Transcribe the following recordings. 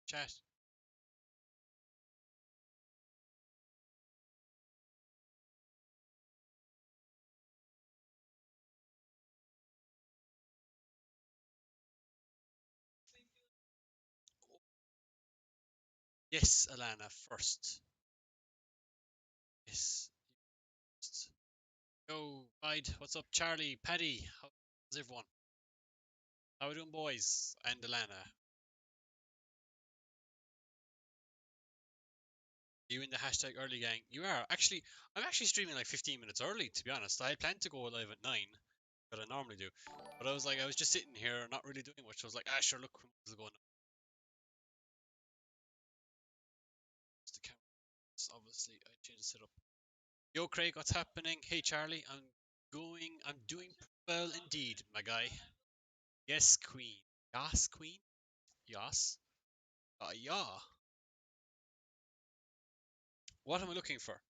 Chat. Yes, Alana, first. Yes. First. Yo, Bide, what's up, Charlie, Paddy? How's everyone? How we doing, boys? And Alana. You in the hashtag early gang? You are. Actually, I'm actually streaming like 15 minutes early, to be honest. I had planned to go live at 9, but I normally do. But I was like, I was just sitting here, not really doing much. I was like, sure, look, what's going on? It's the cameras, obviously. I changed the setup. Yo, Craig, what's happening? Hey, Charlie, I'm doing well indeed, my guy. Yes, Queen. Yas, Queen? Yas? Yeah. What am I looking for?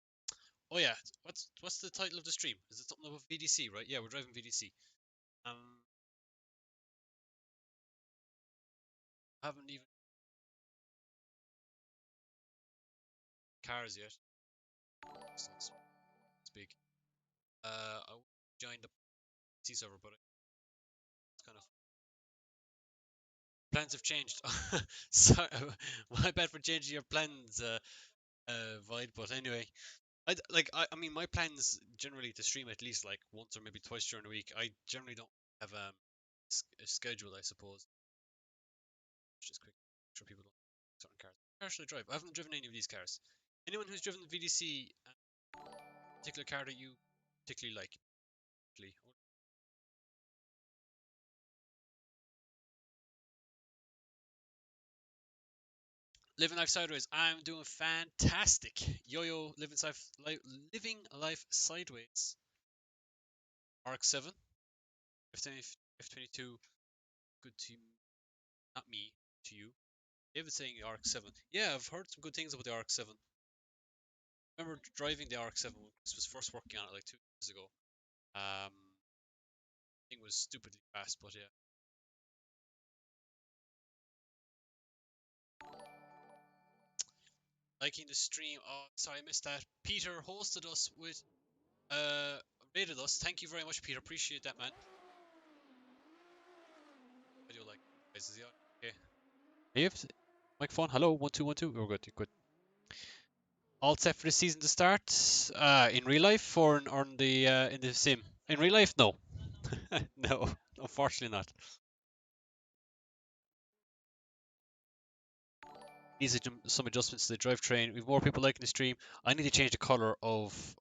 Oh yeah, what's the title of the stream? Is it something about VDC, right? Yeah, we're driving VDC. Um, haven't even cars yet. So it's big. I joined the PC server, but it's kind of plans have changed. Sorry, my bad for changing your plans, Void. But anyway, I mean, my plans generally to stream at least like once or maybe twice during the week. I generally don't have a schedule, I suppose. Just quick, sure people don't certain cars. What car should I drive? I haven't driven any of these cars. Anyone who's driven the VDC, particular car that you particularly like, particularly? Living life sideways. I'm doing fantastic. Yo, living life sideways. RX-7, F22. Good to not me, to you. David saying the RX-7. Yeah, I've heard some good things about the RX-7. I remember driving the RX-7 when Chris was first working on it like 2 years ago. Thing was stupidly fast, but yeah. Liking the stream. Oh, sorry, I missed that. Peter hosted us with, rated us. Thank you very much, Peter. Appreciate that, man. Video like, guys, is he on? Okay. Hey, microphone. Hello, 1 2 1 2. We're good. Good. All set for the season to start. In real life or on the in the sim? In real life, no. No, unfortunately not. Needs some adjustments to the drivetrain. We've more people liking the stream. I need to change the color of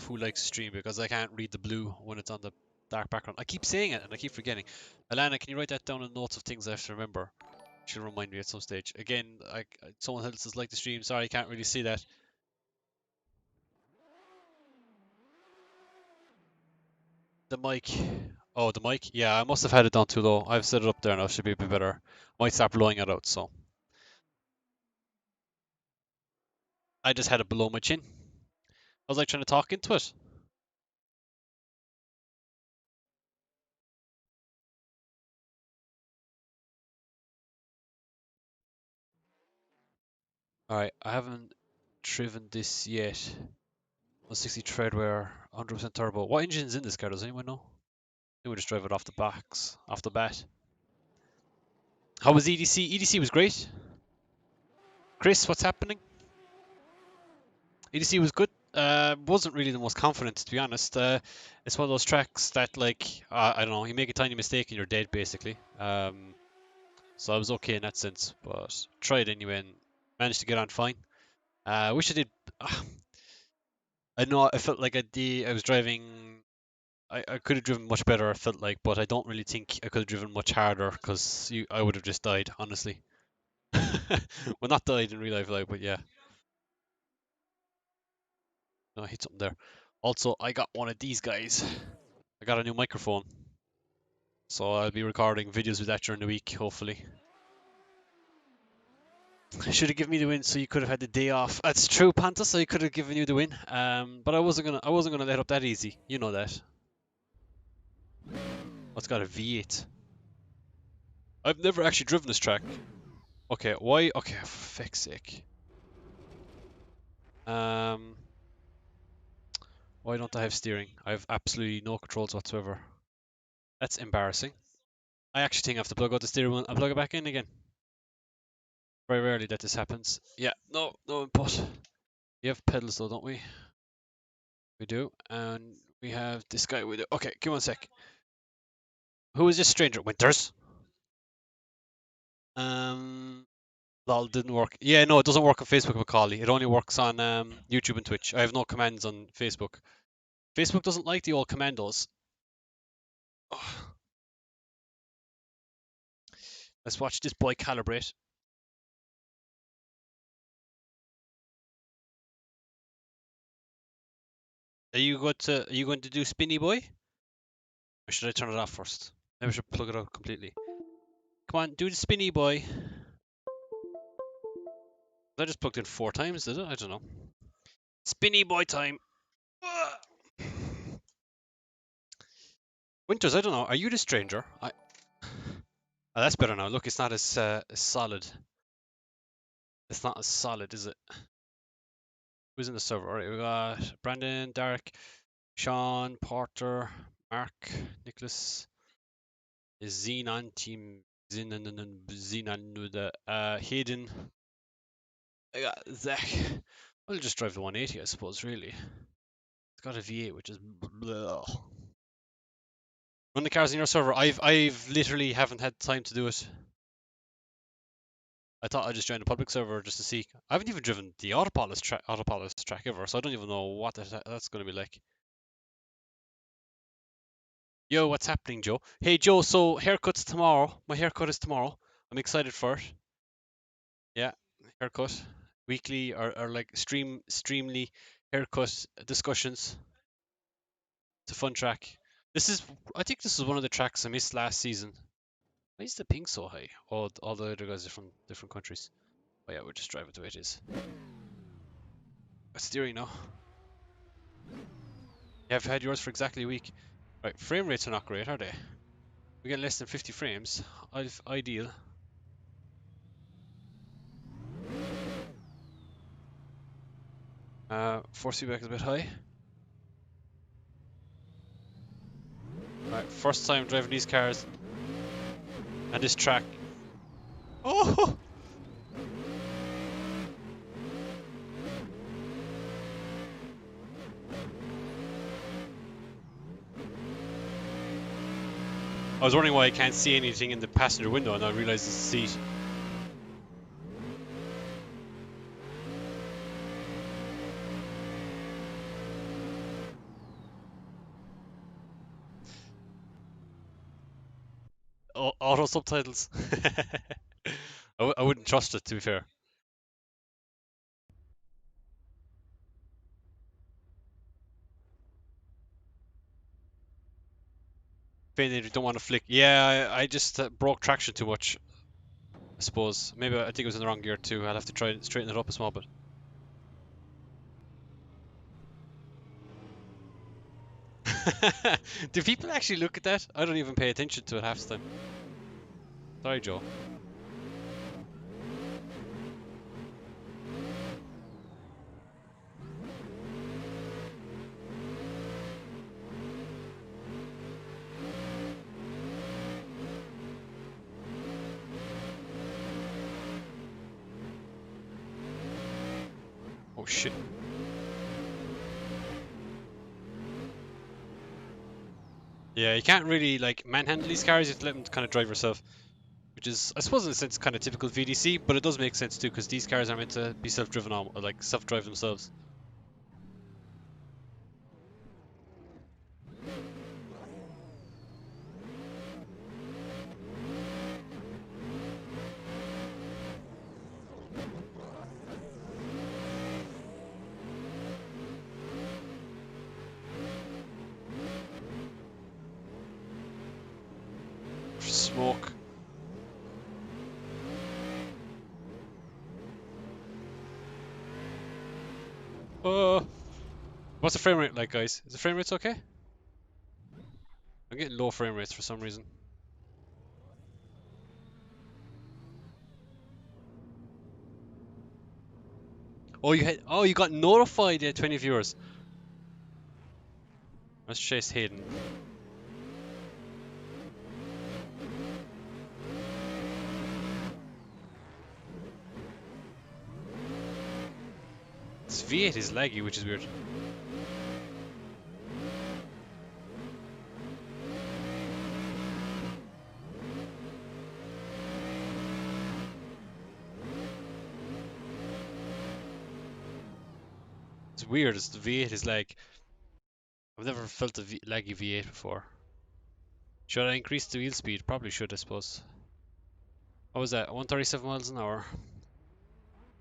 who likes the stream because I can't read the blue when it's on the dark background. I keep saying it and I keep forgetting. Alana, can you write that down in notes of things I have to remember? She'll remind me at some stage. Again, someone else has liked the stream. Sorry, I can't really see that. The mic. Oh, the mic? Yeah, I must have had it down too low. I've set it up there now. Should be a bit better. Might start blowing it out, so. I just had it below my chin. I was like trying to talk into it. Alright, I haven't driven this yet. 160 treadwear, 100% turbo. What engine's in this car? Does anyone know? I would just drive it off off the bat. How was EDC? EDC was great. Chris, what's happening? EDC was good. Wasn't really the most confident, to be honest. It's one of those tracks that, like, I don't know, you make a tiny mistake and you're dead, basically. So I was okay in that sense, but tried anyway and managed to get on fine. I wish I did. I know I felt like I was driving. I could have driven much better. I felt like, but I don't really think I could have driven much harder because I would have just died, honestly. Well, not died in real life, like, but yeah. No, I hit something there. Also, I got one of these guys. I got a new microphone, so I'll be recording videos with that during the week, hopefully. Should have given me the win, so you could have had the day off. That's true, Panta. So you could have given you the win. But I wasn't gonna let up that easy. You know that. What's got a V8? I've never actually driven this track. Okay, why? Okay, for fuck's sake. Why don't I have steering? I have absolutely no controls whatsoever. That's embarrassing. I actually think I have to plug out the steering wheel and plug it back in again. Very rarely that this happens. Yeah, no input. We have pedals though, don't we? We do. And we have this guy with it. Okay, give me 1 sec. Who is this stranger? Winters? Lol, didn't work. Yeah, no, it doesn't work on Facebook, Macaulay. It only works on YouTube and Twitch. I have no commands on Facebook. Facebook doesn't like the old commandos. Ugh. Let's watch this boy calibrate. Are you going to do spinny boy? Or should I turn it off first? Maybe I should plug it out completely. Come on, do the spinny boy. I just plugged in 4 times, did it? I don't know. Spinny boy time. Winters, I don't know. Are you the stranger? Oh, that's better now. Look, it's not as solid. It's not as solid, is it? Who's in the server? Alright, we got Brandon, Derek, Sean, Porter, Mark, Nicholas, Xenon team, Xenon, Hayden. I got Zach. I'll just drive the 180, I suppose, really. It's got a V8, which is blah. Run the cars in your server. I've literally haven't had time to do it. I thought I'd just join the public server just to see. I haven't even driven the Autopolis track ever, so I don't even know what that's going to be like. Yo, what's happening, Joe? Hey, Joe, so haircut's tomorrow. My haircut is tomorrow. I'm excited for it. Yeah, haircut. Weekly or like streamly haircut discussions. It's a fun track. I think this is one of the tracks I missed last season. Why is the ping so high? All the other guys are from different countries. Oh yeah, we'll just drive it the way it is. Steering now. Yeah, I've had yours for exactly a week. Right, frame rates are not great, are they? We get less than 50 frames. Ideal. Force feedback is a bit high. Right, first time driving these cars and this track. Oh! I was wondering why I can't see anything in the passenger window, and I realized it's the seat. Auto subtitles. I wouldn't trust it, to be fair. Faintly don't want to flick. Yeah, I just broke traction too much, I suppose. Maybe I think it was in the wrong gear too. I'll have to try and straighten it up a small bit. Do people actually look at that? I don't even pay attention to it half the time. Sorry, Joe. Oh shit. Yeah, you can't really like manhandle these cars. You have to let them kind of drive yourself, which is, I suppose, in a sense, kind of typical VDC. But it does make sense too, because these cars are meant to be self-driven, or like self-drive themselves. Smoke. Oh, what's the frame rate like, guys? Is the frame rates okay? I'm getting low frame rates for some reason. Oh, you got notified. 20 viewers. Let's chase Hayden. This V8 is laggy, which is weird. It's weird. The V8 is like I've never felt a laggy V8 before. Should I increase the wheel speed? Probably should, I suppose. What was that? 137 miles an hour.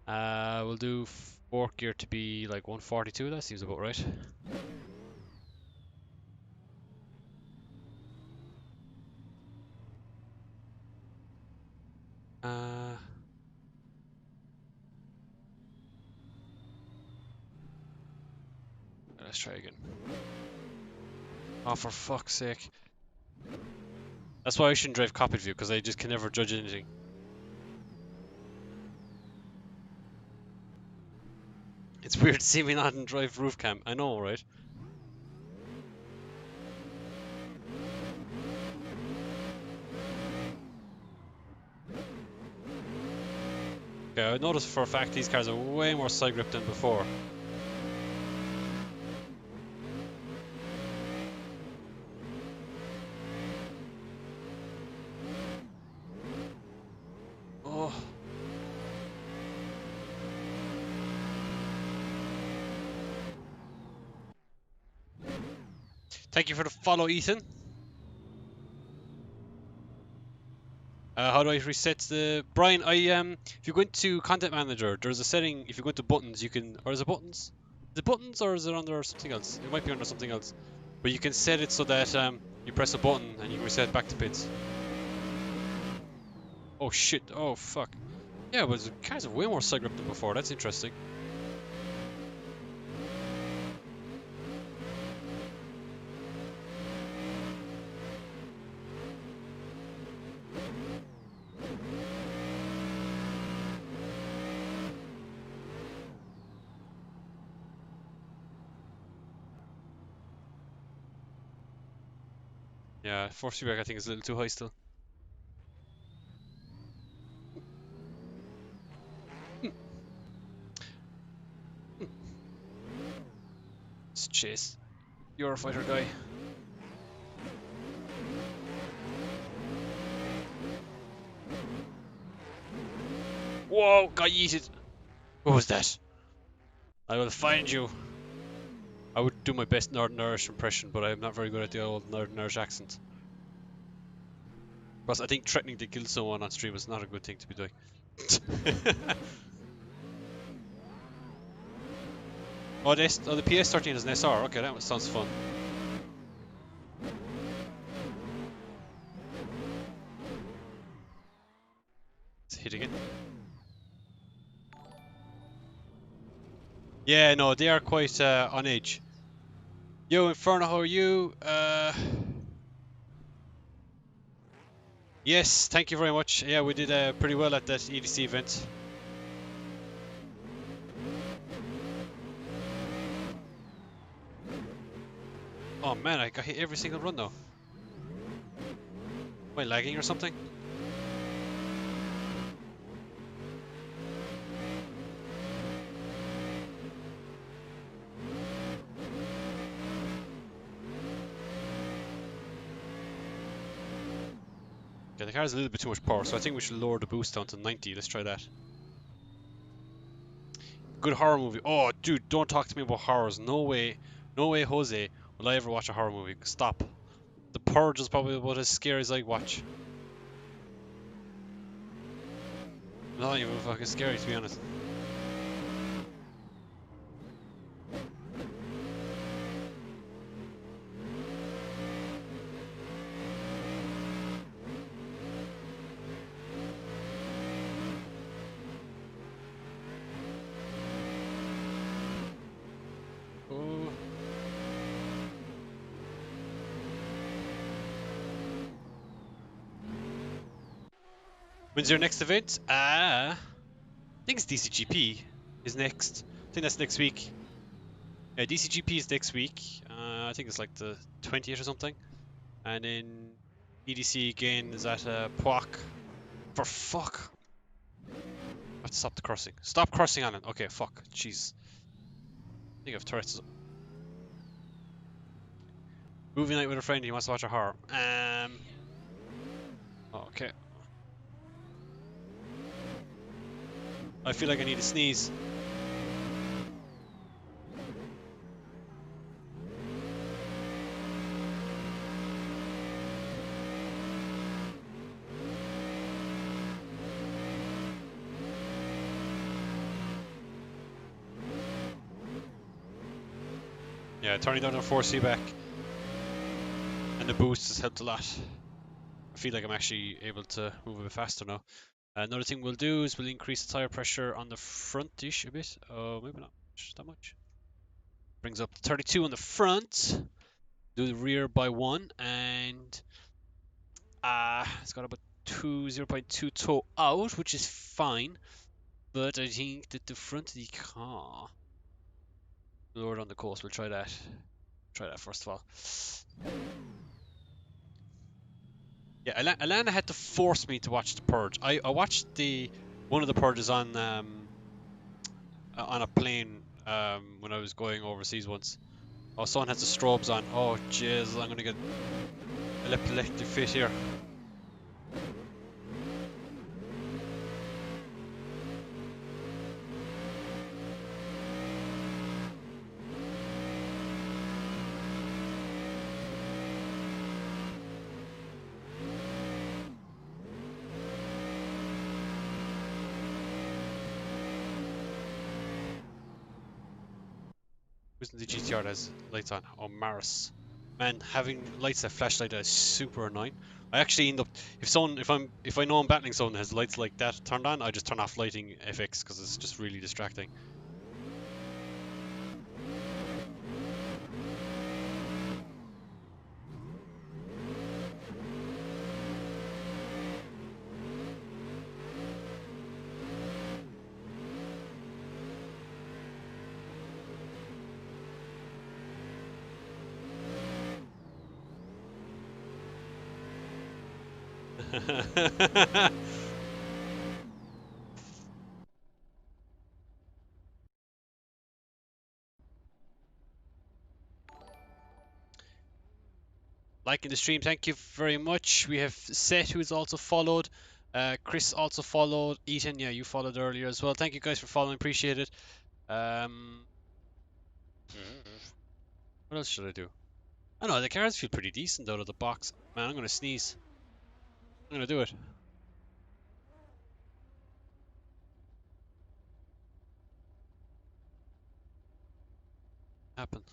We'll do fourth gear to be like 142. That seems about right. Uh, let's try again. Oh, for fuck's sake. That's why I shouldn't drive cockpit view, because I just can never judge anything. It's weird to see me not in drive roof cam. I know, right? Okay, I noticed for a fact these cars are way more side grip than before. Oh. Thank you for the follow, Ethan. How do I reset the Brian? If you go into Content Manager, there's a setting. If you go into buttons, you can, or is it buttons? Is it buttons or is it under something else? It might be under something else. But you can set it so that you press a button and you can reset back to pits. Oh shit! Oh fuck! Yeah, but the cars are way more side grip than before. That's interesting. Yeah, force feedback I think is a little too high still. Let's chase. Eurofighter guy. Whoa! Got yeeted. What was that? I will find you. I would do my best Northern Irish impression, but I'm not very good at the old Northern Irish accent. Plus, I think threatening to kill someone on stream is not a good thing to be doing. Oh, the PS13 is an SR. Okay, that sounds fun. It's hitting it. Yeah, no, they are quite on edge. Yo, Inferno, how are you? Yes, thank you very much. Yeah, we did pretty well at that EDC event. Oh man, I got hit every single run though. Am I lagging or something? Yeah, the car has a little bit too much power, so I think we should lower the boost down to 90. Let's try that. Good horror movie. Oh, dude, don't talk to me about horrors. No way, Jose, will I ever watch a horror movie. Stop. The Purge is probably about as scary as I watch. Not even fucking scary, to be honest. Oh. When's your next event? I think it's DCGP. is next. I think that's next week. Yeah, DCGP is next week. I think it's like the 20th or something. And then VDC again is at Poak. For fuck. I have to stop the crossing. Stop crossing, Alan. Okay, fuck. Jeez. I think I have Tourette's. Movie night with a friend. He wants to watch a horror. Okay. I feel like I need to sneeze. Yeah, turning down the 4C back and the boost has helped a lot. I feel like I'm actually able to move a bit faster now. Another thing we'll do is we'll increase the tire pressure on the front-ish a bit. Oh, maybe not that much. Brings up 32 on the front. Do the rear by 1, and it's got about 0.2 toe out, which is fine. But I think that the front of the car lowered on the coast. We'll try that. Try that first of all. Yeah, Alana had to force me to watch The Purge. I watched one of the Purges on a plane when I was going overseas once. Oh, someone has the strobes on. Oh, jeez, I'm gonna get epileptic fit here. Who's in the GTR that has lights on? Oh, Maris. Man, having lights that flash like that is super annoying. I actually end up if I know I'm battling someone that has lights like that turned on, I just turn off lighting FX because it's just really distracting. Liking the stream, thank you very much. We have Seth, who's also followed. Chris also followed. Ethan, yeah, you followed earlier as well. Thank you guys for following, appreciate it. What else should I do? I don't know, the cars feel pretty decent out of the box. Man, I'm gonna sneeze. I'm gonna do it. Happen.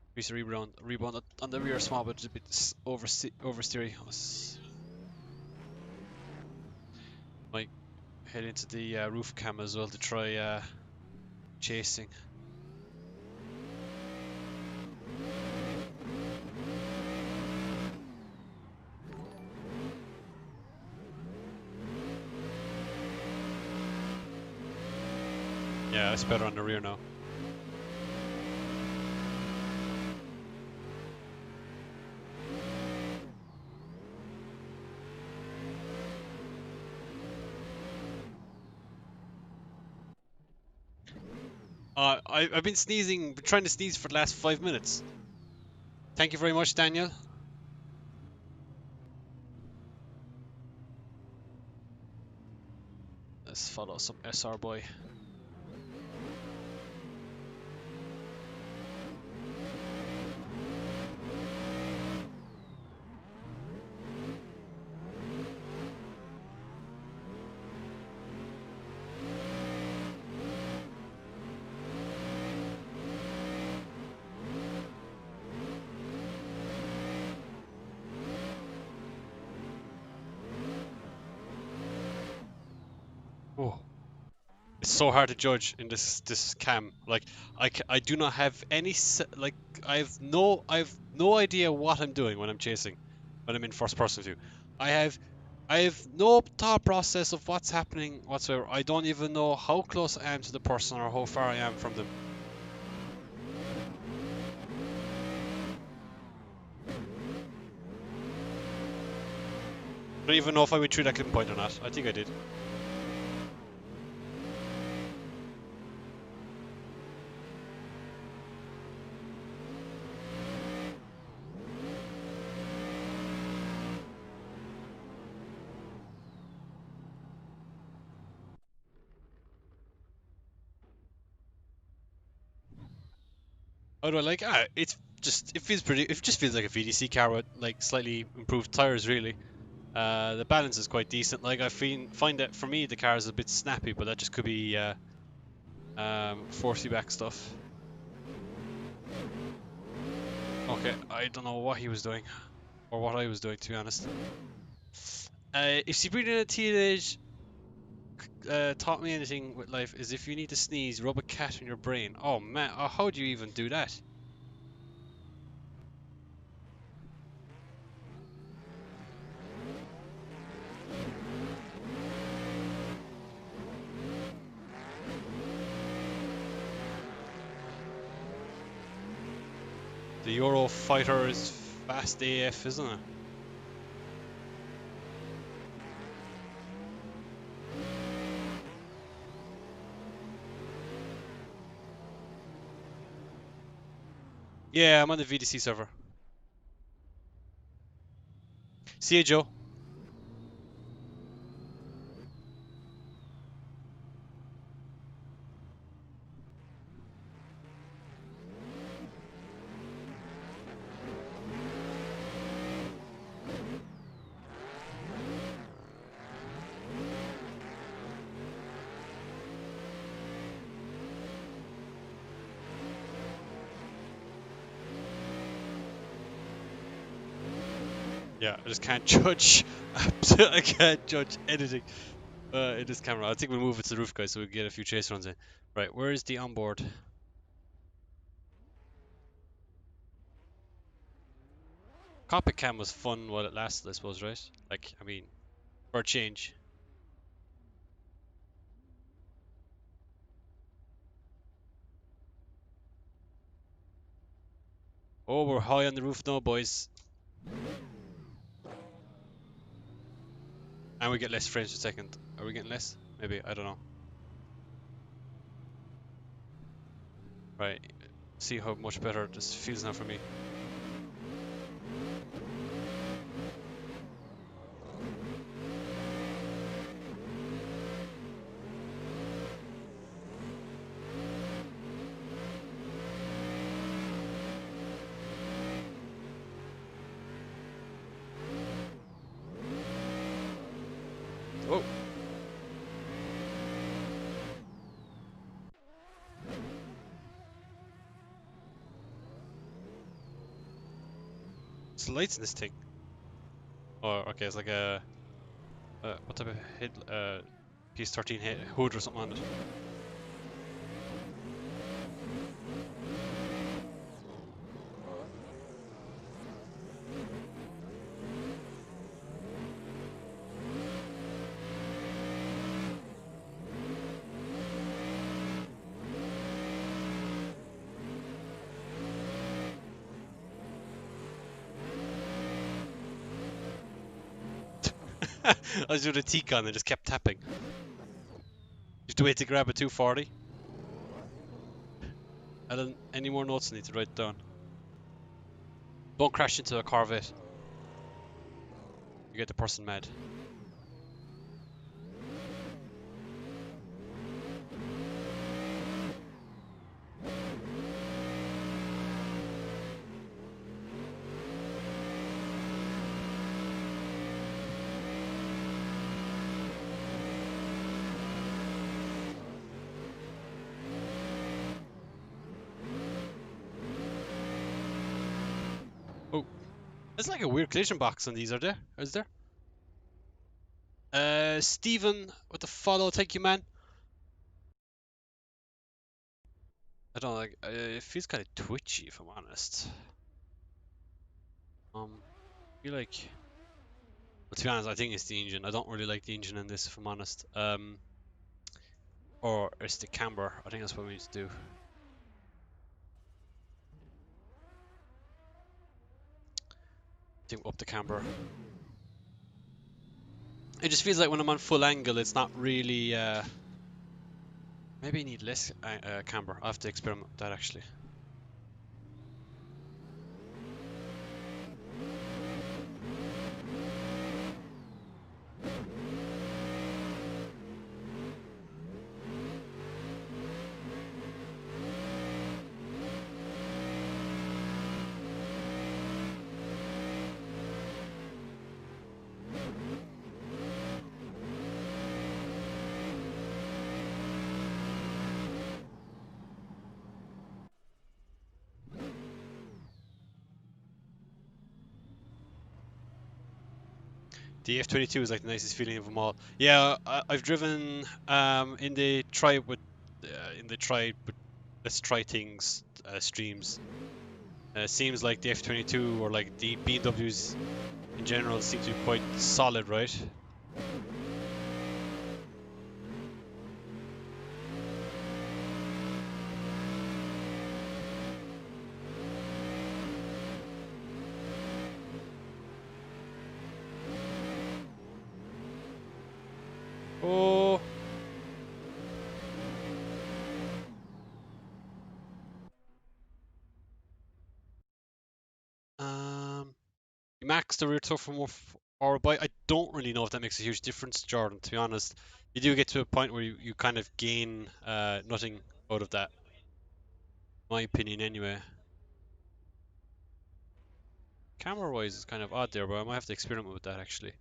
Increase the rebound on the rear small, but it's a bit oversteery. Might head into the roof cam as well to try chasing. Yeah, it's better on the rear now. I've been trying to sneeze for the last 5 minutes. Thank you very much, Daniel. Let's follow some SR boy. Oh, it's so hard to judge in this cam. Like, I do not have any like I have no idea what I'm doing when I'm chasing, when I'm in first person view. I have I have no thought process of what's happening whatsoever. I don't even know how close I am to the person or how far I am from them. I don't even know if I went through that clipping point or not. I think I did. How do I like? It's just it just feels like a VDC car with like slightly improved tires really. The balance is quite decent. Like find that for me the car is a bit snappy, but that just could be forcey back stuff. Okay, I don't know what he was doing or what I was doing to be honest. If Sabrina in a teenage taught me anything with life is if you need to sneeze, rub a cat on your brain. Oh man, how do you even do that? The Eurofighter is fast AF, isn't it? Yeah, I'm on the VDC server. See you, Joe. Yeah, I just can't judge. I can't judge anything in this camera. I think we'll move it to the roof, guys, so we can get a few chase runs in. Right, where is the onboard? Cockpit cam was fun while it lasted, I suppose, right? Like, I mean, for a change. Oh, we're high on the roof now, boys. And we get less frames per second. Are we getting less? Maybe, I don't know. Right, see how much better this feels now for me. Oh! It's the lights in this thing. Oh, okay, it's like a... what type of head... PS13 hood or something on it. I was doing a T-con and just kept tapping. You have to wait to grab a 240. And then any more notes I need to write down. Don't crash into a Corvette. You get the person mad. Oh, it's like a weird collision box on these, are there? Is there? Stephen with the follow, thank you, man. I don't know, like, it feels kind of twitchy, if I'm honest. I feel like But to be honest, I think it's the engine. I don't really like the engine in this, if I'm honest. Or it's the camber. I think that's what we need to do. I think up the camber. It just feels like when I'm on full angle, it's not really. Maybe I need less camber. I have to experiment with that actually. The F22 is like the nicest feeling of them all. Yeah, I've driven in the try with let's try things streams. Seems like the F22 or like the BMWs in general seem to be quite solid, right? Oh. Max the rear tough from or by. I don't really know if that makes a huge difference, Jordan, to be honest. You do get to a point where you kind of gain nothing out of that. My opinion anyway. Camera wise is kind of odd there, but I might have to experiment with that actually.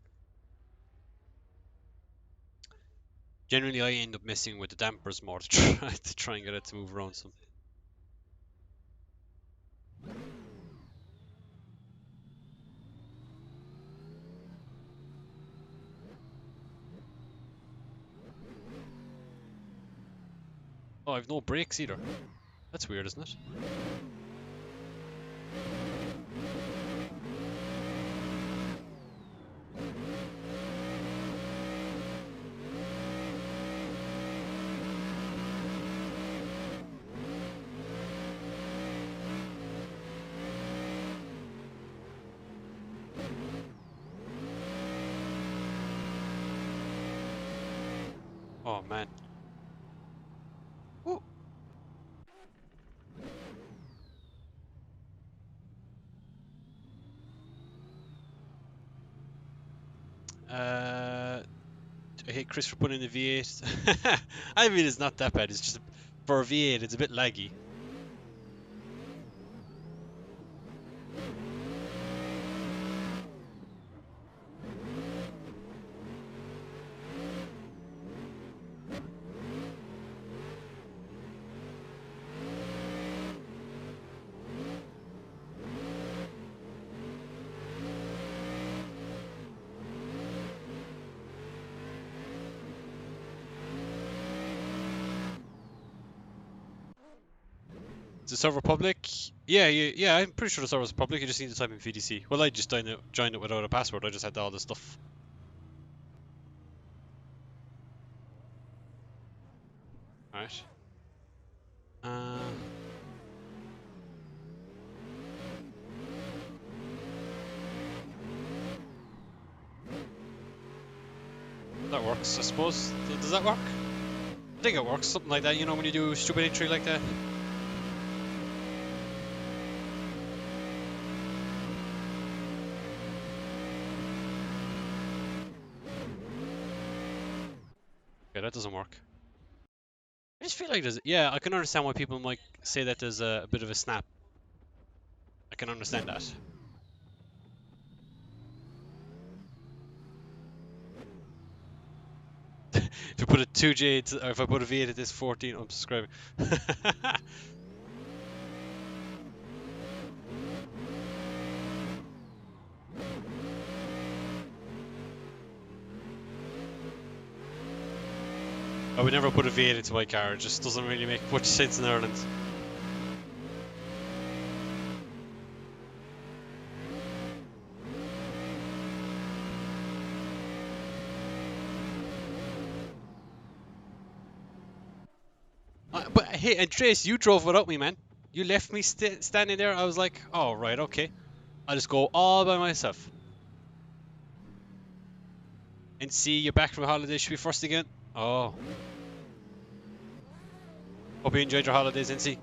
Generally I end up messing with the dampers more to try and get it to move around some. Oh, I've no brakes either. That's weird, isn't it? Oh man. Ooh. I hate Chris for putting in the V8. I mean, it's not that bad. It's just for a V8, it's a bit laggy. The server public? Yeah, I'm pretty sure the server's public. You just need to type in VDC. Well, I just joined it without a password. I just had all this stuff. Alright. That works, I suppose. Does that work? I think it works. Something like that, you know, when you do a stupid entry like that. Okay, that doesn't work. I just feel like there's... Yeah, I can understand why people might say that there's a bit of a snap. I can understand that. If I put a 2J, or if I put a V8 at this 14, I'm subscribing. I would never put a V8 into my car. It just doesn't really make much sense in Ireland. Hey, and Trace, you drove without me, man. You left me standing there. I was like, oh, right, okay. I'll just go all by myself. And see, you're back from holidays. Should be first again. Oh. Hope you enjoyed your holidays, NC.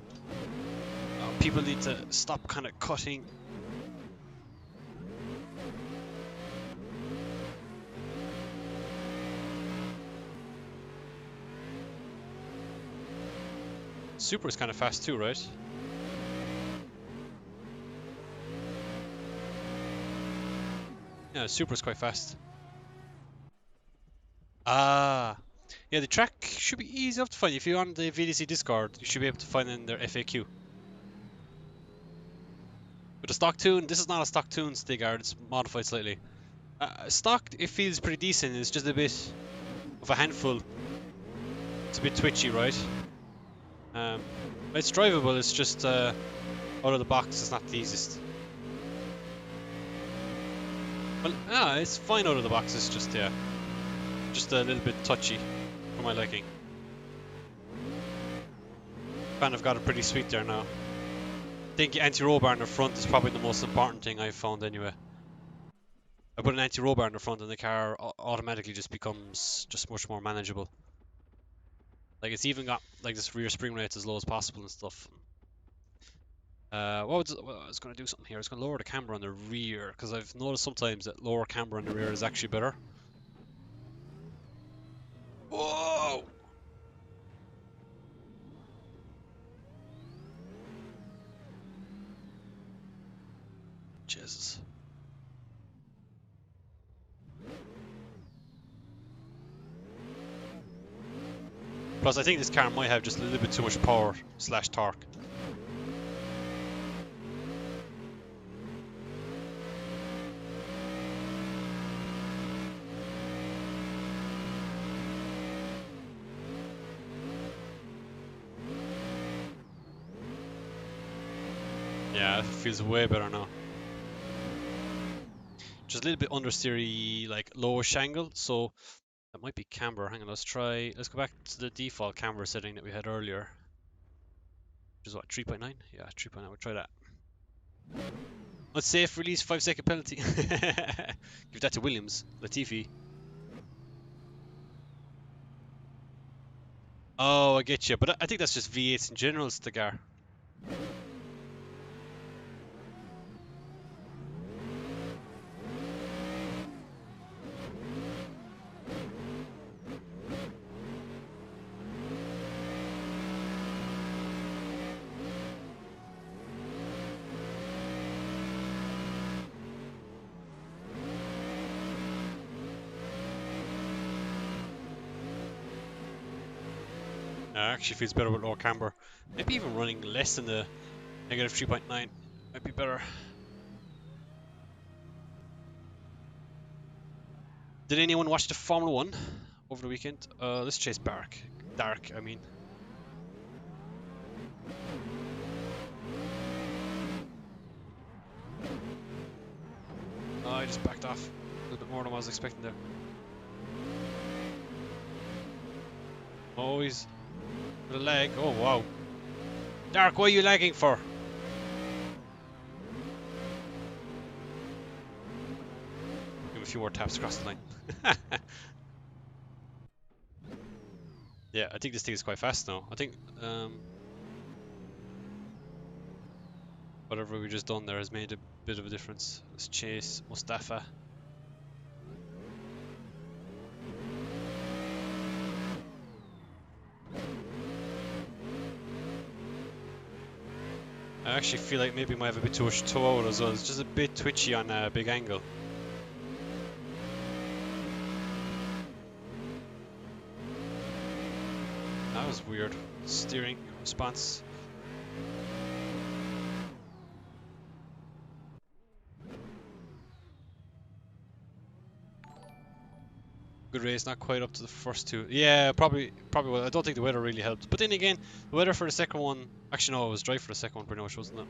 People need to stop kind of cutting. Super is kind of fast too, right? Yeah, Super is quite fast. Ah. Yeah, the track should be easy enough to find. If you're on the VDC Discord, you should be able to find it in their FAQ. But the stock tune, this is not a stock tune stick art, it's modified slightly. Stock, it feels pretty decent, it's just a bit of a handful. It's a bit twitchy, right? It's drivable, it's just out of the box, it's not the easiest. Well, it's fine out of the box, it's just, yeah, just a little bit touchy for my liking. Kind of got it pretty sweet there now. I think anti-roll bar in the front is probably the most important thing I've found anyway. I put an anti-roll bar in the front and the car automatically just becomes just much more manageable. Like it's even got like this rear spring rate as low as possible and stuff. Well, I was going to do something here. I was going to lower the camber on the rear because I've noticed sometimes that lower camber on the rear is actually better. Whoa! Jesus. Plus, I think this car might have just a little bit too much power / torque. Yeah, it feels way better now. Just a little bit understeery, like lowish angle, so that might be camber. Hang on, let's go back to the default camber setting that we had earlier. Which is what, 3.9? Yeah, 3.9, we'll try that. Unsafe release, 5-second penalty. Give that to Williams, Latifi. Oh, I get you, but I think that's just V8s in general, Stagar. Actually feels better with lower camber. Maybe even running less than the negative 3.9 might be better. Did anyone watch the Formula 1 over the weekend? Let's chase Dark, I mean. Oh, I just backed off a little bit more than I was expecting there. Oh, he's with a lag. Oh, wow. Dark, what are you lagging for? Give him a few more taps across the line. Yeah, I think this thing is quite fast now. I think whatever we just done there has made a bit of a difference. Let's chase Mustafa. I actually feel like maybe we might have a bit too much toe out as well. It's just a bit twitchy on a big angle. That was weird. Steering response. Good race, not quite up to the first two. Yeah, probably well. I don't think the weather really helped. But then again, the weather for the second one, actually no, it was dry for the second one pretty much, wasn't it?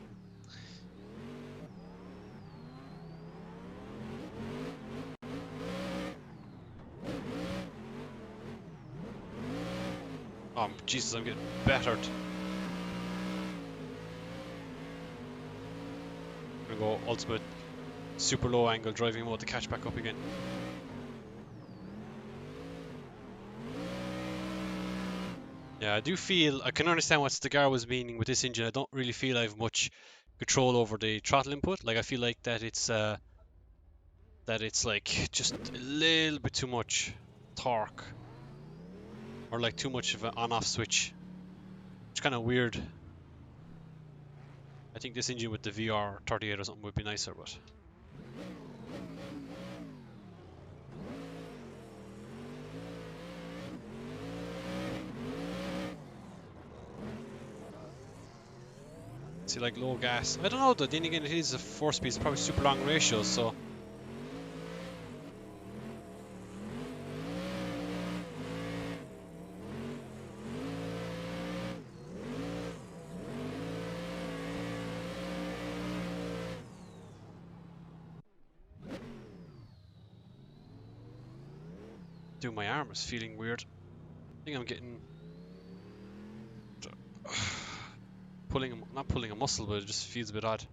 Oh, Jesus, I'm getting battered. go ultimate super low angle driving mode to catch back up again. Yeah, I do feel, I can understand what Stigar was meaning with this engine. I don't really feel I have much control over the throttle input. Like I feel like that it's like just a little bit too much torque, or like too much of an on-off switch. It's kind of weird. I think this engine with the VR38 or something would be nicer, but see, like low gas. I don't know though. Then again, it is a 4-speed. It's probably super long ratios, so. Dude, my arm is feeling weird. I think I'm getting not pulling a muscle, but it just feels a bit odd.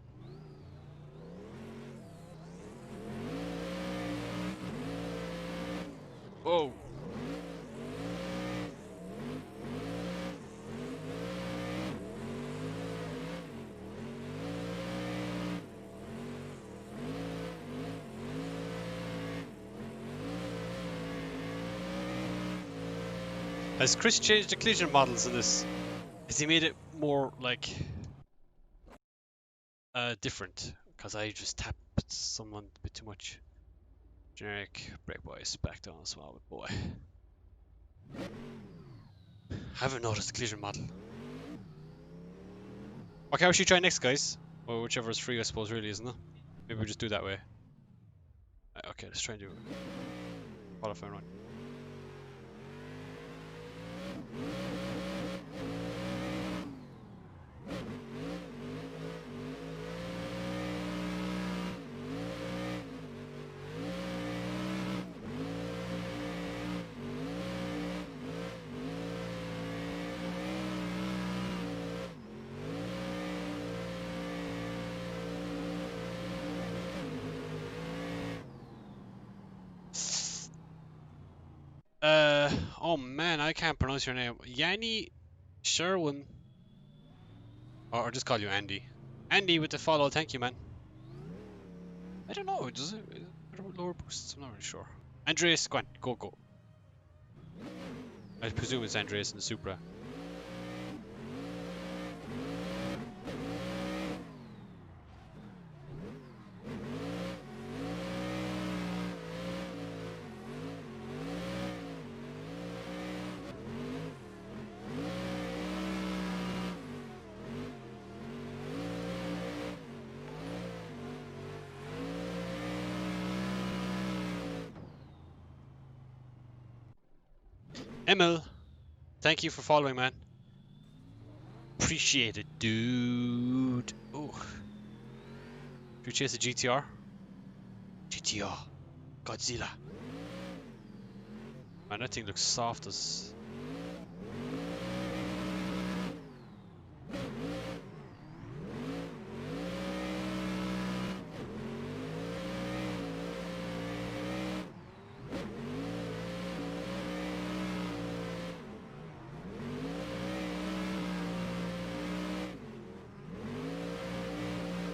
Oh. Has Chris changed the collision models in this? Has he made it more like different? Because I just tapped someone a bit too much. Generic brake boys back down as well, boy. Haven't noticed the collision model. Okay, how should we try next, guys? Or whichever is free, I suppose, really, isn't it? Maybe we just do it that way. Okay, let's try and do it. Qualifying run. Oh man, I can't pronounce your name. Yanni Sherwin. Or just call you Andy. Andy with the follow, thank you, man. I don't know, does it? Lower boosts? I'm not really sure. Andreas, go on, go. I presume it's Andreas in the Supra. Emil, thank you for following, man. Appreciate it, dude. Oh. Should we chase a GTR? GTR. Godzilla. Man, that thing looks soft as...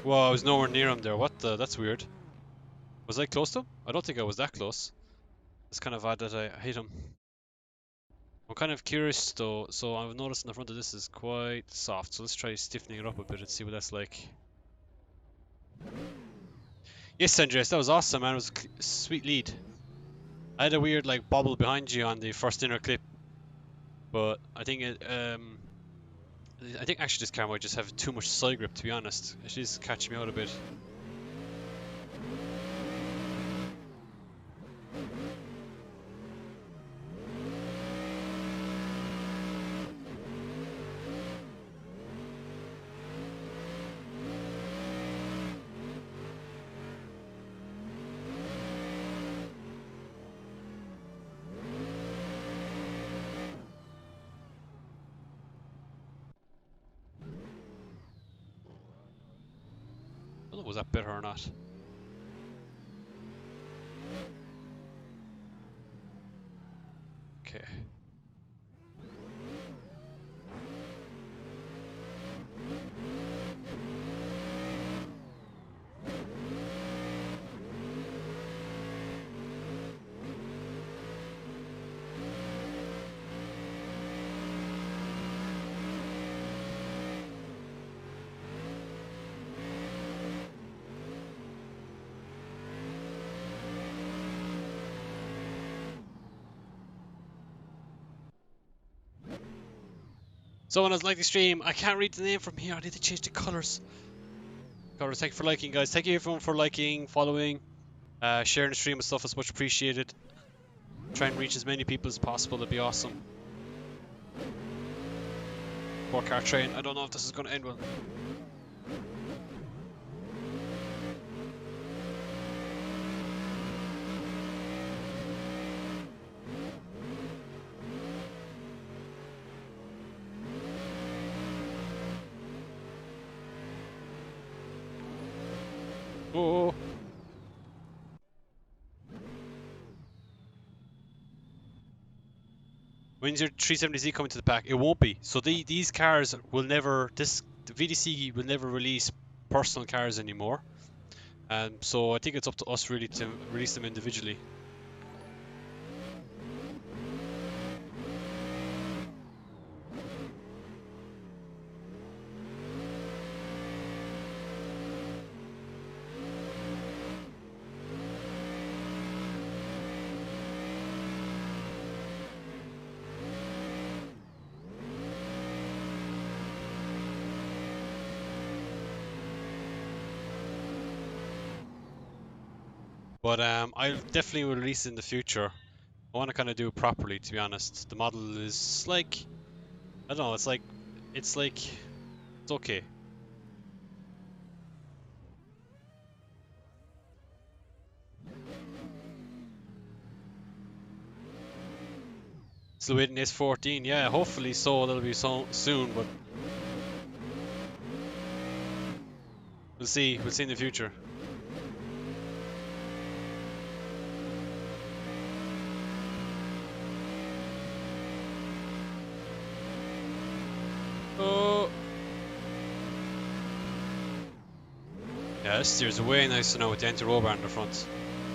Whoa, I was nowhere near him there. What the? That's weird. Was I close to him? I don't think I was that close. It's kind of odd that I hit him. I'm kind of curious though, so I've noticed in the front of this is quite soft, so let's try stiffening it up a bit and see what that's like. Yes, Andreas, that was awesome, man. It was a sweet lead. I had a weird like bobble behind you on the first inner clip, but I think I think actually this car might just have too much side grip, to be honest. It is catching me out a bit. Was that better or not? Okay. Someone has liked the stream. I can't read the name from here. I need to change the colours. Thank you for liking, guys. Thank you everyone for liking, following, sharing the stream and stuff. It's much appreciated. Try and reach as many people as possible. That'd be awesome. 4-car train. I don't know if this is going to end well. Oh. When's your 370Z coming to the pack? It won't be. So these cars will never, the VDC will never release personal cars anymore. So I think it's up to us really to release them individually. But I'll definitely release it in the future. I want to kind of do it properly, to be honest. The model is like, I don't know, it's okay. Still waiting S14, yeah, hopefully so, that'll be so soon, but we'll see in the future. Oh! Yeah, this steers way nicer now with the anti-roll bar in the front.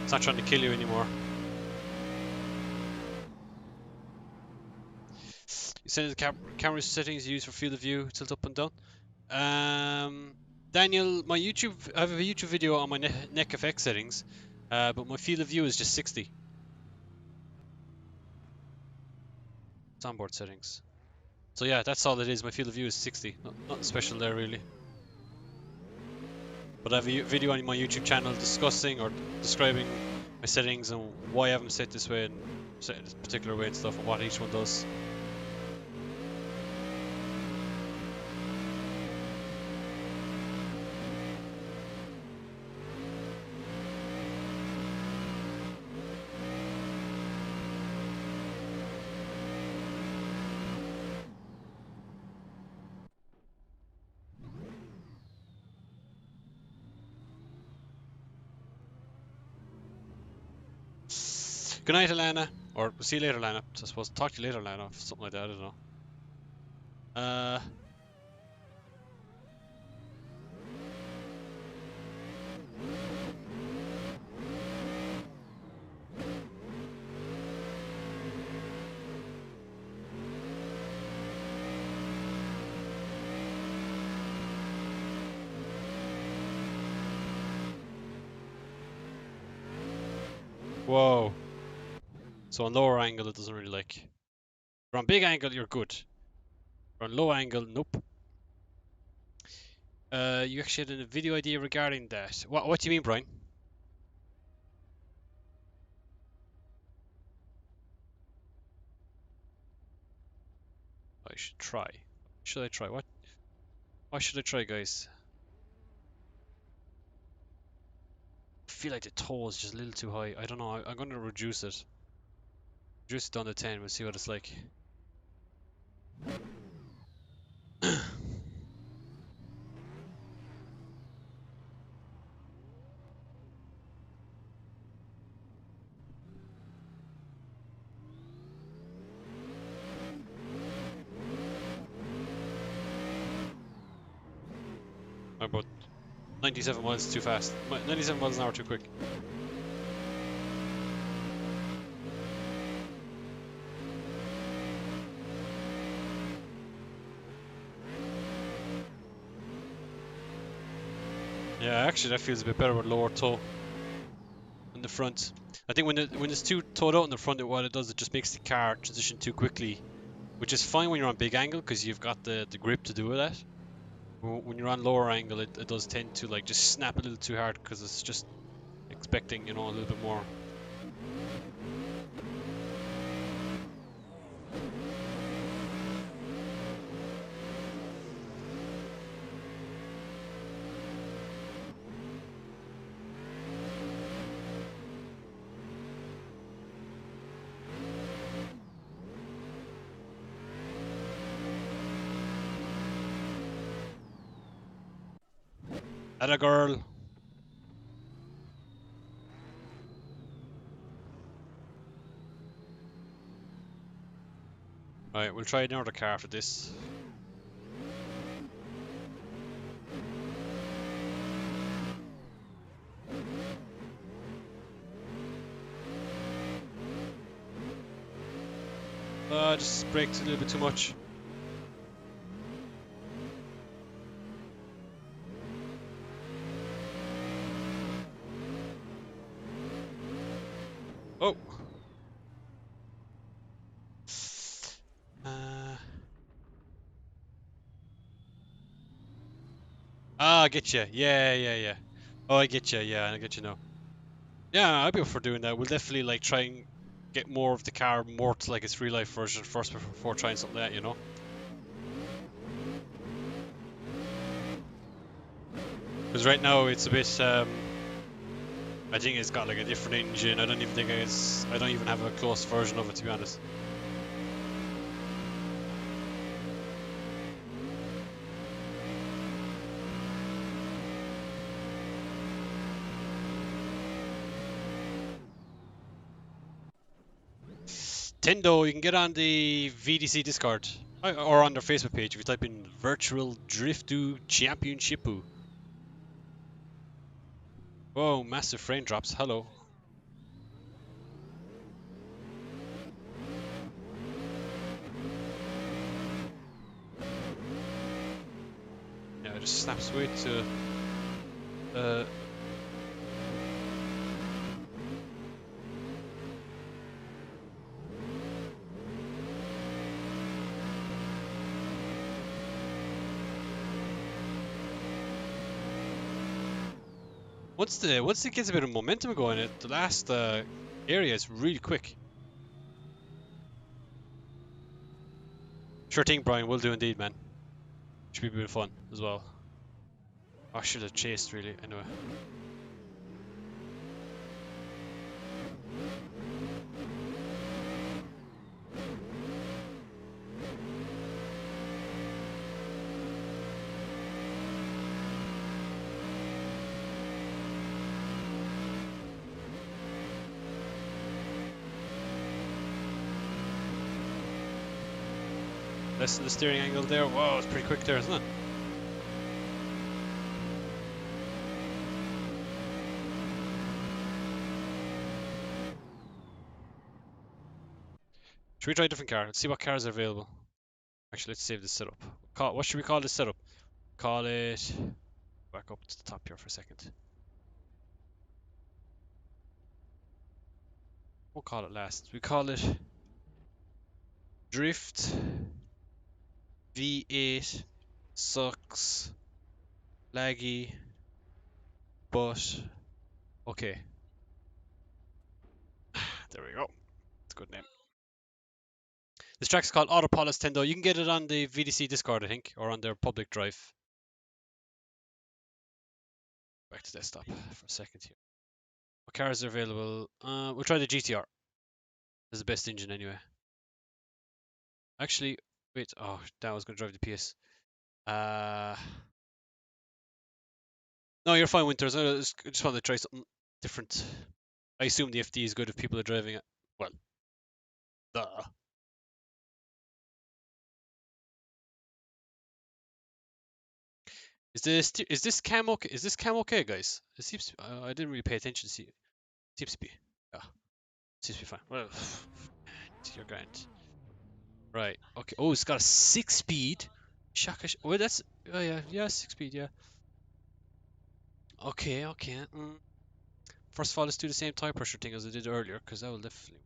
It's not trying to kill you anymore. You set the camera settings you use for field of view, tilt up and down. Daniel, my YouTube, I have a YouTube video on my neck FX settings, but my field of view is just 60. It's onboard settings. So yeah, that's all it is. My field of view is 60. Nothing special there really. But I have a video on my YouTube channel discussing or describing my settings and why I have them set this way and set in this particular way and stuff, and what each one does. Good night, Alana. Or see you later, Lana. I suppose talk to you later, Lana. Something like that, I don't know. Whoa. So on lower angle, it doesn't really like. If you're on big angle, you're good. If you're on low angle, nope. You actually had a video idea regarding that. What do you mean, Brian? I should try. Should I try? Why should I try, guys? I feel like the toe is just a little too high. I don't know. I'm going to reduce it. Reduce it down to 10. We'll see what it's like. About 97 miles too fast. 97 miles an hour too quick. Yeah, actually that feels a bit better with lower toe in the front. I think when it's too towed out in the front, what it does, it just makes the car transition too quickly, which is fine when you're on big angle because you've got the grip to do that. When you're on lower angle, it does tend to like just snap a little too hard because it's just expecting, you know, a little bit more. Atta girl. Right, we'll try another car after this. Just brakes a little bit too much. Oh. I get you. Yeah, yeah, yeah. Oh, I get you. Yeah, I get you now. Yeah, I'd be up for doing that. We'll definitely like try and get more of the car more to like its real life version first before trying something like that, you know? Because right now it's a bit I think it's got like a different engine. I don't even think I don't even have a close version of it, to be honest. Tendo, you can get on the VDC Discord or on their Facebook page if you type in Virtual Driftu Championship. Whoa, massive frame drops. Hello. Yeah, it just snaps way to once it gets a bit of momentum going, the last area is really quick. Sure thing, Brian. We'll do indeed, man. Should be a bit of fun as well. I should have chased, really. Anyway. Less than the steering angle there. Whoa, it's pretty quick there, isn't it? Should we try a different car? Let's see what cars are available. Actually, let's save this setup. What should we call this setup? Call it... Back up to the top here for a second. We'll call it last. We call it... Drift V8 sucks laggy but okay. There we go. It's a good name. This track's called Autopolis Tendo. You can get it on the VDC Discord, I think, or on their public drive. Back to desktop for a second here. What cars are available? We'll try the GTR. It's the best engine anyway. Actually, wait. Oh, that was going to drive the PS. No, you're fine, Winters. I just wanted to try something different. I assume the FD is good if people are driving it. Well, duh. Is this cam okay? Is this cam okay, guys? It seems I didn't really pay attention. See, seems to be. Yeah, seems to be fine. Well, you're grand. Right. Okay. Oh, it's got a 6-speed. Shaka. Well, that's. Oh yeah, yeah, 6-speed. Yeah. Okay. Okay. First of all, let's do the same tire pressure thing as I did earlier, because that will definitely.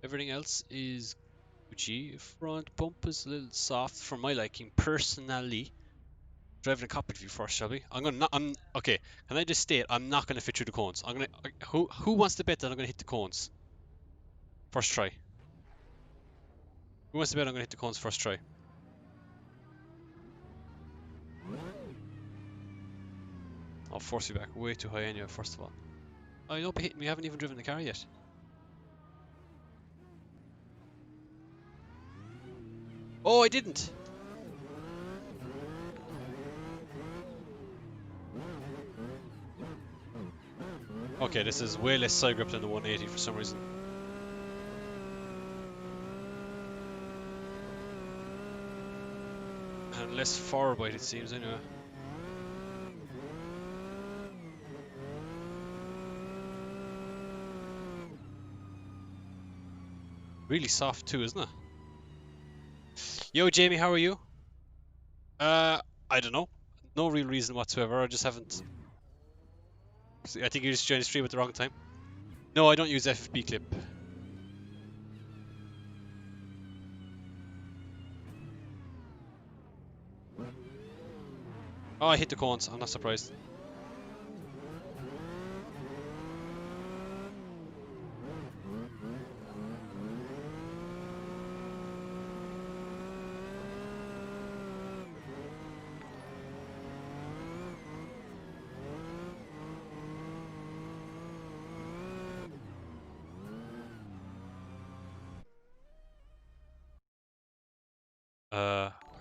Everything else is Gucci. Front bump is a little soft for my liking, personally. Driving a cockpit view first, shall we? I'm gonna not. I'm okay. Can I just state I'm not gonna fit through the cones? I'm gonna. Who wants to bet that I'm gonna hit the cones? First try. Who wants to bet I'm gonna hit the cones first try? I'll force you back way too high anyway. First of all. Oh, you don't be hitting me. I haven't even driven the car yet. Oh, I didn't. Okay, this is way less side grip than the 180 for some reason. And less forward bite, it seems, anyway. Really soft too, isn't it? Yo, Jamie, how are you? I don't know. No real reason whatsoever. I just haven't. I think you just joined the stream at the wrong time. No, I don't use FFP clip. Oh, I hit the cones. I'm not surprised.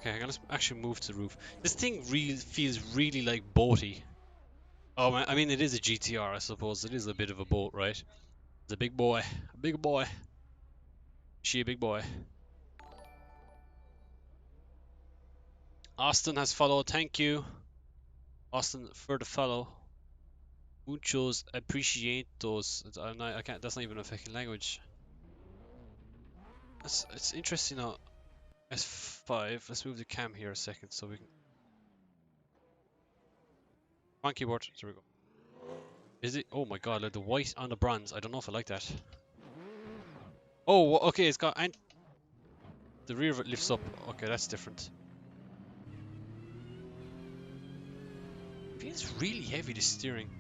Okay, I'm gonna actually move to the roof. This thing really feels really like boaty. Oh, I mean, it is a GTR, I suppose. It is a bit of a boat, right? It's a big boy. A big boy. She a big boy. Austin has followed. Thank you, Austin, for the follow. Muchos apreciados. I can't. That's not even a fucking language. It's interesting now. S5. Let's move the cam here a second so we can. Come on, keyboard. There we go. Is it? Oh my god, like the white on the bronze. I don't know if I like that. Oh, okay. It's got. And the rear of it lifts up. Okay, that's different. It feels really heavy, the steering.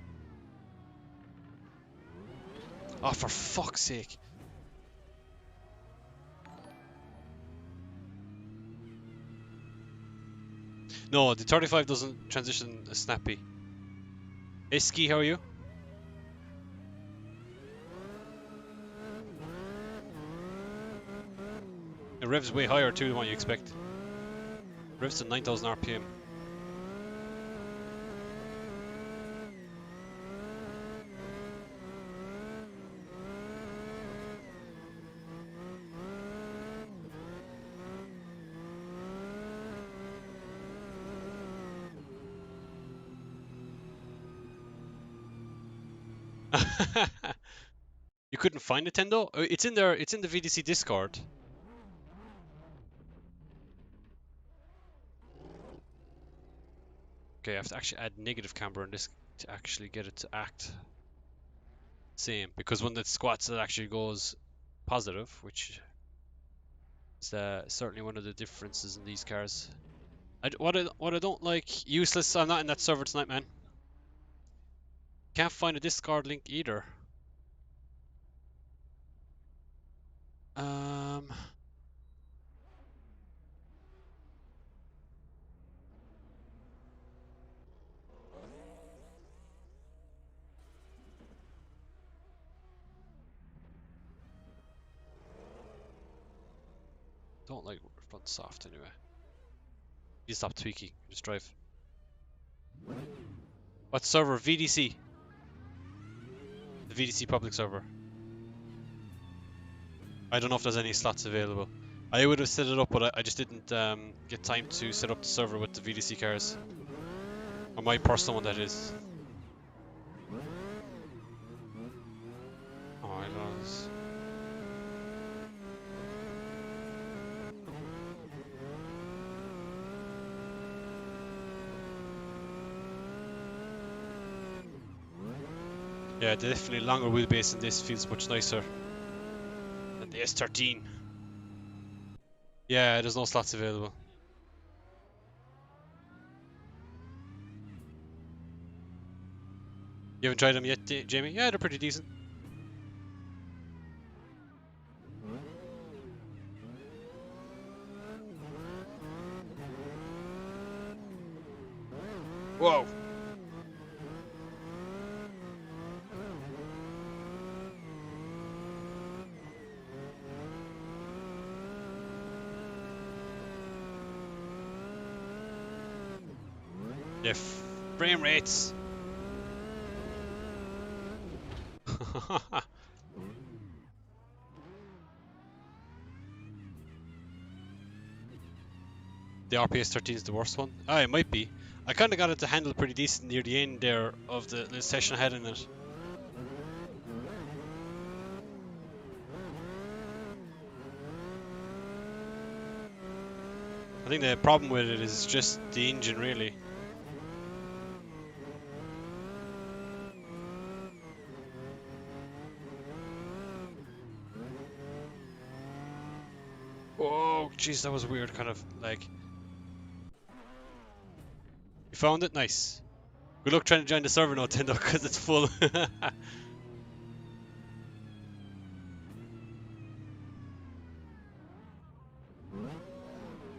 Oh, for fuck's sake. No, the 35 doesn't transition snappy. Hey, Ski, how are you? The rev's way higher too than what you expect. Rev's to 9,000 RPM. You couldn't find it, Tendo? It's in there. It's in the VDC Discord. Okay, I have to actually add negative camber on this to actually get it to act same. Because when it squats, it actually goes positive, which is certainly one of the differences in these cars. What I don't like, useless. I'm not in that server tonight, man. Can't find a Discord link either. Um. Don't like front soft anyway. You stop tweaking. Just drive. What server? VDC. The VDC public server. I don't know if there's any slots available. I would have set it up, but I just didn't get time to set up the server with the VDC cars. Or my personal one, that is. Oh, I don't know. Yeah, definitely longer wheelbase in this feels much nicer than the S13. Yeah, there's no slots available. You haven't tried them yet, Jamie? Yeah, they're pretty decent. Whoa! Yeah, frame rates. The RPS 13 is the worst one. Ah, it might be. I kind of got it to handle pretty decent near the end there of the session I had in it. I think the problem with it is just the engine, really. Oh, jeez, that was weird, kind of like. You found it? Nice. Good luck trying to join the server now, Tendo, because it's full.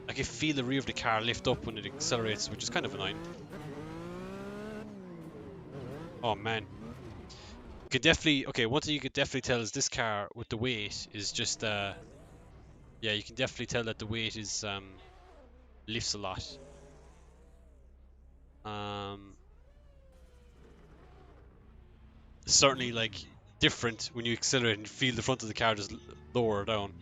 I can feel the rear of the car lift up when it accelerates, which is kind of annoying. Oh man. You could definitely, okay, one thing you could definitely tell is this car with the weight is just, yeah, you can definitely tell that the weight is, lifts a lot. Certainly, like, different when you accelerate and feel the front of the car just lower down.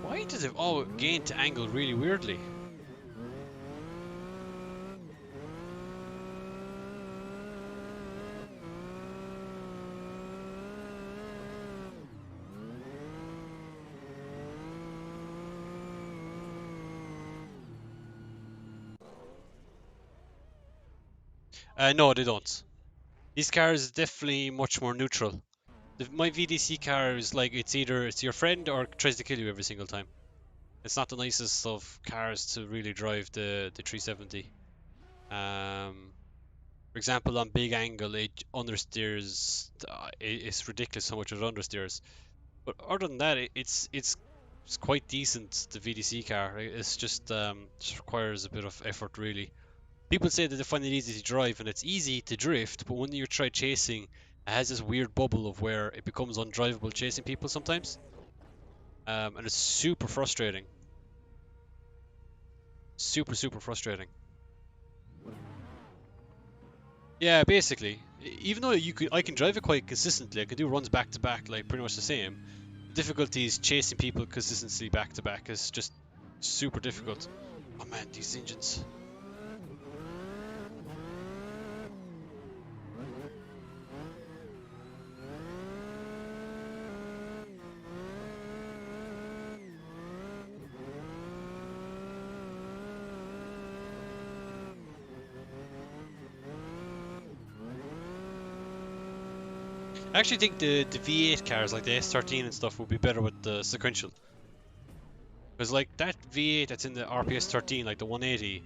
Why does it all gain to angle really weirdly? No, they don't. These cars are definitely much more neutral. My VDC car is like it's either it's your friend or it tries to kill you every single time. It's not the nicest of cars to really drive the 370. For example, on big angle, it understeers. It's ridiculous how much it understeers. But other than that, it's quite decent. The VDC car. It's just requires a bit of effort, really. People say that they find it easy to drive and it's easy to drift, but when you try chasing, it has this weird bubble of where it becomes undrivable chasing people sometimes, and it's super frustrating. Super frustrating. Yeah, basically. Even though I can drive it quite consistently, I can do runs back to back, like pretty much the same. The difficulty is chasing people consistently back to back is just super difficult. Oh man, these engines. I actually think the V8 cars, like the S13 and stuff, would be better with the sequential. Because like that V8 that's in the RPS 13, like the 180,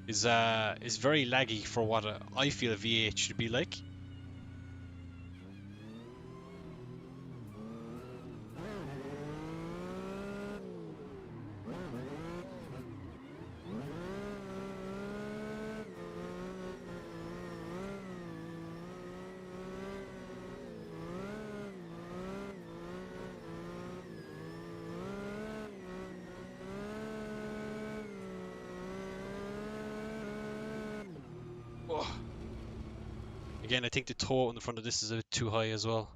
is very laggy for what I feel a V8 should be like. Oh. Again, I think the toe on the front of this is a bit too high as well.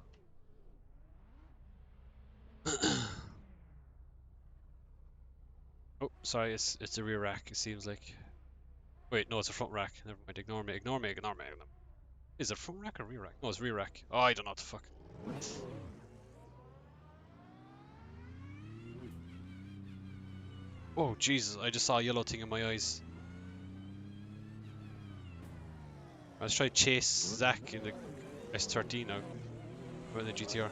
Oh, sorry, it's a rear rack, it seems like. Wait, no, it's a front rack. Never mind, ignore me, ignore me, ignore me. Is it front rack or rear rack? No, it's rear rack. Oh, I don't know what the fuck. Oh, Jesus, I just saw a yellow thing in my eyes. Let's try to chase Zach in the S13 now. Or in the GTR.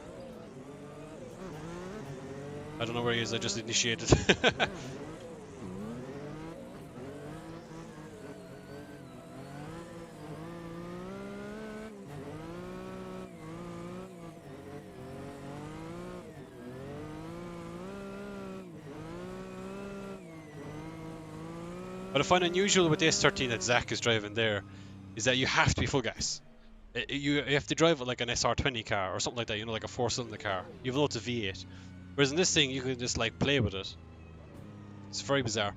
I don't know where he is, I just initiated. What I find unusual with the S13 that Zach is driving there is that you have to be full gas. You have to drive it like an SR20 car or something like that, you know, like a 4-cylinder car, even though it's a V8. Whereas in this thing, you can just like play with it. It's very bizarre.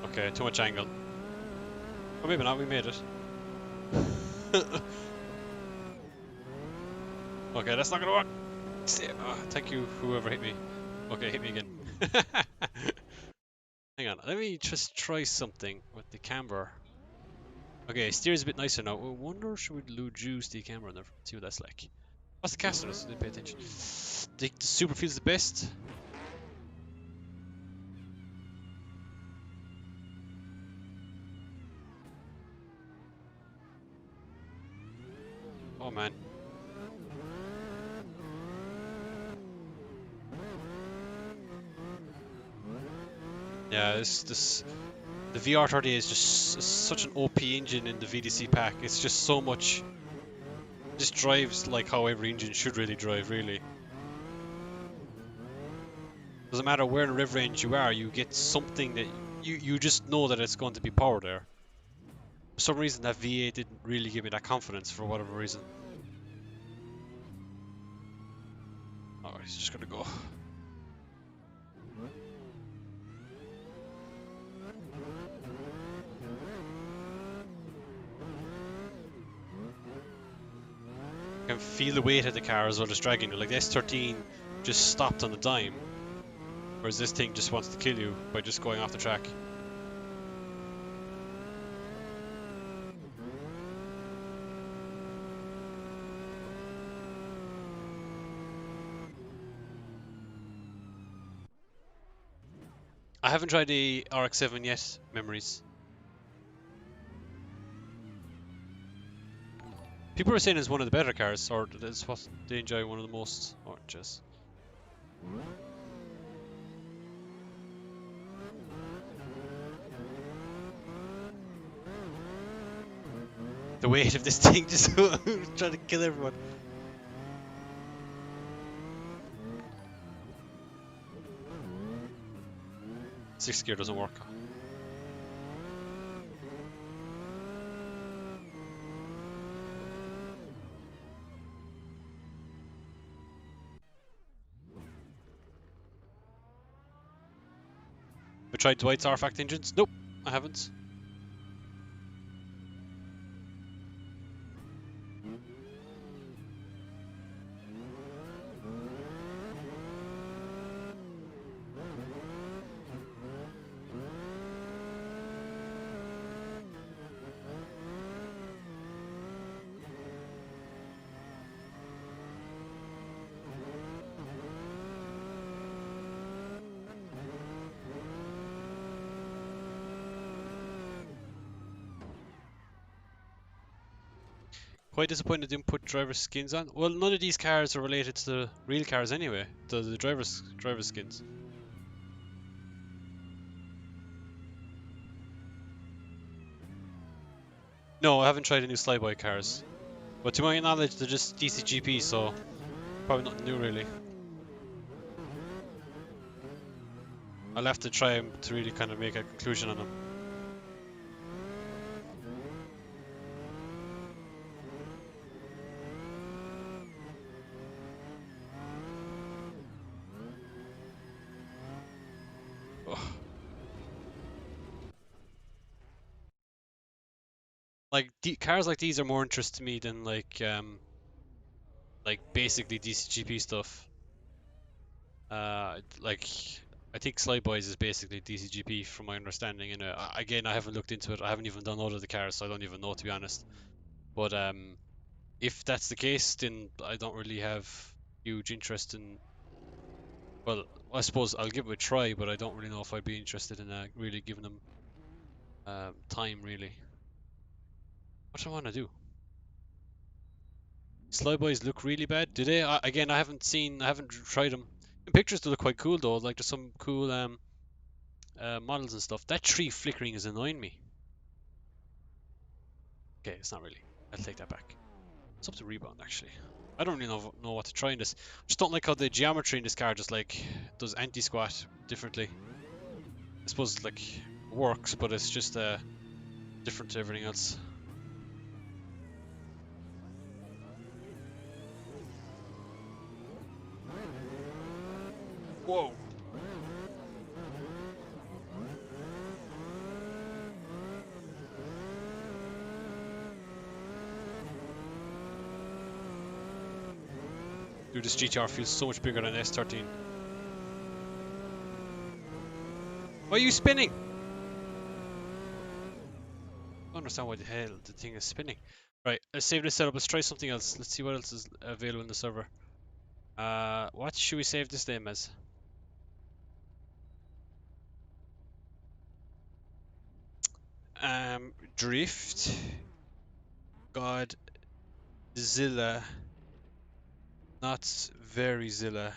Okay, too much angle. Or maybe not, we made it. Okay, that's not gonna work. Oh, thank you, whoever hit me. Okay, hit me again. Hang on, let me just try something with the camber. Okay, steer's a bit nicer now. I wonder should we juice the camera in there? See what that's like. What's the casters? Didn't pay attention. The super feels the best. Oh man. Yeah, the VR30 is just such an OP engine in the VDC pack. It's just so much. Just drives like how every engine should really drive, really. Doesn't matter where in the rev range you are, you get something that you just know that it's going to be power there. For some reason, that V8 didn't really give me that confidence for whatever reason. Oh, he's just gonna go. You can feel the weight of the car as well, just dragging you. Like the S13 just stopped on the dime, whereas this thing just wants to kill you by just going off the track. I haven't tried the RX-7 yet, memories. People are saying it's one of the better cars, or that's what they enjoy one of the most. Or just. The weight of this thing just trying to kill everyone. Sixth gear doesn't work. Have you tried Dwight's artifact engines? Nope, I haven't. Quite disappointed they didn't put driver skins on. Well, none of these cars are related to the real cars anyway. The driver's skins. No, I haven't tried any flyby cars. But to my knowledge, they're just DCGP, so probably nothing new really. I'll have to try 'em to really kind of make a conclusion on them. Ugh. Like cars like these are more interest to me than like basically DCGP stuff. Like I think Slide Boys is basically DCGP from my understanding. And again, I haven't looked into it. I haven't even downloaded the cars, so I don't even know to be honest. But if that's the case, then I don't really have huge interest in. Well, I suppose I'll give it a try, but I don't really know if I'd be interested in really giving them time. Really, what do I want to do? Slide Boys look really bad. Do they? Again, I haven't tried them. In pictures, they look quite cool though. Like there's some cool models and stuff. That tree flickering is annoying me. Okay, it's not really. I'll take that back. It's up to rebound actually. I don't really know what to try in this. Just don't like how the geometry in this car just like does anti-squat differently. I suppose it like works, but it's just different to everything else. Whoa. Dude, this GTR feels so much bigger than S13. Why are you spinning? I don't understand why the hell the thing is spinning. Right, let's save this setup. Let's try something else. Let's see what else is available in the server. What should we save this name as? Drift. Godzilla. Not very Zilla.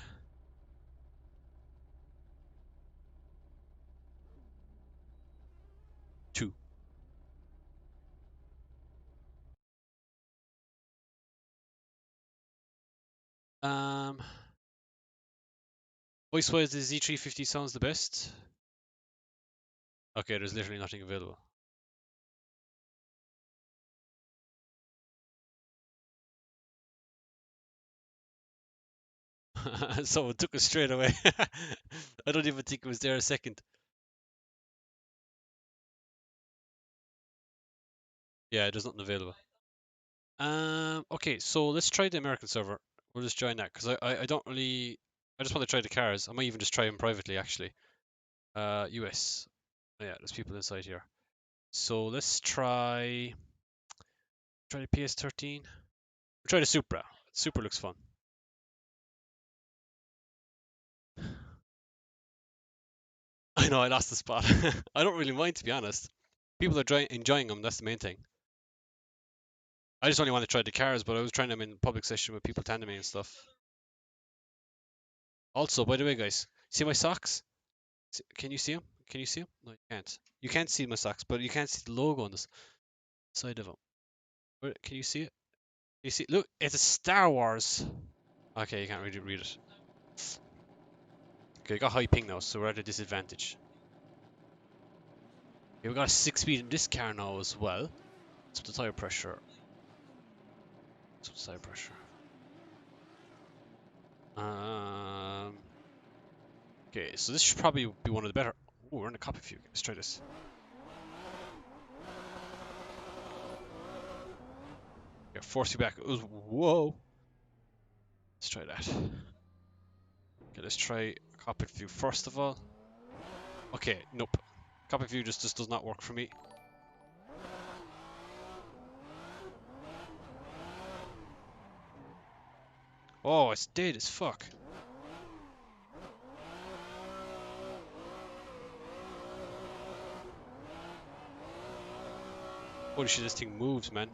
Two. Um, Voice-wise, the Z350 sounds the best. Okay, there's literally nothing available. So it took us straight away. I don't even think it was there a second. Yeah, there's nothing available. Okay, so let's try the American server. We'll just join that because I don't really. I just want to try the cars. I might even just try them privately actually. US. Oh, yeah, there's people inside here. So let's try the PS13. We'll try the Supra. Supra looks fun. I know I lost the spot. I don't really mind to be honest. People are enjoying them. That's the main thing. I just only want to try the cars, but I was trying them in public session with people tending me and stuff. Also, by the way, guys, see my socks? Can you see them? Can you see them? No, you can't. You can't see my socks, but you can't see the logo on the side of them. Can you see it? You see? Look, it's a Star Wars. Okay, you can't really read it. Okay, I got high ping now, so we're at a disadvantage. Okay, we got a 6-speed in this car now as well. What's the tire pressure? What's the tire pressure? Okay, so this should probably be one of the better. Oh, we're in a copy view. Let's try this. Yeah, force you back. It was, whoa. Let's try that. Okay, let's try cockpit view first of all. Okay, nope. Cockpit view just does not work for me. Oh, it's dead as fuck. Holy shit, this thing moves, man.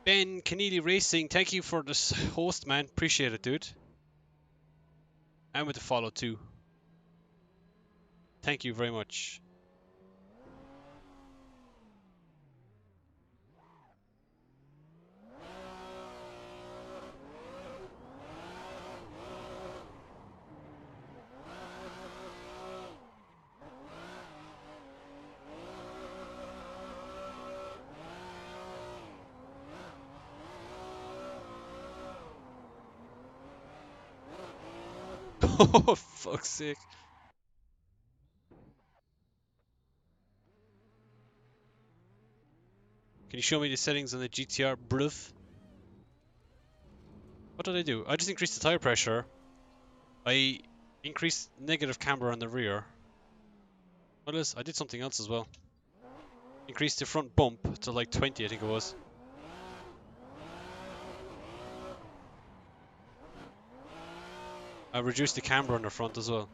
Ben Keneally Racing, thank you for this host, man. Appreciate it, dude. And with the follow too. Thank you very much. Oh, fuck's sake. Can you show me the settings on the GTR, bruv? What did I do? I just increased the tire pressure. I increased negative camber on the rear. What else? I did something else as well. Increased the front bump to like 20, I think it was. I reduced the camber on the front as well.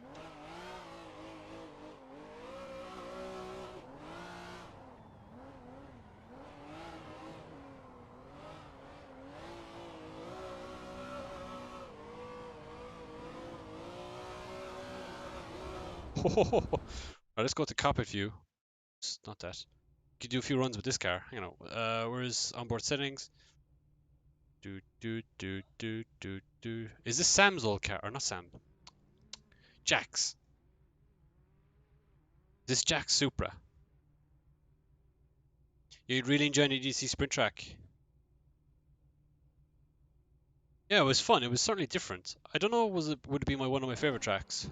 Right, let's go to cockpit view. It's not that. You can do a few runs with this car. You know, where's onboard settings? Do. Is this Sam's old car or not Sam? Jack's. This Jack's Supra. You'd really enjoy the VDC Sprint Track. Yeah, it was fun. It was certainly different. I don't know, would it be one of my favorite tracks?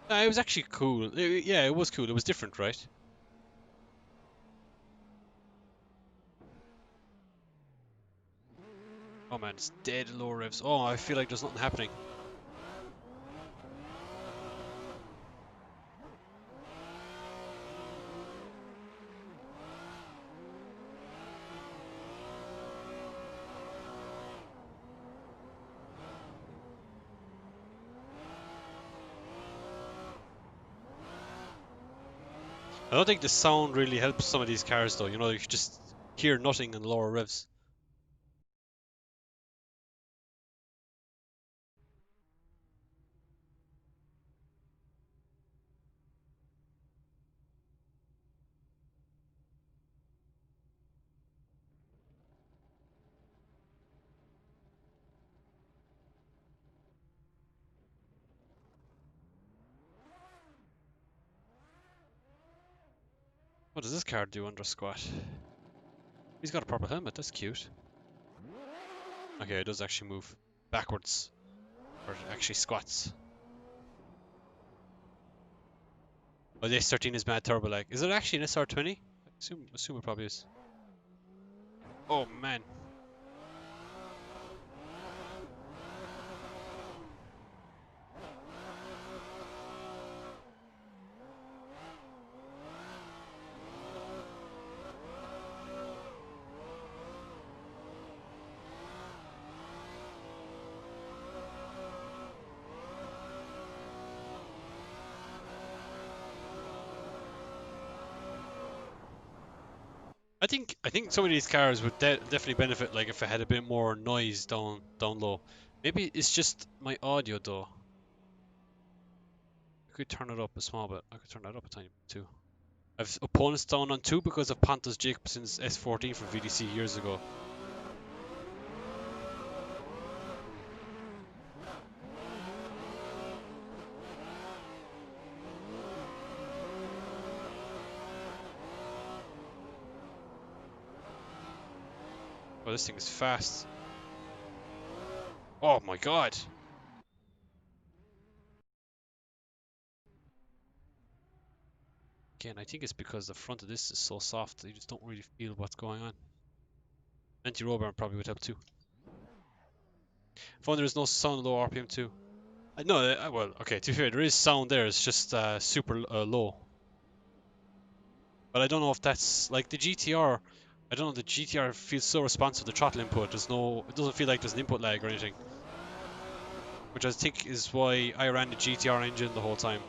It was actually cool. Yeah, it was cool. It was different, right? Oh man, it's dead low revs. Oh, I feel like there's nothing happening. I don't think the sound really helps some of these cars though. You know, you just hear nothing in lower revs. What does this car do under squat? He's got a proper helmet. That's cute. Okay, it does actually move backwards. Or it actually squats. Oh, the S13 is mad turbo lag. Is it actually an SR20? I assume it probably is. Oh man. I think some of these cars would definitely benefit like if it had a bit more noise down low. Maybe it's just my audio though. I could turn it up a small bit. I could turn that up a tiny bit too. I've opponents down on 2 because of Pontus Jacobson's S14 from VDC years ago. Oh, this thing is fast. Oh my god. Again, I think it's because the front of this is so soft that you just don't really feel what's going on. Anti-roll bar probably would help too. Phone, there is no sound low RPM too. No, well, okay, to be fair, there is sound there, it's just super low. But I don't know if that's, like the GTR, I don't know, the GTR feels so responsive to throttle input, it doesn't feel like there's an input lag or anything. Which I think is why I ran the GTR engine the whole time.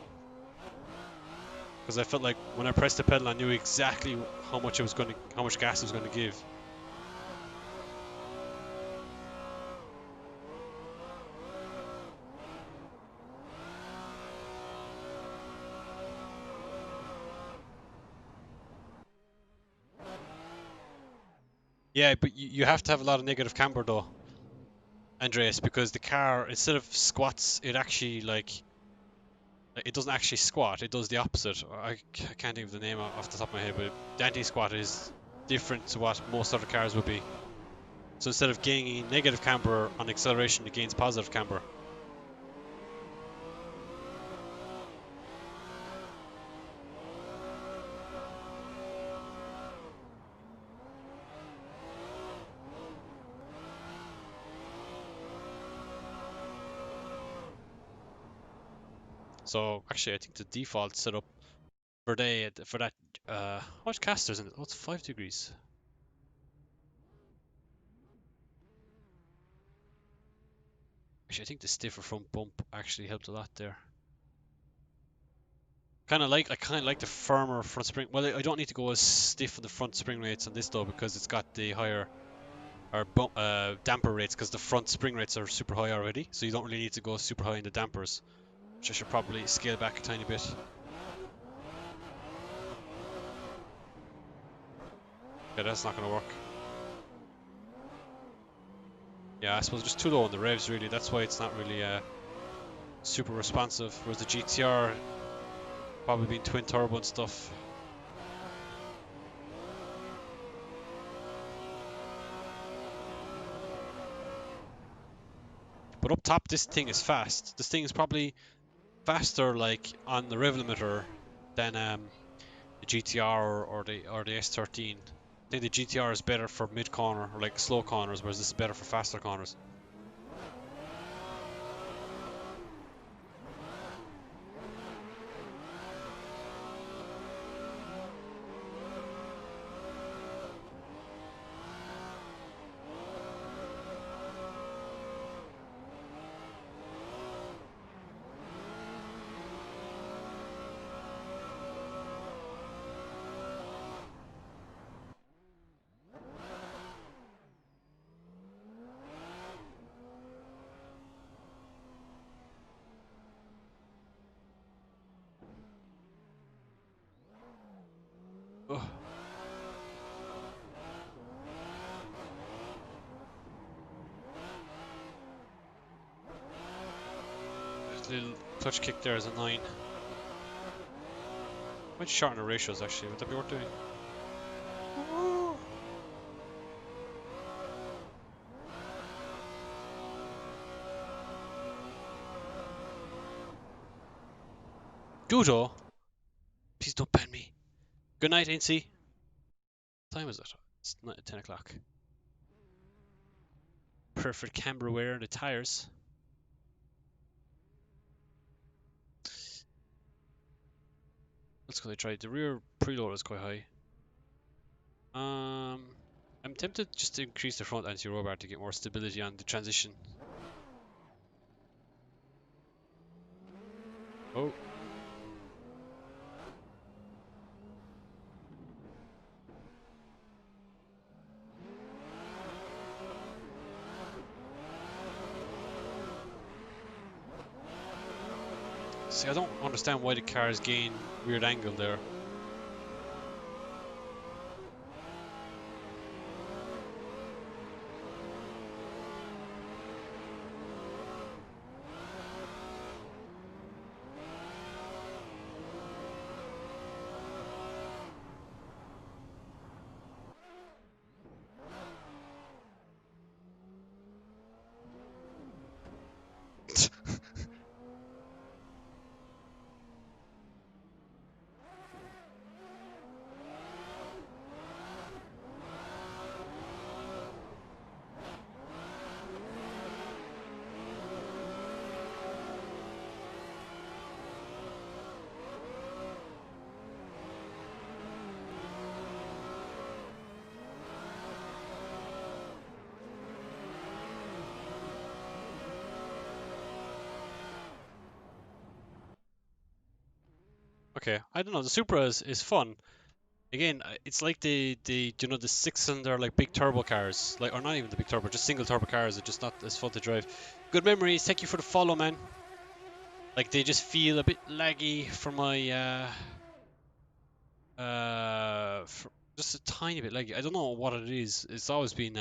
Because I felt like when I pressed the pedal I knew exactly how much gas it was going to give. Yeah, but you have to have a lot of negative camber though, Andreas, because the car, instead of squats, it actually it doesn't actually squat, it does the opposite. I can't think of the name off the top of my head, but the anti-squat is different to what most other cars would be. So instead of gaining negative camber on acceleration, it gains positive camber. So actually, I think the default setup for that how much casters in it? Oh, it's 5 degrees. Actually, I think the stiffer front bump actually helped a lot there. I kind of like the firmer front spring. Well, I don't need to go as stiff on the front spring rates on this though because it's got the higher or damper rates because the front spring rates are super high already. So you don't really need to go super high in the dampers, which I should probably scale back a tiny bit. Yeah, that's not going to work. Yeah, I suppose just too low on the revs really. That's why it's not really super responsive. Whereas the GTR probably being twin turbo and stuff. But up top, this thing is fast. This thing is probably faster, like on the rev limiter, than the GTR or the S13. I think the GTR is better for mid corner or like slow corners, whereas this is better for faster corners. Ugh. There's a little clutch kick there as a 9. Might shorten the ratios actually. Would that be worth doing? Ooh. Gudo, please don't ban me. Good night, NC. What time is it? It's 10 o'clock. Perfect camber wear on the tires. Let's go try. The rear preload is quite high. I'm tempted just to increase the front anti-roll bar to get more stability on the transition. Oh. See, I don't understand why the cars gain weird angle there. Okay, I don't know. The Supra is fun. Again, it's like the you know the 6-cylinder like big turbo cars, like or not even the big turbo, just single turbo cars are just not as fun to drive. Good memories. Thank you for the follow, man. Like they just feel a bit laggy for my just a tiny bit laggy. I don't know what it is. It's always been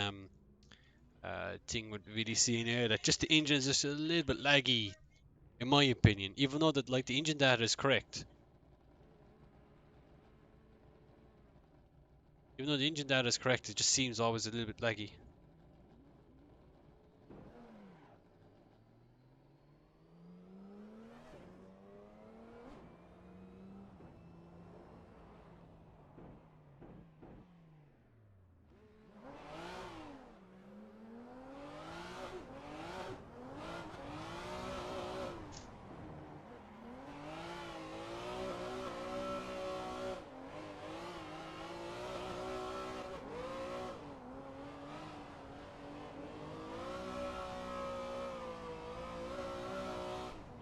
thing with VDC in here that just the engine is just a little bit laggy, in my opinion. Even though that like the engine data is correct. Even though the engine data is correct, it just seems always a little bit laggy.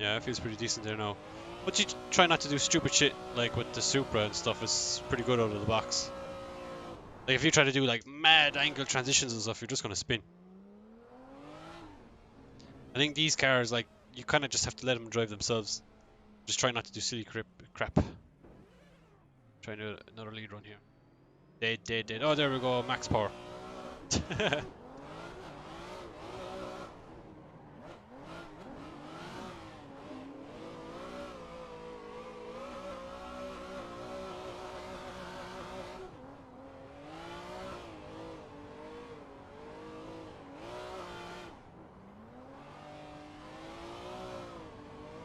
Yeah, it feels pretty decent there now. But you try not to do stupid shit like with the Supra and stuff. It's pretty good out of the box. Like if you try to do like mad angle transitions and stuff, you're just gonna spin. I think these cars, like, you kind of just have to let them drive themselves. Just try not to do silly crap. Try to do another lead run here. Dead. Oh, there we go, max power.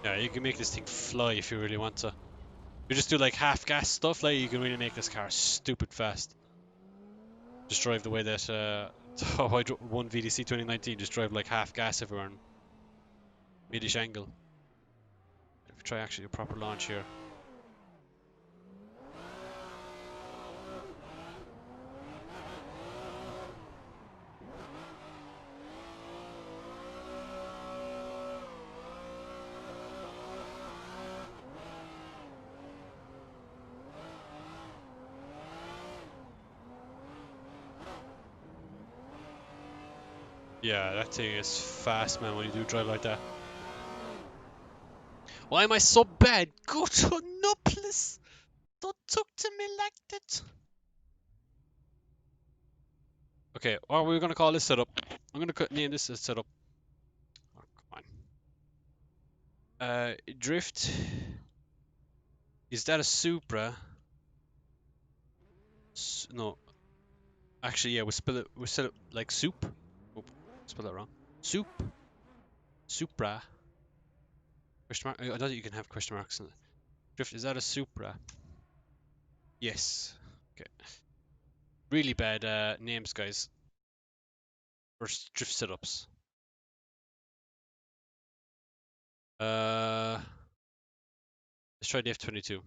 Yeah, you can make this thing fly if you really want to. You just do like half gas stuff, like you can really make this car stupid fast. Just drive the way that I won VDC 2019. Just drive like half gas everywhere and mid-ish angle. If we try actually a proper launch here. Yeah, that thing is fast, man, when you do drive like that. Why am I so bad? Go to Nobles! Don't talk to me like that! Okay, what are we gonna call this setup? I'm gonna name this a setup. Oh, come on. Drift. Is that a Supra? No. Actually, yeah, we spell it like soup. Oh, spell that wrong. Soup. Supra. Question mark. I know that you can have question marks in it. Drift, is that a Supra? Yes. Okay. Really bad names, guys. For drift setups. Let's try the F22.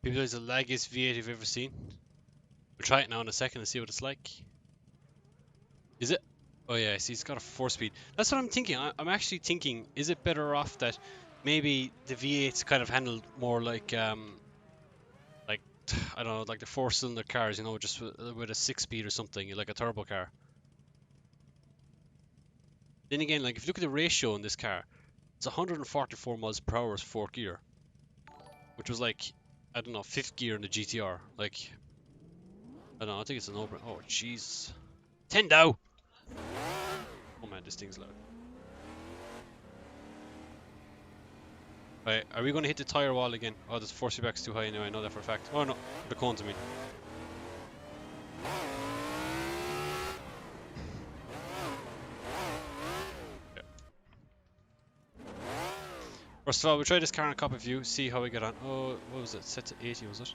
People, it's the laggiest V8 you've ever seen. We'll try it now in a second and see what it's like. Is it? Oh yeah, see, it's got a 4-speed. That's what I'm thinking. I'm actually thinking, is it better off that maybe the V8's kind of handled more like like I don't know, like the 4-cylinder cars, you know, just with a 6-speed or something, like a turbo car. Then again, like if you look at the ratio in this car, it's 144 miles per hour 4th gear, which was like, I don't know, 5th gear in the GTR. Like, I don't know, I think it's an over. Oh jeez, Tendo. Oh man, this thing's loud. Right, are we going to hit the tyre wall again? Oh, the force feedback's too high anyway, I know that for a fact. Oh no, the cones, I mean. Yeah. First of all, we'll try this car in a copy view, see how we get on. Oh, what was it? Set to 80, was it?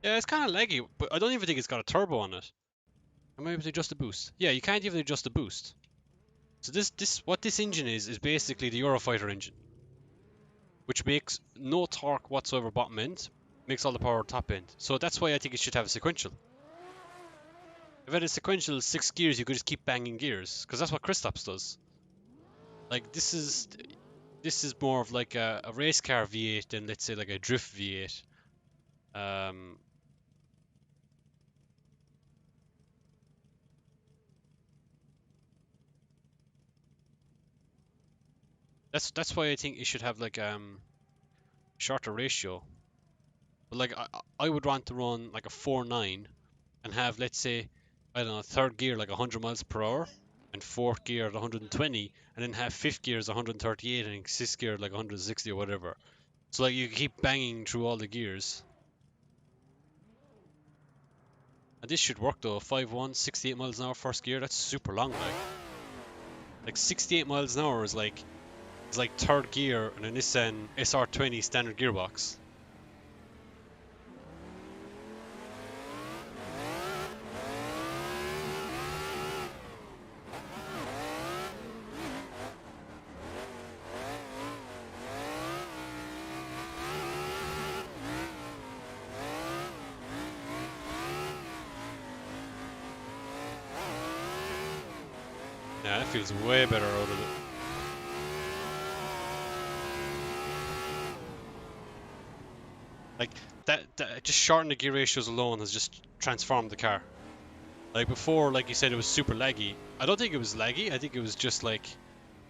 Yeah, it's kind of laggy, but I don't even think it's got a turbo on it. Am I able to adjust the boost? Yeah, you can't even adjust the boost. So what this engine is basically the Eurofighter engine, which makes no torque whatsoever bottom end, makes all the power top end. So that's why I think it should have a sequential. If it had a sequential 6 gears, you could just keep banging gears, because that's what Kristaps does. Like this is more of like a race car V8 than let's say like a drift V8. Um, that's why I think you should have like shorter ratio. But like I would want to run like a 4.9 and have, let's say, I don't know, third gear like 100 miles per hour and fourth gear at 120, and then have fifth gear as 138 and sixth gear like 160 or whatever. So like you keep banging through all the gears. And this should work though. 5.1, 68 miles an hour first gear. That's super long. Like 68 miles an hour is like third gear in a Nissan SR20 standard gearbox. Yeah, that feels way better out of it. Like that just shortening the gear ratios alone has just transformed the car. Like before, like you said, it was super laggy. I don't think it was laggy. I think it was just like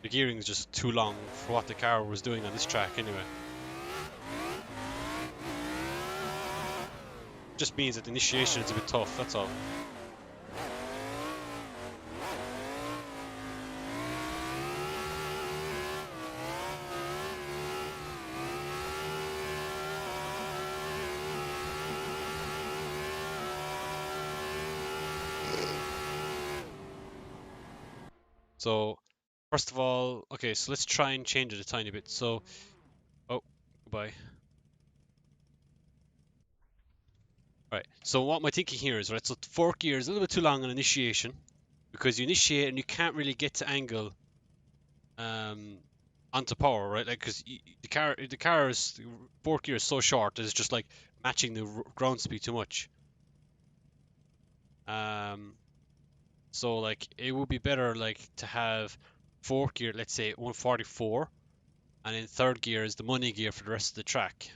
the gearing is just too long for what the car was doing on this track anyway. Just means that the initiation is a bit tough, that's all. So, first of all, okay, so let's try and change it a tiny bit. So, oh, goodbye. Right, so what my thinking here is, right, so fourth gear is a little bit too long on initiation because you initiate and you can't really get to angle onto power, right? Like, because the car's fourth gear is so short that it's just like matching the ground speed too much. Um, so like it would be better like to have fourth gear, let's say 144, and then third gear is the money gear for the rest of the track.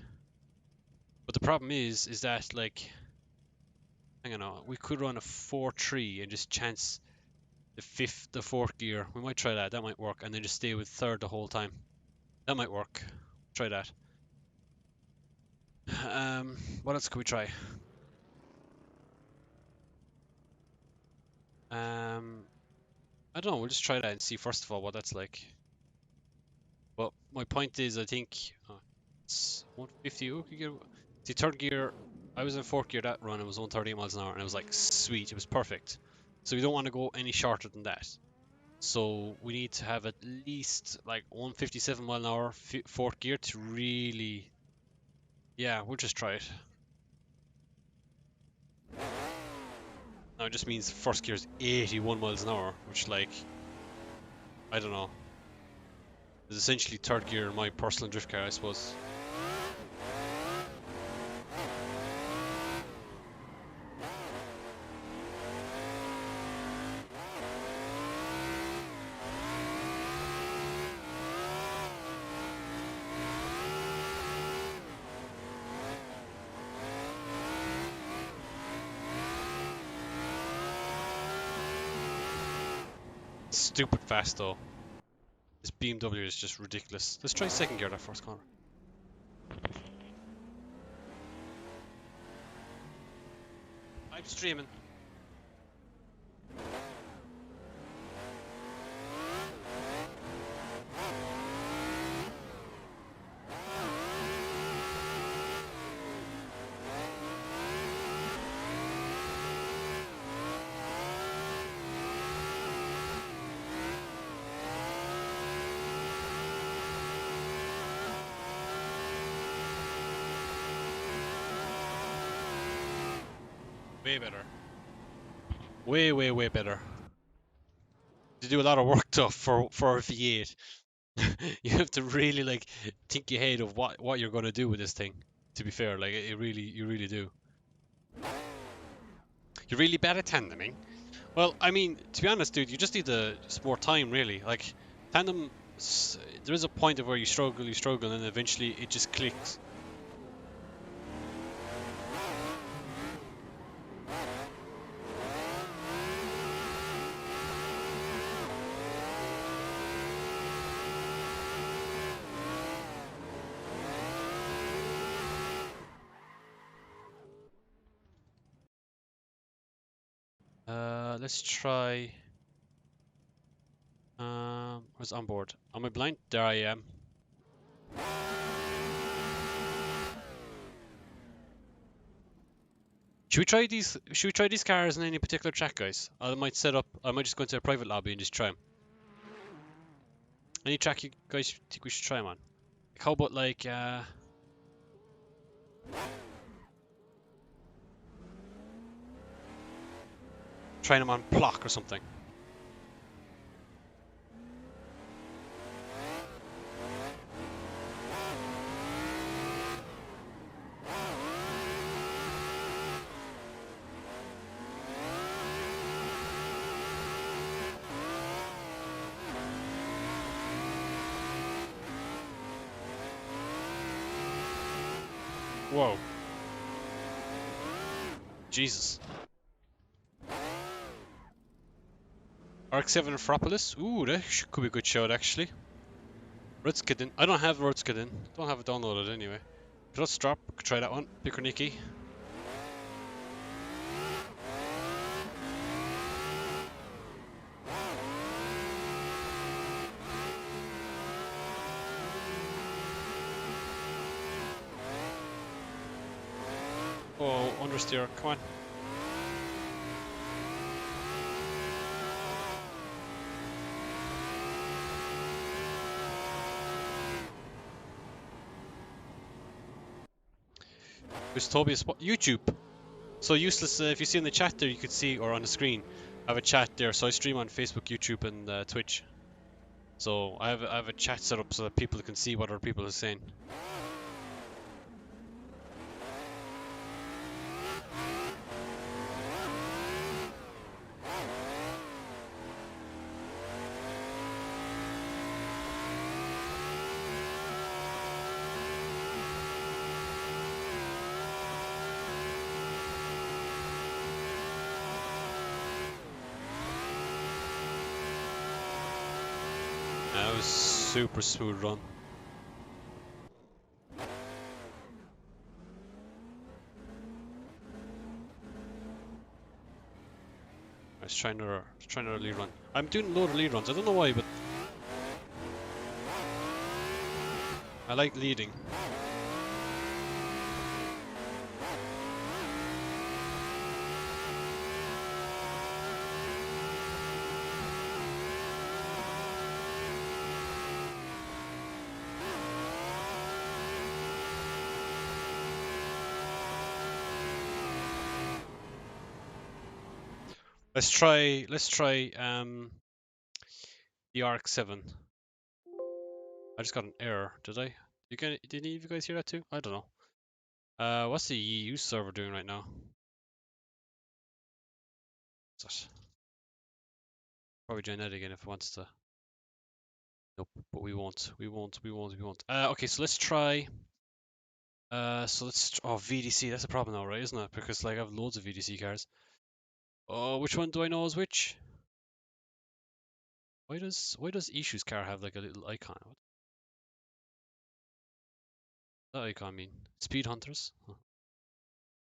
But the problem is that like, hang on, we could run a 4.3 and just chance the fourth gear. We might try that. That might work, and then just stay with third the whole time. That might work. Try that. What else could we try? I don't know. We'll just try that and see first of all what that's like. But my point is, I think it's 150. Oh, see, third gear. I was in fourth gear that run. It was 130 miles an hour, and it was like sweet. It was perfect. So we don't want to go any shorter than that. So we need to have at least like 157 mile an hour fourth gear to really. Yeah, we'll just try it. Now it just means first gear is 81 miles an hour, which like, I don't know, is essentially third gear in my personal drift car, I suppose. Stupid fast though. This BMW is just ridiculous. Let's try second gear that first corner. I'm streaming. Way better. Way, way, way better. You do a lot of work though for a V8. You have to really like think ahead of what you're gonna do with this thing. To be fair, like you really do. You're really bad at tandeming. Well, I mean, to be honest, dude, you just need just more time, really. Like, tandem, there is a point of where you struggle, and then eventually it just clicks. Let's try. Where's on board? Am I blind? There I am. Should we try these? Should we try these cars in any particular track, guys? I might set up. I might just go into a private lobby and just try them. Any track you guys think we should try them on? How about like trying them on Block or something? Whoa. Jesus. RX-7 Fropolis. Ooh, that could be a good shout actually. Rudskidden. I don't have Rudskidden. Don't have it downloaded anyway. But let's drop. Could try that one. Pickerniki. Oh, understeer. Come on. Who's Tobias? What? YouTube. So useless. If you see in the chat there, you could see, or on the screen, I have a chat there. So I stream on Facebook, YouTube, and Twitch. So I have a chat set up so that people can see what other people are saying. That was super smooth run. Let's try another lead run. I'm doing a load of lead runs. I don't know why, but I like leading. Let's try the RX-7. I just got an error. Did I? Did any of you guys hear that too? I don't know. What's the EU server doing right now? What's that? Probably join that again if it wants to. Nope, but we won't. We won't. We won't. We won't. Okay, so let's try. Oh, VDC. That's a problem now, right? Isn't it? Because like I have loads of VDC cars. Oh, which one do I know is which? Why does Issue's car have like a little icon? What does that icon mean? Speed Hunters? Huh.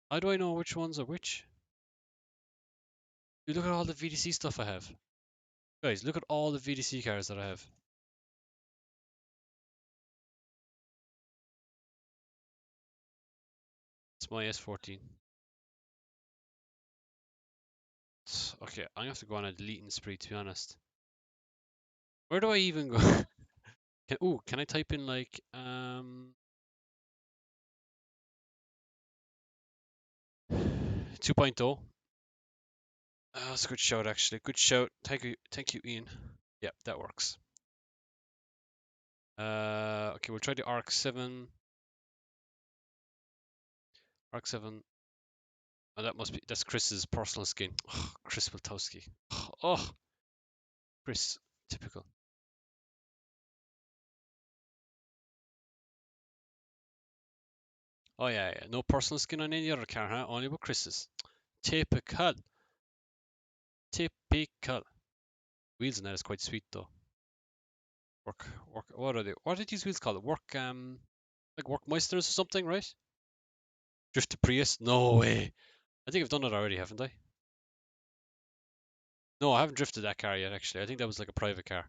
How do I know which ones are which? Dude, look at all the VDC stuff I have. Guys, look at all the VDC cars that I have. It's my S14. Okay, I'm gonna have to go on a deleting spree to be honest. Where do I even go? Can I type in like 2.0? That's a good shout actually. Good shout. Thank you, Ian. Yep, that works. Okay, we'll try the ARC 7. ARC 7. Oh, that's Chris's personal skin. Oh, Chris Wiltowski. Oh, Chris, typical. Oh yeah, yeah. No personal skin on any other car, huh? Only with Chris's. Typical. Typical. Wheels on that is quite sweet though. Work. What are they? What are these wheels called? Like Workmeisters or something, right? Drift to Prius? No way. I think I've done it already, haven't I? No, I haven't drifted that car yet. Actually, I think that was like a private car.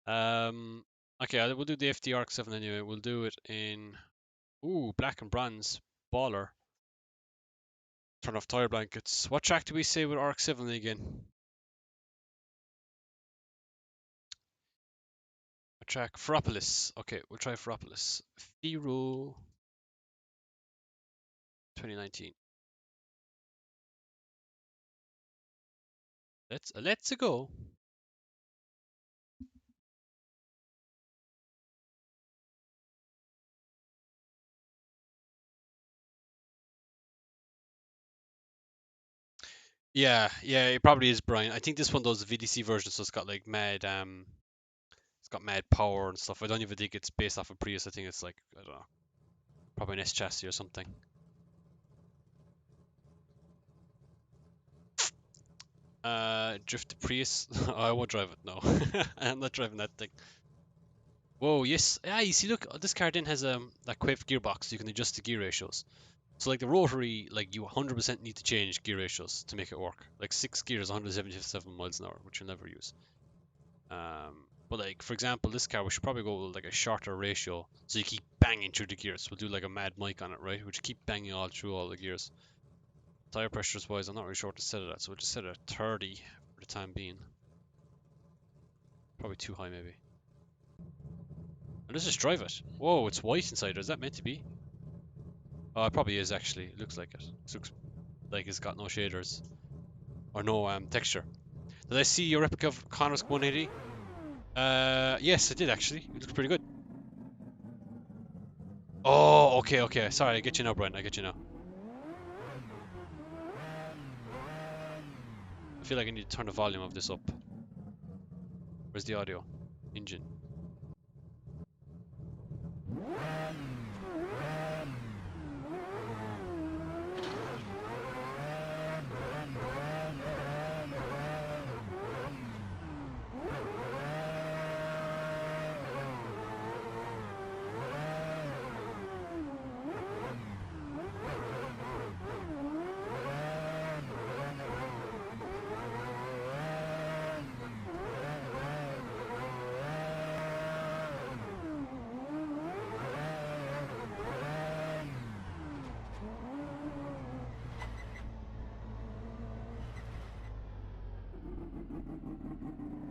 Um. Okay, we'll do the FD RX-7 anyway. We'll do it in black and bronze baller. Turn off tire blankets. What track do we say with RX-7 again? A track Ferropolis. Okay, we'll try Ferropolis. Firo 2019. Let's go. Yeah, it probably is Brian. I think this one does the VDC version, so it's got like it's got mad power and stuff. I don't even think it's based off of Prius. I think it's like, I don't know, probably an S chassis or something. Drift the Prius. Oh, I won't drive it. No, I'm not driving that thing. Whoa, yes. Yeah, you see, look, this car then has that Quaife gearbox, so you can adjust the gear ratios. So like the rotary, like you 100% need to change gear ratios to make it work. Like 6 gears, 177 miles an hour, which you'll never use. But like for example, this car we should probably go with like a shorter ratio, so you keep banging through the gears. We'll do like a mad mic on it, right? Which keep banging all through all the gears. Tire pressures wise, I'm not really sure what to set it at, so we'll just set it at 30 for the time being. Probably too high maybe. And let's just drive it. Whoa, it's white inside. Is that meant to be? Oh, it probably is actually. It looks like it. It looks like it's got no shaders or no texture. Did I see your replica of Connor's 180? Yes, I did actually. It looks pretty good. Oh, okay. Sorry, I get you now, Brian. I get you now. I feel like I need to turn the volume of this up. Where's the audio? Engine.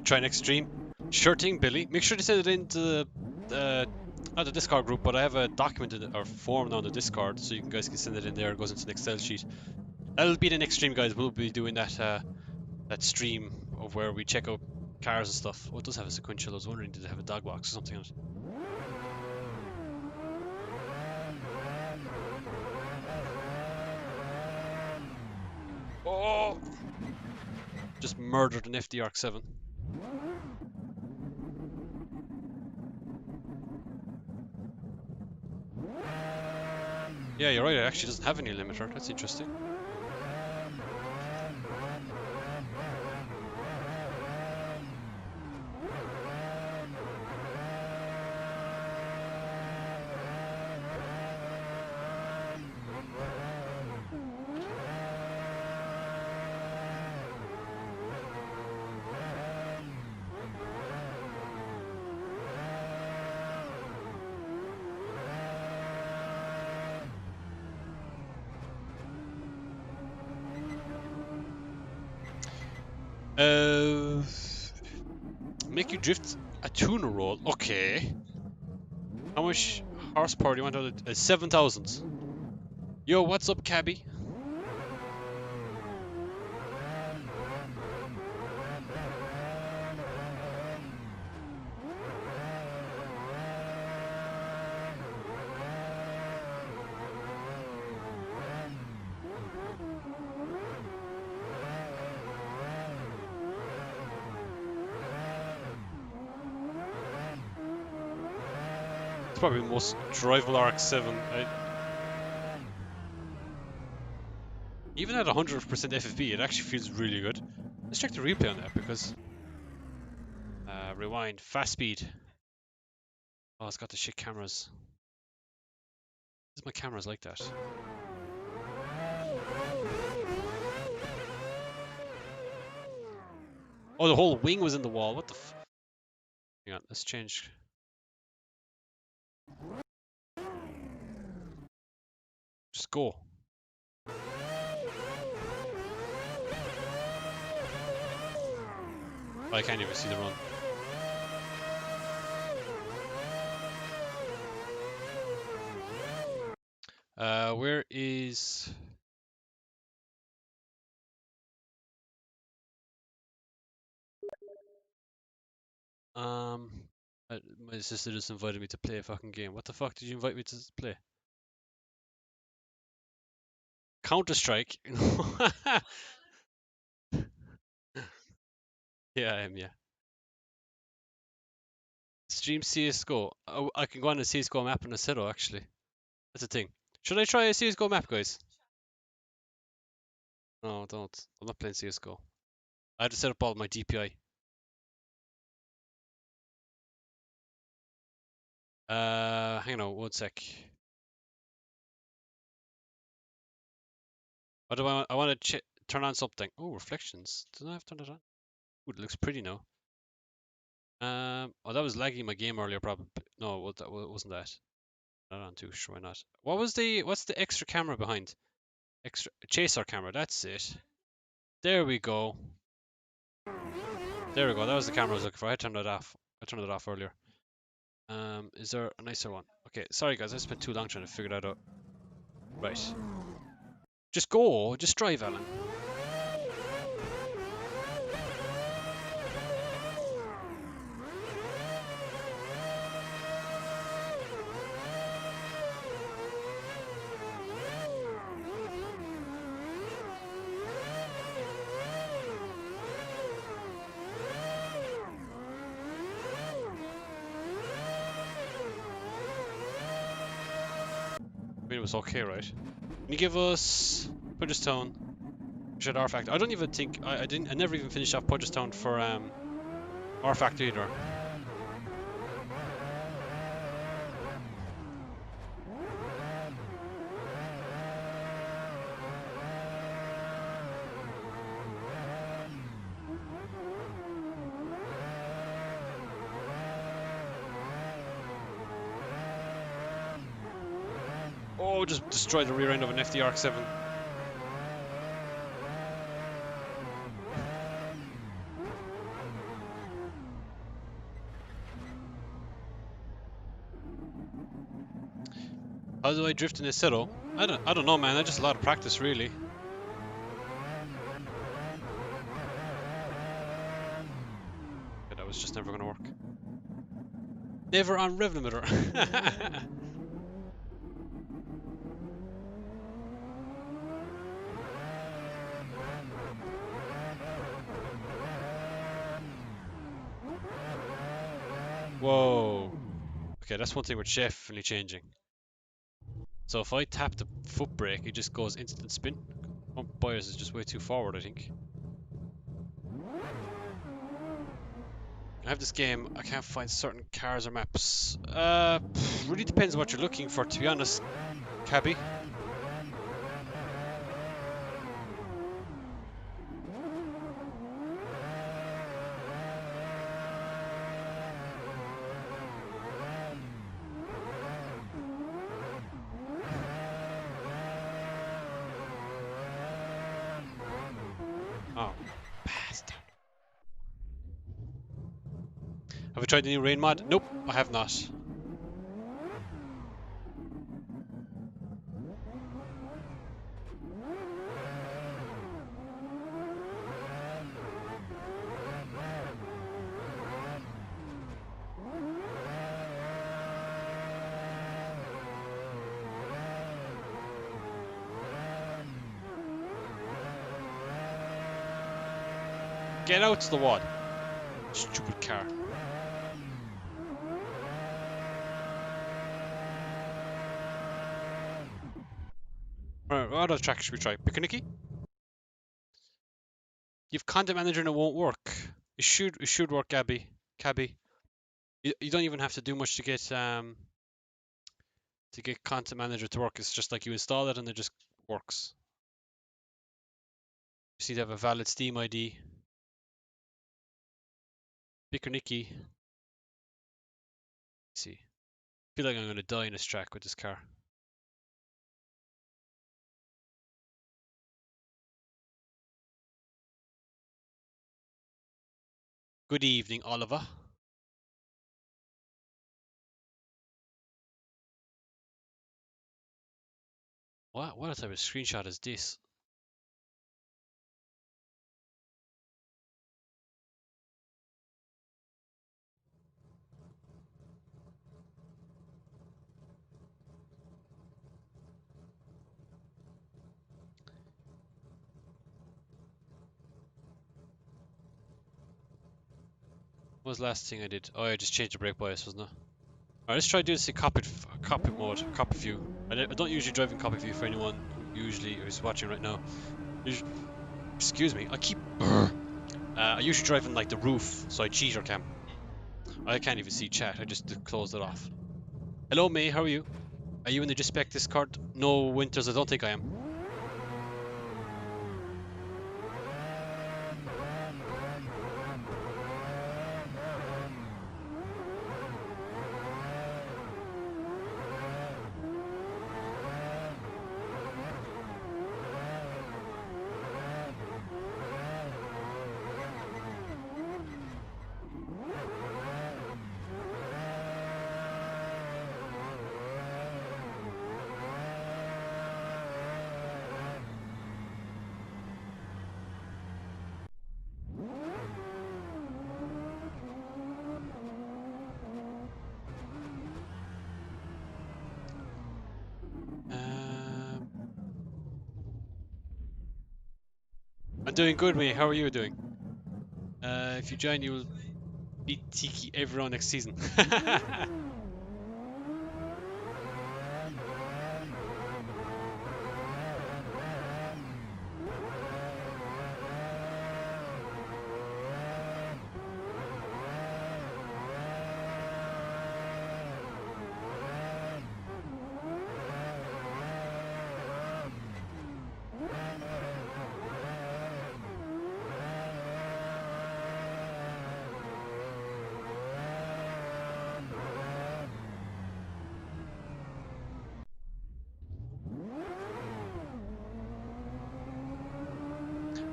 Try an extreme. Sure thing, Billy. Make sure to send it into not the Discord group, but I have a document or form now on the Discord, so you guys can send it in there. It goes into an Excel sheet. That'll be the next stream, guys. We'll be doing that stream of where we check out cars and stuff. Oh, it does have a sequential. I was wondering, did it have a dog box or something on it? Oh! Just murdered an FDR7. Yeah, you're right. It actually doesn't have any limiter. That's interesting. Make you drift a tuner roll. Okay. How much horsepower do you want out of it? 7,000. Yo, what's up, cabby? probably the most drivable RX-7. Even at 100% FFP, it actually feels really good. Let's check the replay on that because... rewind, fast speed. Oh, it's got the shit cameras. My camera's like that. Oh, the whole wing was in the wall. What the f... Hang on, let's change. Just go. I can't even see the run. Where is... my sister just invited me to play a fucking game. What the fuck did you invite me to play? Counter-Strike? Yeah, I am, yeah. Stream CSGO. I can go on a CSGO map in a Cero, actually. That's the thing. Should I try a CSGO map, guys? No, don't. I'm not playing CSGO. I have to set up all my DPI. Hang on, one sec. What do I want? I want to turn on something. Oh, reflections. Didn't I have to turn it on? Ooh, it looks pretty now. Oh, that was lagging my game earlier, probably. No, that wasn't that. Not on too, sure why not. What's the extra camera behind? Extra chaser camera, that's it. There we go. There we go, that was the camera I was looking for. I turned it off. I turned it off earlier. Is there a nicer one? Okay, sorry guys, I spent too long trying to figure that out. Right. Just go, just drive, Alan. I mean, it was okay, right? Can you give us Pudgestown? Should Artifact? I don't even think I never even finished off Pudgestown for Artifact either. Oh, just destroyed the rear end of an FDR7. How do I drift in a Cero? I don't know, man. That's just a lot of practice, really. Yeah, that was just never gonna work. Never on rev limiter. Whoa. Okay, that's one thing we're definitely changing. So if I tap the foot brake, it just goes instant spin. Front bias is just way too forward, I think. I have this game, I can't find certain cars or maps. Really depends on what you're looking for, to be honest, Cabby. Oh, bastard. Have I tried the new rain mod? Nope, I have not. Get out to the wall. Stupid car. What other track should we try? Picnicky? You've content manager and it won't work. It should work, Cabby. You don't even have to do much to get content manager to work. It's just like you install it and it just works. You just need to have a valid Steam ID. Picnicky. See. I feel like I'm gonna die in this track with this car. Good evening, Oliver. What type of screenshot is this? What was the last thing I did? Oh, I just changed the brake bias, wasn't it? Alright, let's try doing this in cockpit mode, cockpit view. I don't usually drive in cockpit view for anyone who's watching right now. Excuse me, I usually drive in like the roof, so I cheat or cam. I can't even see chat, I just closed it off. Hello May, how are you? Are you in the Spec Discord? No, Winters, I don't think I am. I'm doing good, mate. How are you doing? If you join, you will beat Tiki everyone next season.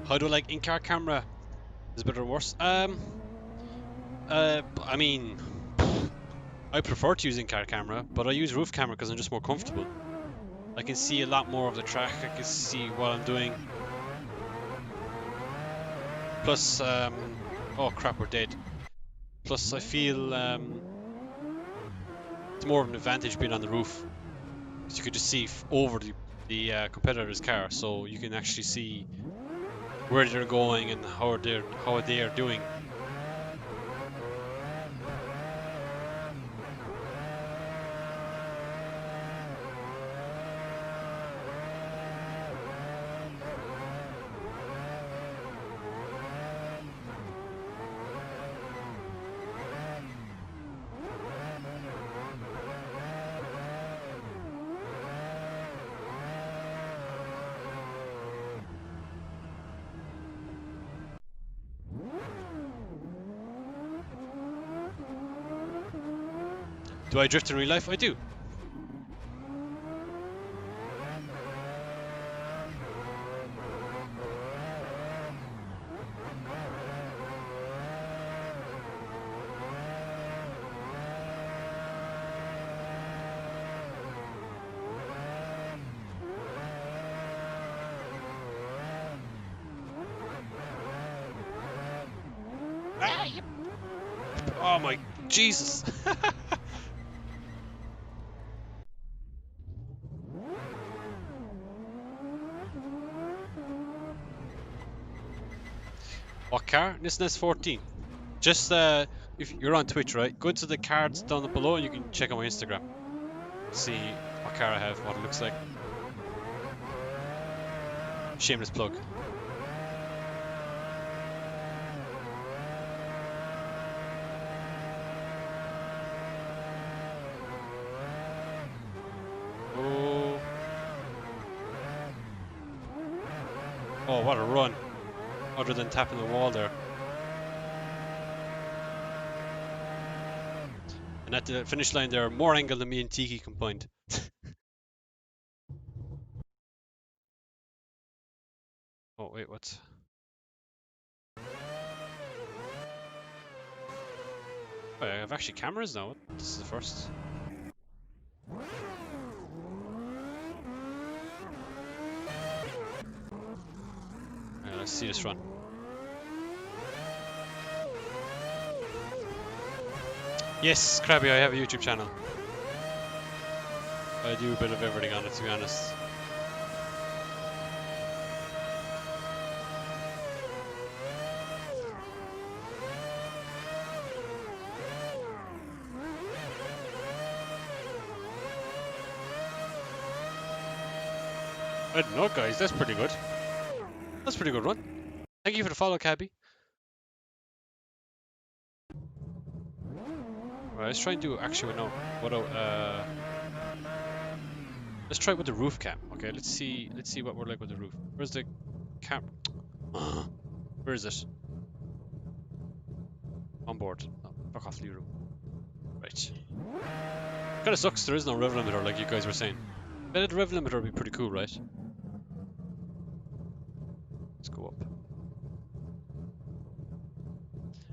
How do I like in-car camera? Is it better or worse? I mean, I prefer to use in-car camera, but I use roof camera because I'm just more comfortable. I can see a lot more of the track. I can see what I'm doing. Plus, oh crap, we're dead. Plus, I feel it's more of an advantage being on the roof, because you could just see over the competitor's car, so you can actually see where they're going and how they are doing. Do I drift in real life? I do. Oh my Jesus. What car? Nissan S14. Just if you're on Twitch, right? Go to the cards down below and you can check on my Instagram. See what car I have, what it looks like. Shameless plug. Oh. Oh, what a run. Other than tapping the wall there. And at the finish line there, more angle than me and Tiki combined. Oh, wait, what? Oh, I have actually cameras now. This is the first. Let's see this run. Yes, Krabby, I have a YouTube channel. I do a bit of everything on it, to be honest. I don't know, guys. That's pretty good. That's a pretty good run. Thank you for the follow, Cabby. Alright, let's try and do actually let's try it with the roof cam. Okay, let's see what we're like with the roof. Where's the cam? Where is it? On board. Oh, fuck off, Leroy. Right. Kinda sucks there is no rev limiter like you guys were saying. But the rev limiter would be pretty cool, right? Let's go up.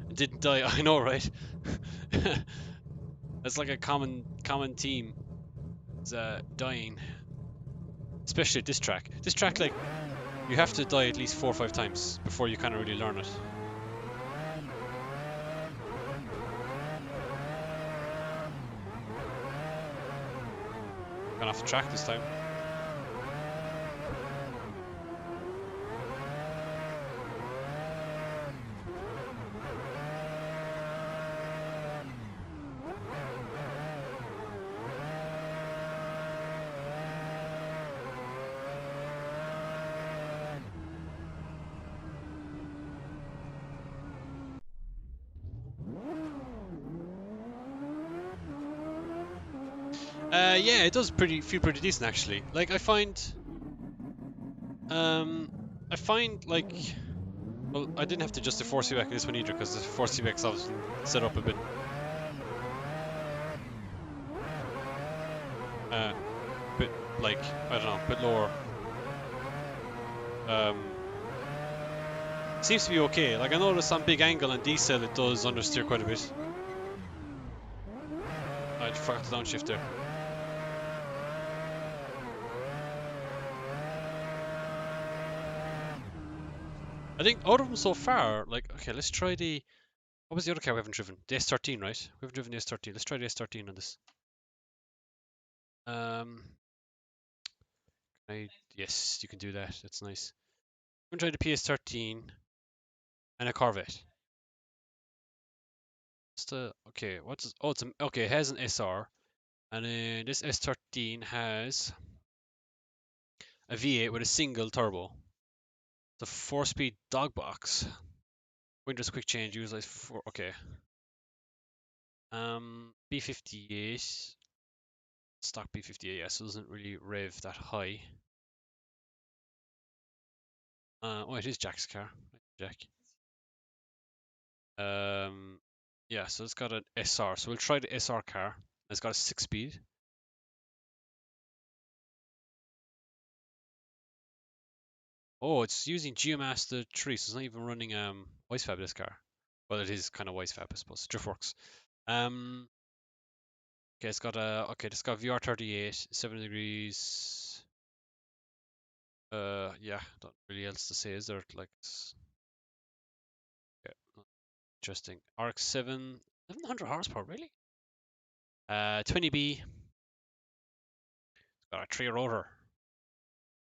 It didn't die, I know, right? That's like a common theme. It's dying. Especially at this track. This track, like, you have to die at least 4 or 5 times before you kind of really learn it. Gone off the track this time. Yeah, it does feel pretty decent actually. Like I find like, well, I didn't have to adjust the force feedback in this one either because the force feedback's obviously set up a bit like, I don't know, a bit lower. Seems to be okay. Like I noticed on big angle and decel it does understeer quite a bit. I forgot to downshift there. I think out of them so far, like, okay, let's try the... What was the other car we haven't driven? The S13, right? We haven't driven the S13. Let's try the S13 on this. Yes, you can do that. That's nice. I'm gonna try the PS13 and a Corvette. Okay, okay, it has an SR. And then this S13 has a V8 with a single turbo. The 4-speed dog box. Windows quick change, use like 4, okay. B58. Stock B58, yeah, so it doesn't really rev that high. Oh, it is Jack's car. Jack. Yeah, so it's got an SR. So we'll try the SR car. It's got a 6-speed. Oh, it's using Geomaster 3, so it's not even running Wisefab this car. Well, it is kind of Wisefab, I suppose. Driftworks. Okay, it's got VR38, 7 degrees. Yeah, not really else to say, is there? Like, okay, interesting. RX-7, 700 horsepower, really? 20B. It's got a 3-rotor.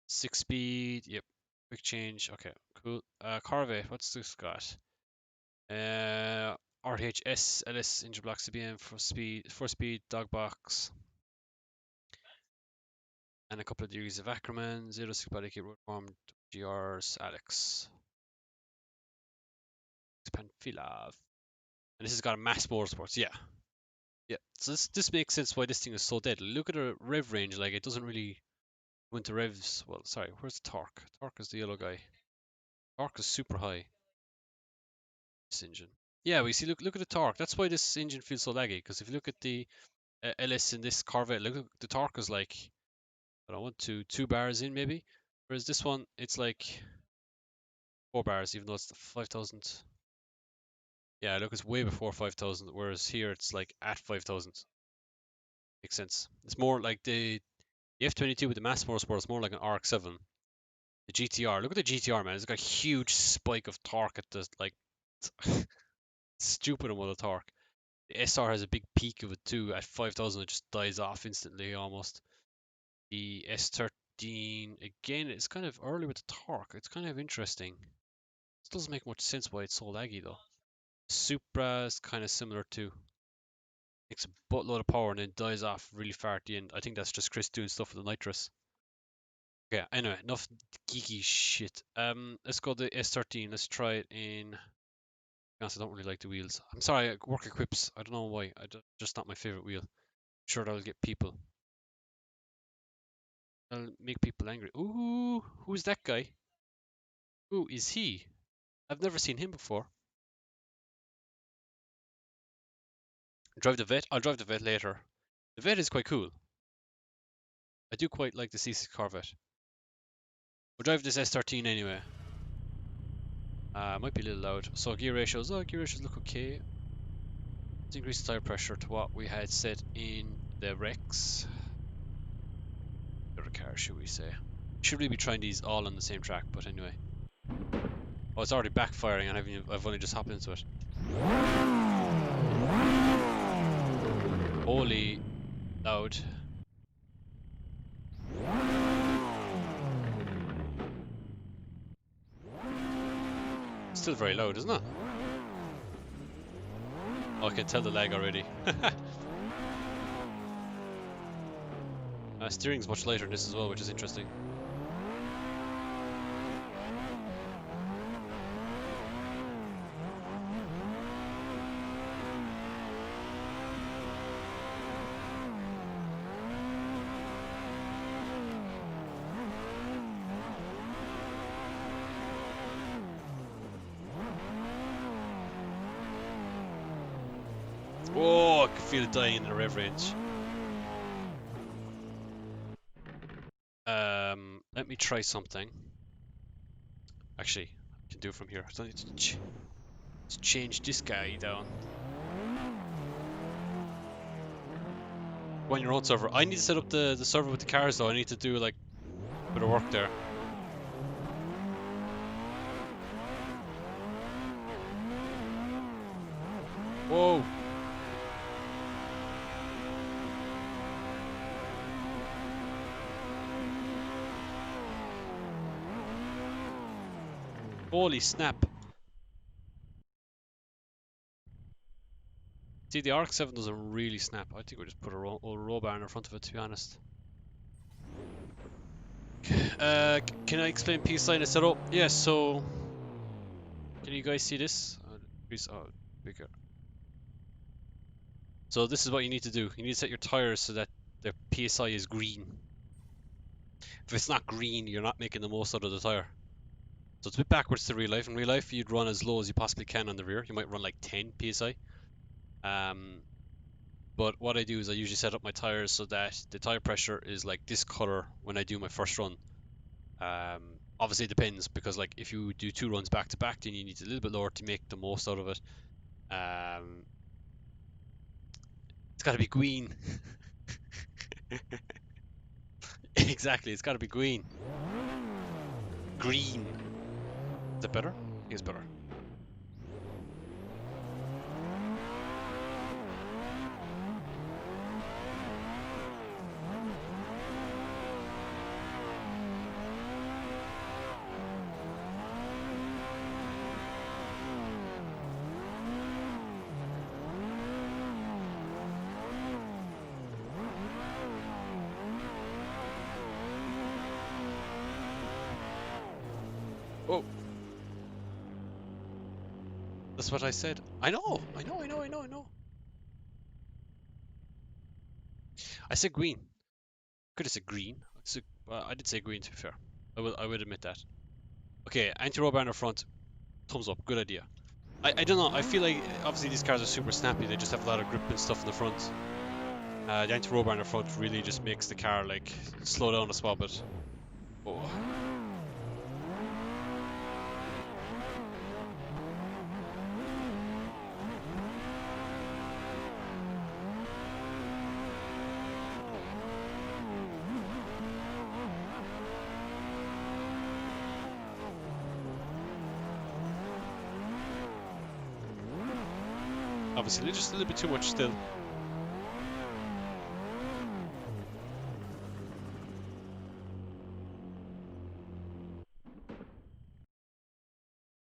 6-speed, yep. Quick change, okay, cool. Corvette, what's this got? RHS LS engine block CBM 4-speed dog box, and a couple of degrees of Ackerman, 06 body kit road form, GR's Alex. Panfilov. And this has got a mass motorsports, yeah. Yeah, so this makes sense why this thing is so dead. Look at the rev range, like it doesn't really go into revs. Well, sorry, where's torque? Torque is the yellow guy. Torque is super high. This engine. Yeah, we see. Look at the torque. That's why this engine feels so laggy. Because if you look at the LS in this Corvette, look the torque is like I don't want to 2 bars in maybe. Whereas this one, it's like 4 bars, even though it's the 5,000. Yeah, look, it's way before 5,000. Whereas here, it's like at 5,000. Makes sense. It's more like the F22 with the mass motorsport is more like an RX-7. The GTR, look at the GTR, man. It's got a huge spike of torque at the like stupid amount of torque. The SR has a big peak of it too. At 5,000, it just dies off instantly almost. The S13 again, it's kind of early with the torque. It's kind of interesting. This doesn't make much sense why it's so laggy though. Supra is kind of similar too. Makes a buttload of power and then dies off really far at the end. I think that's just Chris doing stuff with the nitrous. Okay, anyway, enough geeky shit. Let's go to the S13. Let's try it in. To be honest, I don't really like the wheels. I'm sorry, work equips. I don't know why. Just not my favorite wheel. I'm sure that'll get people. That'll make people angry. Ooh, who's that guy? Who is he? I've never seen him before. Drive the Vet. I'll drive the Vet later. The Vet is quite cool. I do quite like the CC Corvette. We'll drive this S13 anyway. Might be a little loud. So gear ratios. Oh, gear ratios look okay. Let's increase the tire pressure to what we had set in the Rex. The other car, should we say? Should really be trying these all on the same track, but anyway. Oh, it's already backfiring and I've only just hopped into it. Holy loud. Still very loud, isn't it? Oh, I can tell the lag already. Steering's much lighter in this as well, which is interesting. Oh, I can feel it dying in the rev range. Let me try something. Actually, I can do it from here. I don't need to change this guy down. Go on your own server. I need to set up the server with the cars though. I need to do like a bit of work there. Whoa! Holy snap. See, the RX-7 doesn't really snap. I think we'll just put a old roll bar in front of it, to be honest. Can I explain PSI in a setup? Yeah, so... Can you guys see this? Oh, bigger. So this is what you need to do. You need to set your tires so that the PSI is green. If it's not green, you're not making the most out of the tire. So it's a bit backwards to real life. In real life, you'd run as low as you possibly can on the rear. You might run like 10 PSI. But what I do is I usually set up my tires so that the tire pressure is like this color when I do my first run. Obviously it depends because like if you do 2 runs back to back, then you need a little bit lower to make the most out of it. It's got to be green. Exactly, it's got to be green. Green. Is it better? I think it's better. That's what I said. I know. I know. I said green. Could have said green. Well, I did say green to be fair. I would admit that. Okay, anti-roll bar in the front. Thumbs up. Good idea. I don't know. I feel like obviously these cars are super snappy. They just have a lot of grip and stuff in the front. The anti-roll bar in the front really just makes the car like slow down a small bit. Oh. Obviously, just a little bit too much still.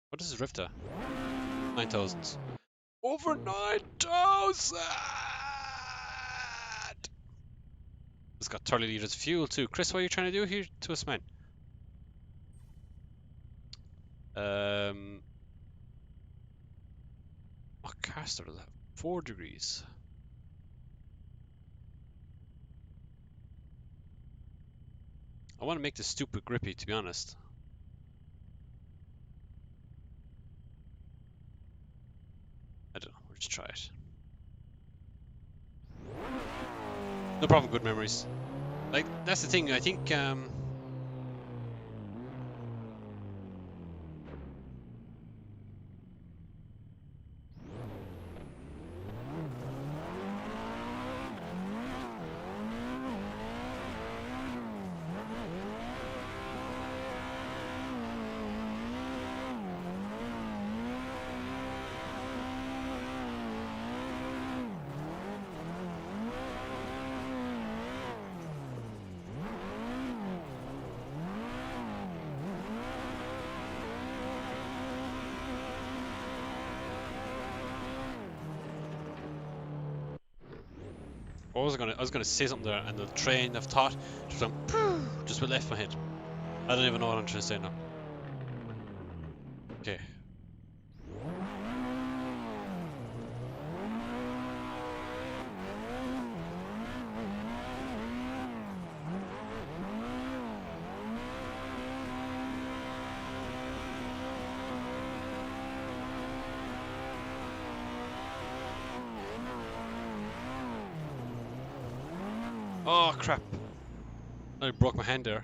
What is this drift at? 9,000. Over 9,000! It's got 30 litres of fuel too. Chris, what are you trying to do here to us, man? What car started that? 4 degrees. I want to make this stupid grippy, to be honest. I don't know. We'll just try it. No problem. Good memories. Like that's the thing. I think. I was gonna say something there, and the train of thought just went, just went left my head. I don't even know what I'm trying to say now. Okay. Oh crap! I broke my hand there.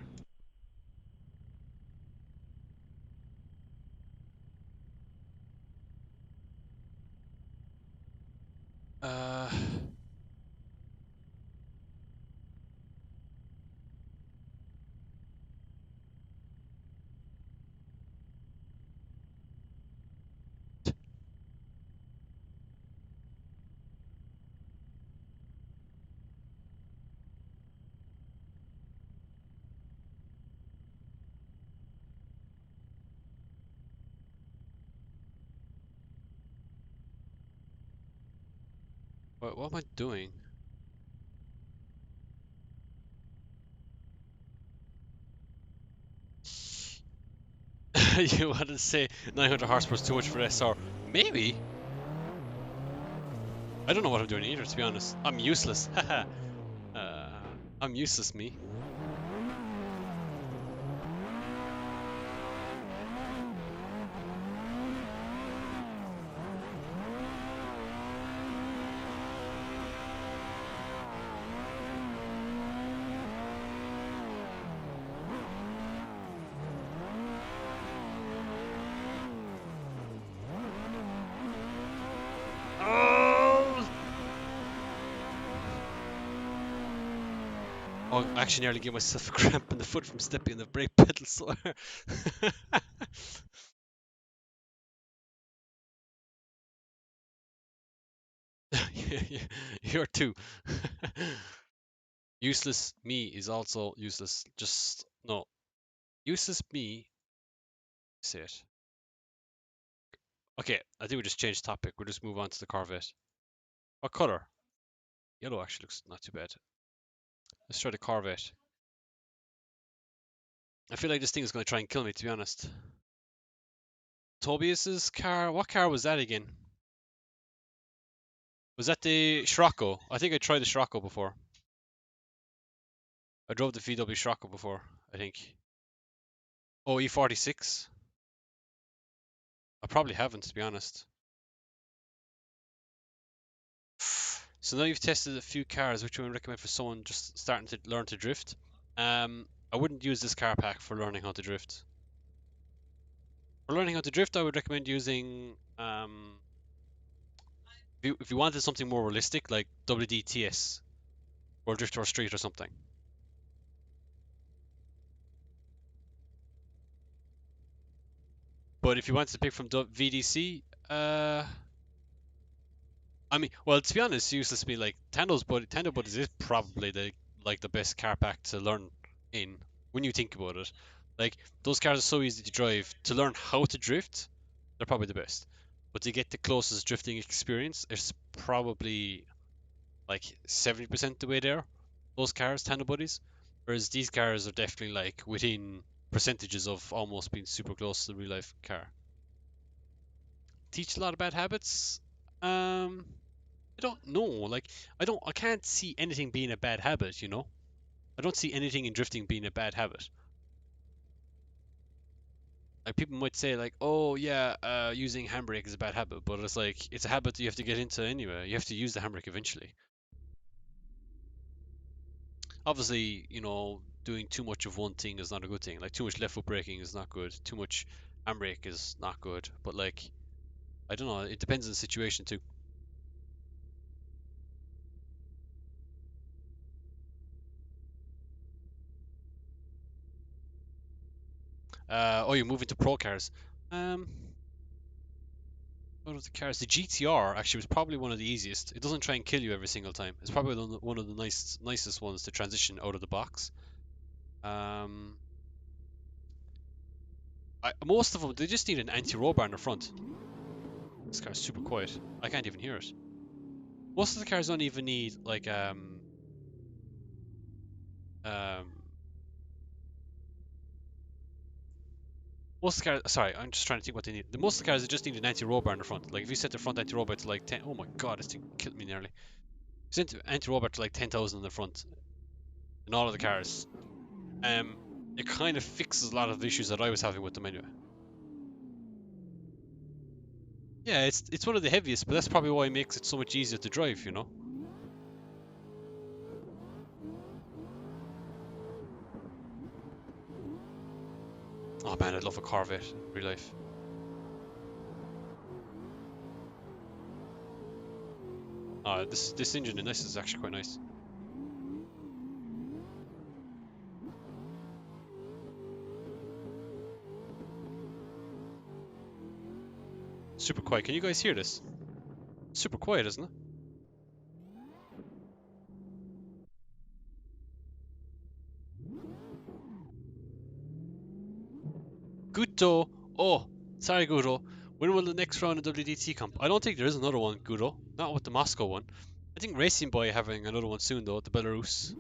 Uh. What am I doing? You wanted to say 900 horsepower is too much for SR? Maybe. I don't know what I'm doing either, to be honest. I'm useless. Haha. I'm useless, me. Oh, I actually nearly gave myself a cramp in the foot from stepping on the brake pedal, so. You're too. Useless me is also useless. Just, no. Useless me. Say it. Okay, I think we just change topic. We'll just move on to the Corvette. What color? Yellow actually looks not too bad. Let's try the Corvette. I feel like this thing is going to try and kill me, to be honest. Tobias's car. What car was that again? Was that the Scirocco? I think I tried the Scirocco before. I drove the VW Scirocco before, I think. Oh, E46? I probably haven't, to be honest. So now you've tested a few cars, which I would recommend for someone just starting to learn to drift. I wouldn't use this car pack for learning how to drift. For learning how to drift, I would recommend using if you wanted something more realistic, like WDTS or Drift or Street or something. But if you wanted to pick from VDC, I mean, well, to be honest, useless to be like Tando Buddies is probably the best car pack to learn in when you think about it. Like those cars are so easy to drive. To learn how to drift, they're probably the best. But to get the closest drifting experience, it's probably like 70% the way there. Those cars, Tando Buddies, whereas these cars are definitely like within percentages of almost being super close to the real life car. Teach a lot of bad habits. I don't know. Like, I can't see anything being a bad habit, you know? I don't see anything in drifting being a bad habit. Like, people might say, like, oh, yeah, using handbrake is a bad habit, but it's like, it's a habit that you have to get into anyway. You have to use the handbrake eventually. Obviously, you know, doing too much of one thing is not a good thing. Like, too much left foot braking is not good. Too much handbrake is not good. But, like, I don't know. It depends on the situation, too. Oh, you're moving to pro cars. Um, What of the cars? The GTR actually was probably one of the easiest. It doesn't try and kill you every single time. It's probably one of the nicest ones to transition out of the box. Um, most of them, they just need an anti-roll bar in the front. This car's super quiet. I can't even hear it. Most of the cars don't even need like um most of the cars. Sorry, I'm just trying to think what they need. Most of the cars they just need an anti-roll bar in the front. Like if you set the front anti-roll bar to like 10, oh my god, this thing killed me nearly. Set anti-roll bar to like 10,000 in the front in all of the cars. Um, it kind of fixes a lot of the issues that I was having with them anyway. Yeah, it's one of the heaviest, but that's probably why it makes it so much easier to drive, you know? Oh man, I'd love a Corvette in real life. This engine in this is actually quite nice. Super quiet. Can you guys hear this? Super quiet, isn't it? Guto! Oh, sorry Guto. When will the next round of WDT come? I don't think there is another one, Guto. Not with the Moscow one. I think Racing Boy having another one soon though, at the Belarus.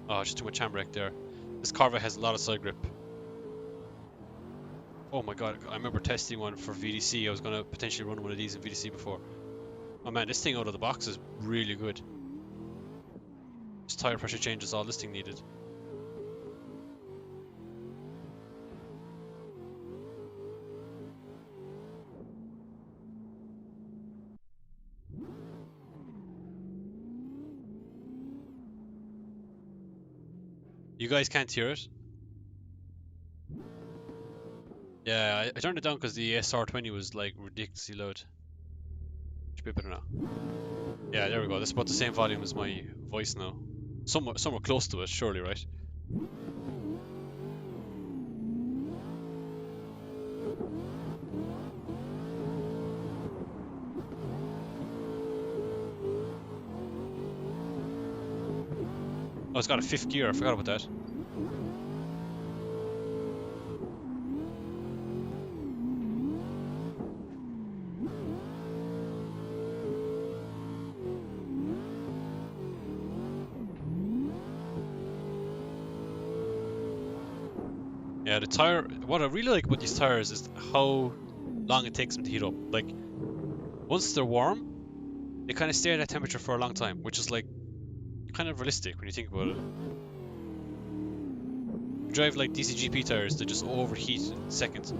Oh, just too much handbrake there. This Corvette has a lot of side grip. Oh my god, I remember testing one for VDC. I was going to potentially run one of these in VDC before. Oh man, this thing out of the box is really good. Just tire pressure change is all this thing needed. You guys can't hear it? Yeah, I turned it down because the SR20 was like ridiculously loud. Should be better now. Yeah, there we go. That's about the same volume as my voice now. Somewhere close to it, surely, right? Oh, it's got a fifth gear. I forgot about that. Yeah, the tire. What I really like about these tires is how long it takes them to heat up. Like once they're warm, they kind of stay at that temperature for a long time, which is like kind of realistic when you think about it. You drive like DCGP tires, they just overheat in seconds.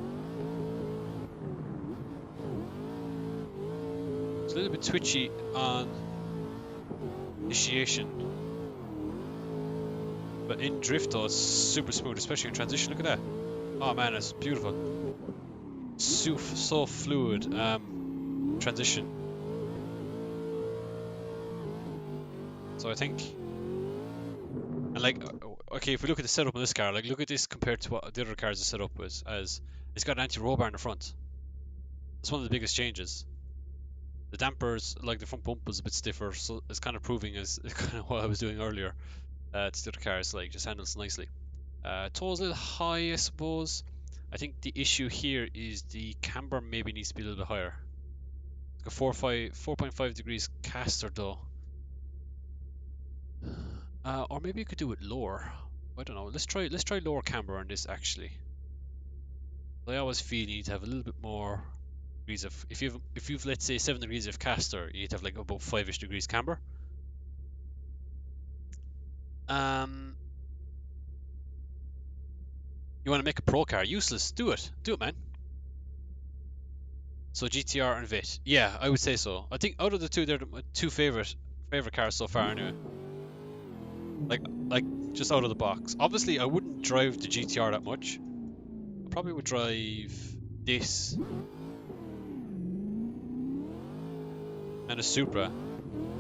It's a little bit twitchy on initiation, but in drift though it's super smooth, especially in transition. Look at that. Oh man, it's beautiful. So fluid transition. So I think, and like, okay, if we look at the setup of this car, like look at this compared to what the other cars are set up as it's got an anti-roll bar in the front. It's one of the biggest changes. The dampers, like the front bump was a bit stiffer, so it's kind of proving as kind of what I was doing earlier. To the other cars, like just handles nicely. Toes a little high, I suppose. I think the issue here is the camber maybe needs to be a little bit higher. Like a 4.5 degrees caster though. Or maybe you could do it lower. I don't know. Let's try lower camber on this actually. I always feel you need to have a little bit more degrees of if you've let's say 7 degrees of caster, you need to have like about 5ish degrees camber. Um you want to make a pro car useless, do it, man. So GTR and VIT. Yeah, I would say so. I think out of the two, they're my two favorite cars so far anyway. Like just out of the box. Obviously, I wouldn't drive the GTR that much. I probably would drive this and a Supra.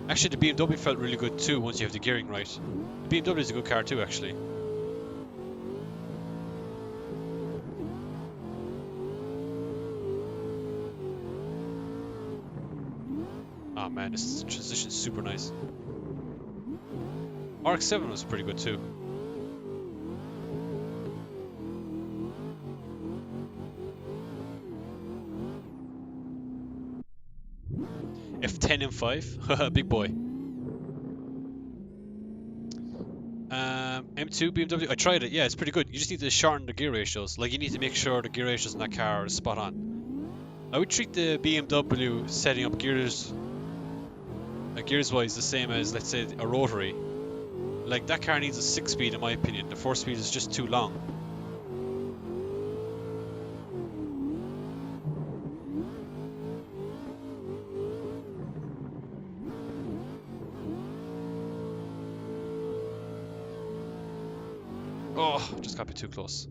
Actually, the BMW felt really good too once you have the gearing right. The BMW is a good car too, actually. Oh man, this transition is super nice. RX-7 was pretty good too. F10 M5, big boy. M2 BMW, I tried it. Yeah, it's pretty good. You just need to shorten the gear ratios. Like you need to make sure the gear ratios in that car are spot on. I would treat the BMW setting up gears wise the same as, let's say, a rotary. Like that car needs a 6-speed in my opinion. The 4-speed is just too long. Oh, just got me too close.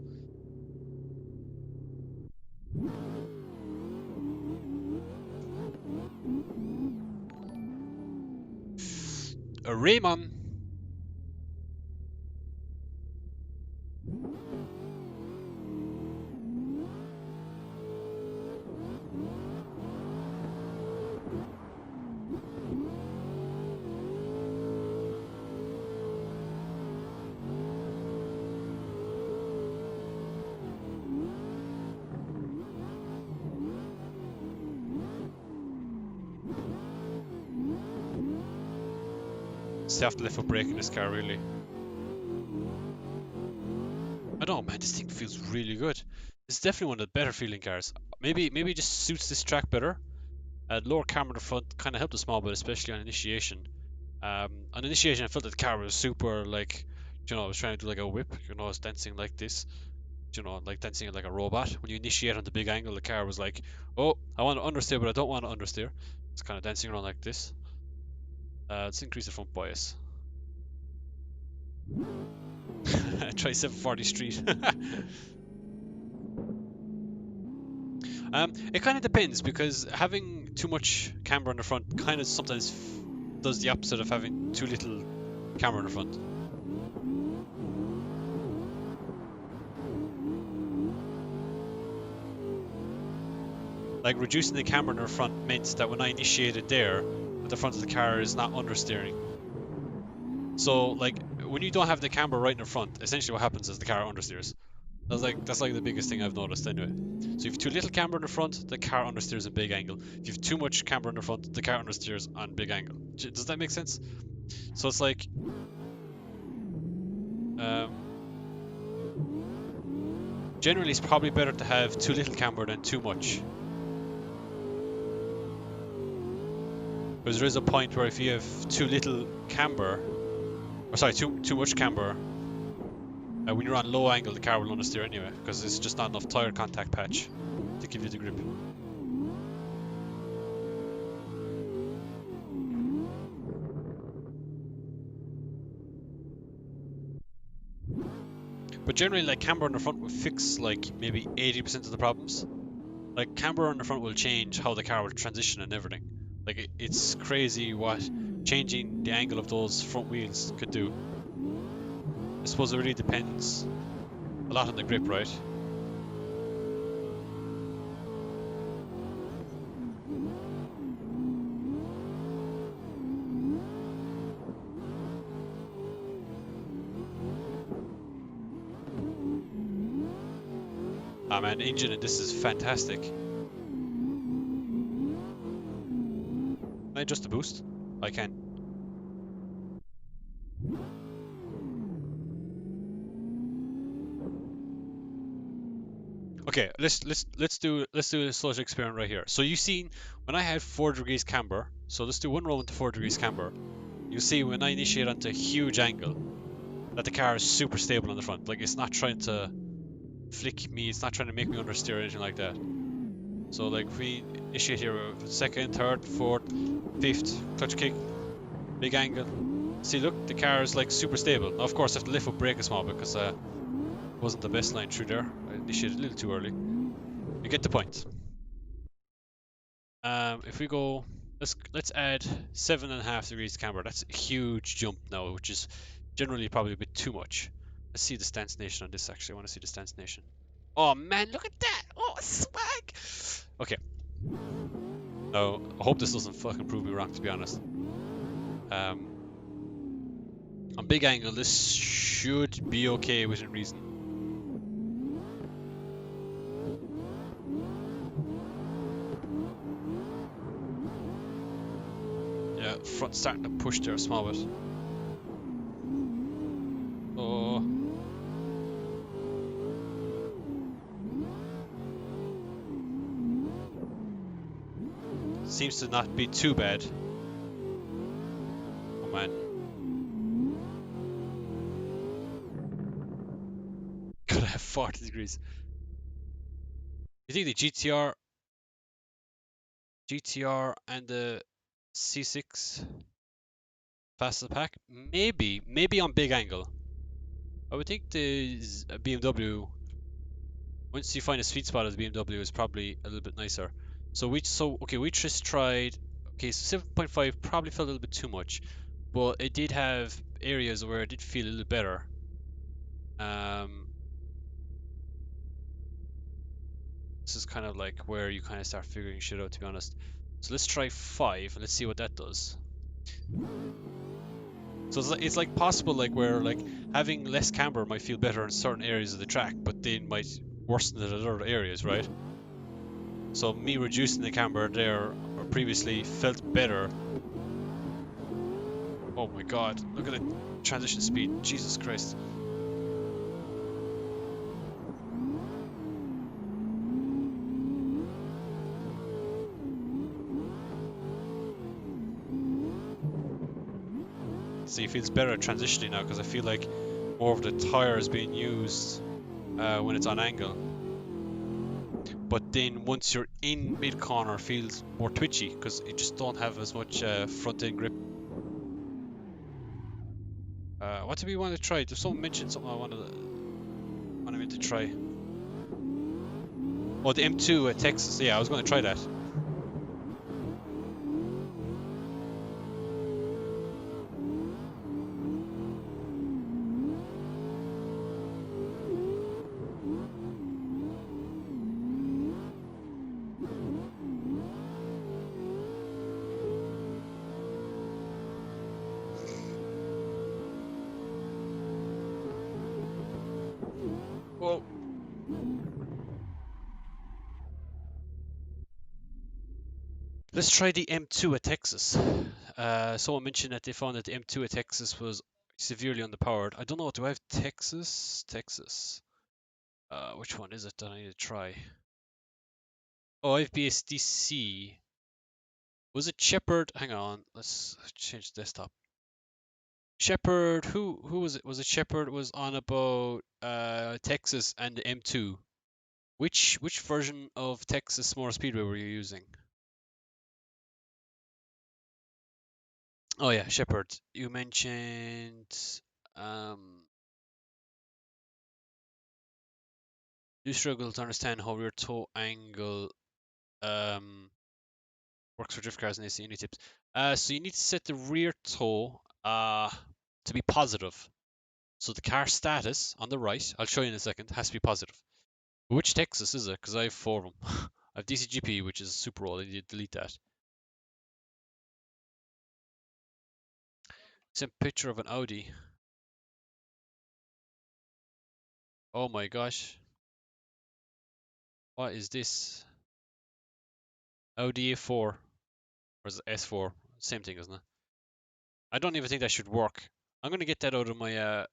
A Raymond. Stay off the left foot brake in this car, really. I don't know, man. This thing feels really good. It's definitely one of the better feeling cars. Maybe it just suits this track better. Lower camber in the front kind of helped a small bit, especially on initiation. On initiation, I felt that the car was super, like, you know, I was trying to do like a whip. You know, I was dancing like this. You know, like dancing like a robot. When you initiate on the big angle, the car was like, oh, I want to understeer, but I don't want to understeer. It's kind of dancing around like this. Let's increase the front bias. Try 740 street. It kind of depends because having too much camber on the front kind of sometimes does the opposite of having too little camber in the front. Like reducing the camber in the front meant that when I initiated there, the front of the car is not understeering. So like when you don't have the camber right in the front, essentially what happens is the car understeers. That's like the biggest thing I've noticed anyway. So if you have too little camber in the front, the car understeers at big angle. If you have too much camber in the front, the car understeers on big angle. Does that make sense? So it's like Generally, it's probably better to have too little camber than too much. Because there is a point where if you have too little camber, or sorry, too much camber, when you're on low angle, the car will understeer anyway, because it's just not enough tire contact patch to give you the grip. But generally, like, camber on the front will fix like maybe 80% of the problems. Like, camber on the front will change how the car will transition and everything. Like, it's crazy what changing the angle of those front wheels could do. I suppose it really depends a lot on the grip, right? Ah man, the engine in this is fantastic. Can I adjust the boost? I can. Okay, let's do a slow experiment right here. So you've seen when I had 4 degrees camber. So let's do one roll into 4 degrees camber. You see when I initiate onto a huge angle that the car is super stable on the front. Like, it's not trying to flick me, it's not trying to make me understeer or anything like that. So like if we initiate here with second, third, fourth, fifth, clutch kick, big angle. See, look, the car is like super stable. Now, of course I have to lift up brake a small because it wasn't the best line through there. I initiated a little too early. You get the point. If we go, let's add 7.5 degrees camber. That's a huge jump now, which is generally probably a bit too much. Let's see the stance nation on this. Actually, I want to see the stance nation. Oh man, look at that! Oh, swag! Okay. Now, I hope this doesn't fucking prove me wrong, to be honest. On big angle, this should be okay within reason. Yeah, front starting to push there a small bit. Oh. Seems to not be too bad. Oh man. Gotta have 40 degrees. You think the GTR and the C6 fastest pack? Maybe on big angle. I would think the BMW, once you find a sweet spot as BMW, is probably a little bit nicer. So we just tried. Okay, so 7.5 probably felt a little bit too much, but it did have areas where it did feel a little better. This is kind of like where you kind of start figuring shit out, to be honest. So let's try 5 and let's see what that does. So it's like possible, like where like having less camber might feel better in certain areas of the track, but then might worsen it in other areas, right? So me reducing the camber there or previously felt better. Oh my god, look at the transition speed, Jesus Christ. See, it feels better at transitioning now because I feel like more of the tire is being used when it's on angle. But then once you're in mid corner, it feels more twitchy because you just don't have as much front end grip. What do we want to try? There's someone mentioned something I wanted me to try. Oh, the M2 at Texas. Yeah, I was going to try that. Whoa. Let's try the M2 at Texas. Someone mentioned that they found that the M2 at Texas was severely underpowered. I don't know, do I have Texas? Texas. Which one is it that I need to try? Oh, I have BSDC. Was it Shepherd? Hang on, let's change the desktop. Shepherd, who was it? Was it Shepherd was on about Texas and the M2? Which version of Texas Motor Speedway were you using? Oh yeah, Shepherd. You mentioned um you struggle to understand how rear toe angle um works for drift cars and AC. Any tips? So you need to set the rear toe to be positive. So the car status on the right, I'll show you in a second, has to be positive. Which Texas is it? Because I have four of them. I have DCGP, which is super old. I need to delete that. It's a picture of an Audi. Oh my gosh. What is this? Audi A4. Or is it S4? Same thing, isn't it? I don't even think that should work. I'm gonna get that out of my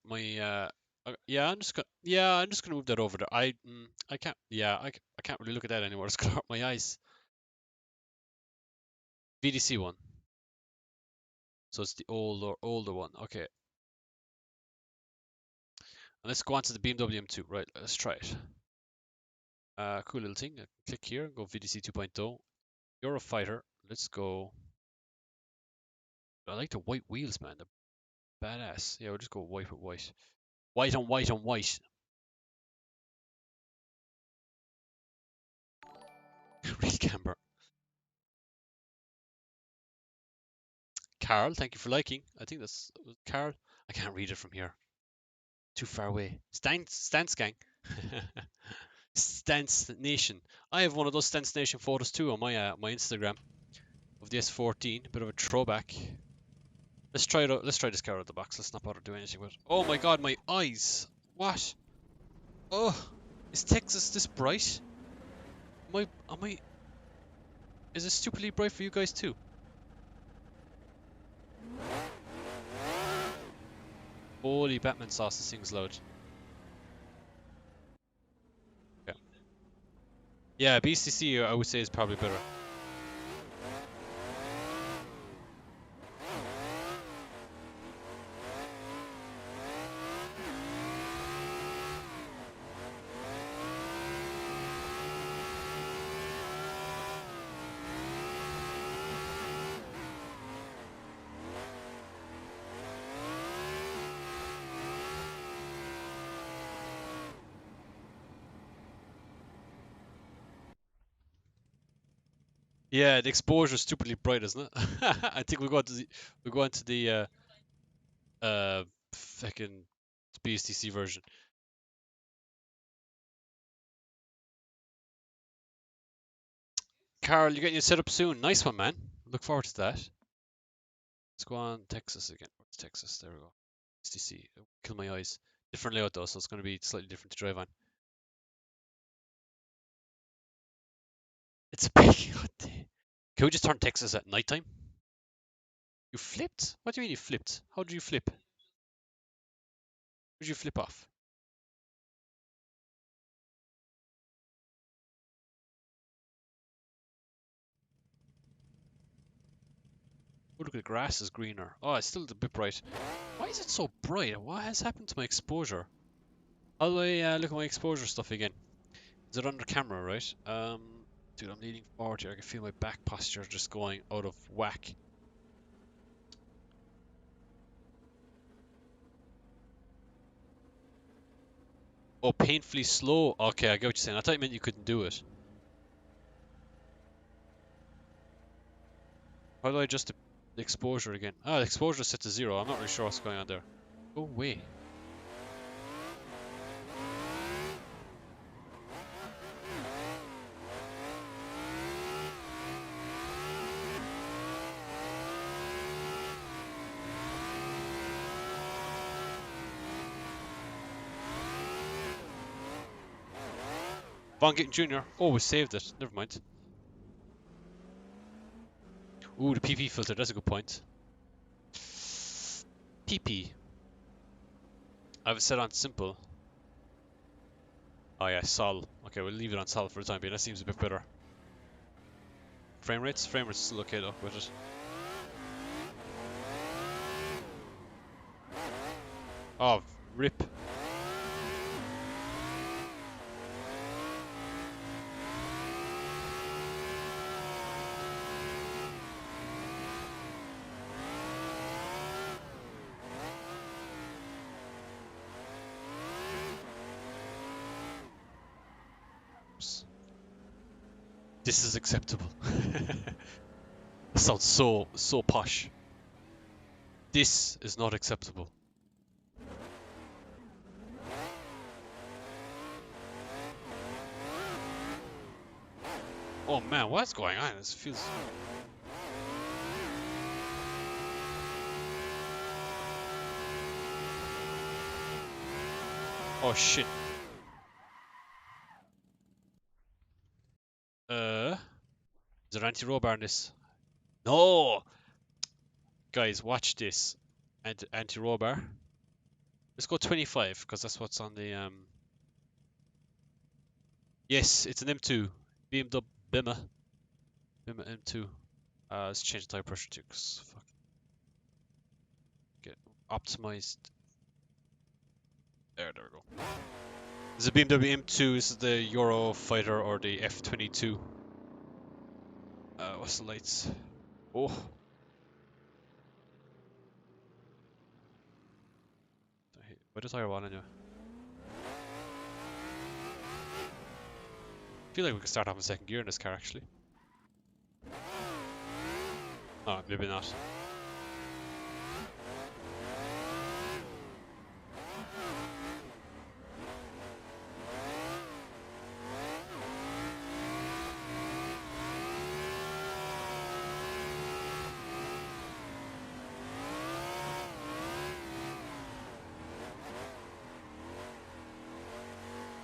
yeah, I'm just gonna move that over there. I can't I can't really look at that anymore. It's gonna hurt my eyes. VDC one. So it's the older one. Okay. And let's go on to the BMW M2. Right, let's try it. Cool little thing. Click here, go VDC 2.0. Eurofighter. Let's go. I like the white wheels, man. They're badass. Yeah, we'll just go white with white. White on white on white. Real camber. Carl, thank you for liking. I think that's Carl. I can't read it from here. Too far away. Stance gang. Stance Nation. I have one of those Stance Nation photos too on my Instagram of the S14. A bit of a throwback. Let's try it out. Let's try this car out of the box. Let's not bother doing anything with it. Oh my god, my eyes. What? Oh, is Texas this bright? Am I? Is it stupidly bright for you guys too? Holy Batman sauce, this thing's loud. Yeah. Yeah, BCC I would say is probably better. Yeah, the exposure is stupidly bright, isn't it? I think we go into the fucking BSTC version. Carl, you're getting your setup soon. Nice one, man. Look forward to that. Let's go on Texas again. Where's Texas? There we go. BSTC. Kill my eyes. Different layout though, so it's going to be slightly different to drive on. It's big. Can we just turn Texas at nighttime? You flipped? What do you mean you flipped? How did you flip? Where'd you flip off? Oh, look, the grass is greener. Oh, it's still a bit bright. Why is it so bright? What has happened to my exposure? How do I look at my exposure stuff again? Is it under camera, right? Dude, I'm leaning forward here. I can feel my back posture just going out of whack. Oh, painfully slow. Okay, I get what you're saying. I thought you meant you couldn't do it. How do I adjust the exposure again? Ah, the exposure is set to 0. I'm not really sure what's going on there. Go away. Von Gittin Jr. Oh, we saved it. Never mind. Ooh, the PP filter. That's a good point. PP. I have it set on simple. Oh yeah, Sol. Okay, we'll leave it on Sol for the time being. That seems a bit better. Frame rates? Frame rates still okay though with it. Oh, rip. This is acceptable. That sounds so posh. This is not acceptable. Oh man, what's going on? This feels... Oh shit. Is there anti-roll bar in this? No! Guys, watch this. Anti-roll bar. Let's go 25, because that's what's on the... Yes, it's an M2. BMW Bmw M2. Let's change the tire pressure too, because fuck. Get optimized. There we go. This is a BMW M2. This is the Eurofighter or the F-22. What's the lights? Oh. Why does tire one anyway? I feel like we could start having second gear in this car actually. Oh, maybe not.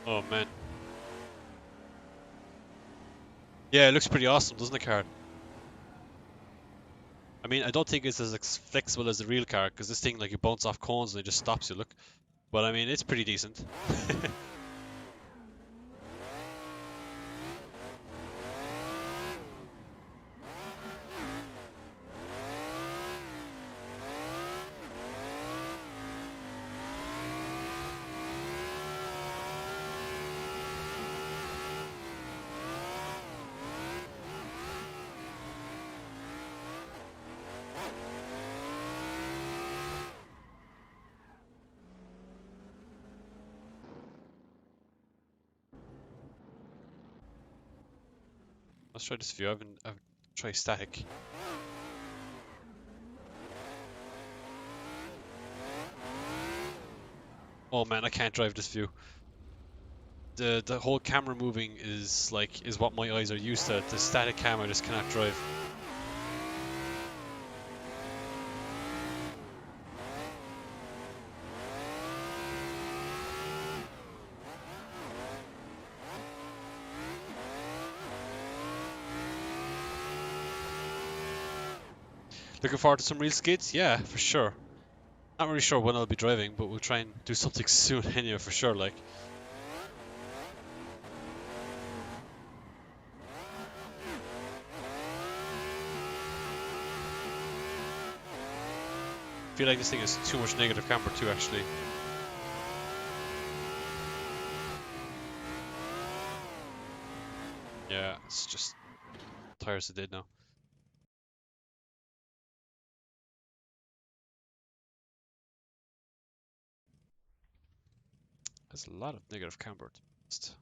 Oh man. Yeah, it looks pretty awesome, doesn't the car? I mean, I don't think it's as flexible as the real car, because this thing, like, you bounce off cones and it just stops you, look. But I mean, it's pretty decent. Let's try this view. I've tried static. Oh man, I can't drive this view. The whole camera moving is what my eyes are used to. The static cam I just cannot drive. Looking forward to some real skids? Yeah, for sure. Not really sure when I'll be driving, but we'll try and do something soon anyway, for sure, like. I feel like this thing is too much negative camber too, actually. Yeah, it's just tires are dead now. There's a lot of negative camber. It's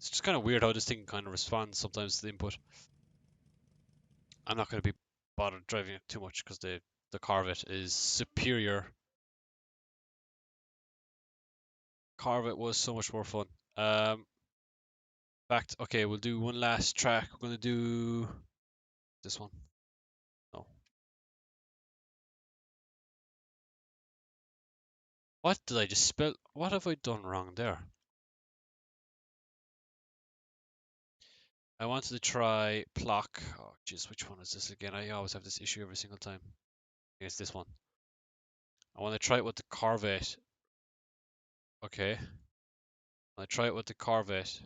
just kind of weird how this thing kind of responds sometimes to the input. I'm not going to be bothered driving it too much because the Corvette is superior. Corvette was so much more fun. Fact, okay, we'll do one last track. We're going to do this one. No. What did I just spell? What have I done wrong there? I wanted to try Plock. Oh, jeez, which one is this again? I always have this issue every single time. It's this one. I want to try it with the Corvette Okay. I try it with the Corvette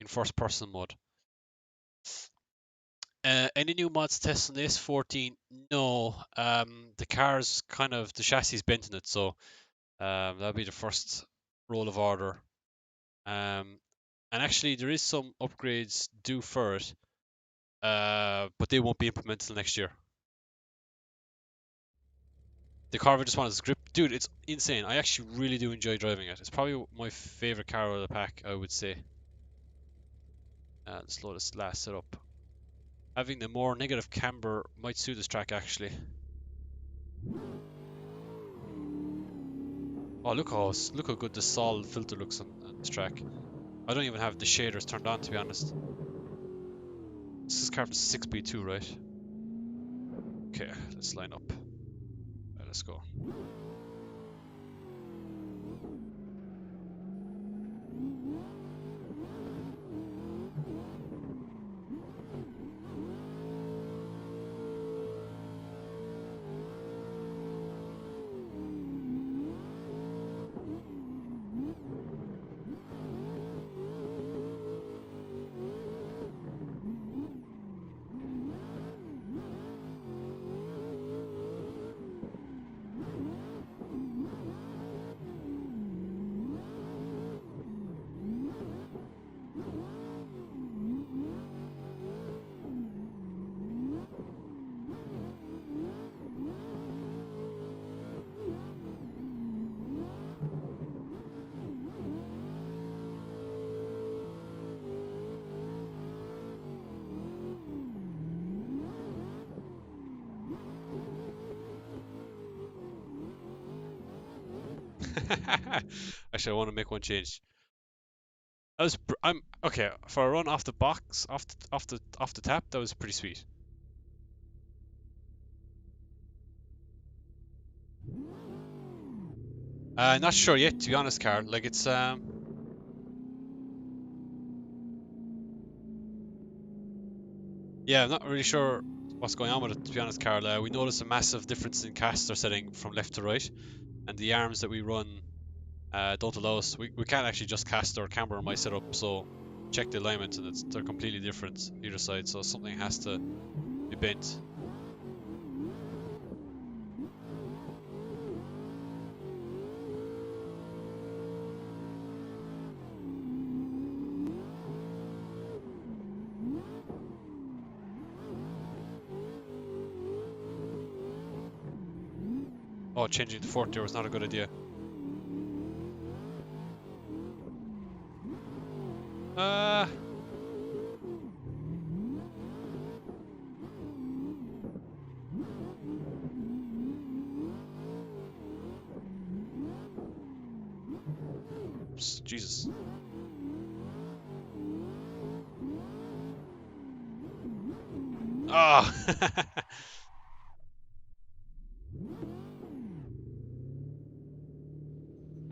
in first person mode. Any new mods testing this 14? No. The car's kind of the chassis is bent in it, so that'll be the first roll of order. And actually there is some upgrades due for it, but they won't be implemented till next year. The Corvette just wanted grip, dude. It's insane. I actually really do enjoy driving it. It's probably my favorite car out of the pack, I would say. Let's load this last setup. Having the more negative camber might suit this track actually. Oh, look how good the solid filter looks on this track. I don't even have the shaders turned on, to be honest. This is car from 6B2, right? Okay, let's line up. Right, let's go. Actually, I want to make one change. I'm okay for a run off the box, off the tap. That was pretty sweet. Not sure yet, to be honest, Carl. Like it's yeah, I'm not really sure what's going on with it, to be honest, Carl. We noticed a massive difference in caster setting from left to right, and the arms that we run don't allow us. We can't actually just cast or camber on my setup, so check the alignment and they're completely different either side, so something has to be bent. Oh, changing to 40 was not a good idea. Uh, Jesus. Ah!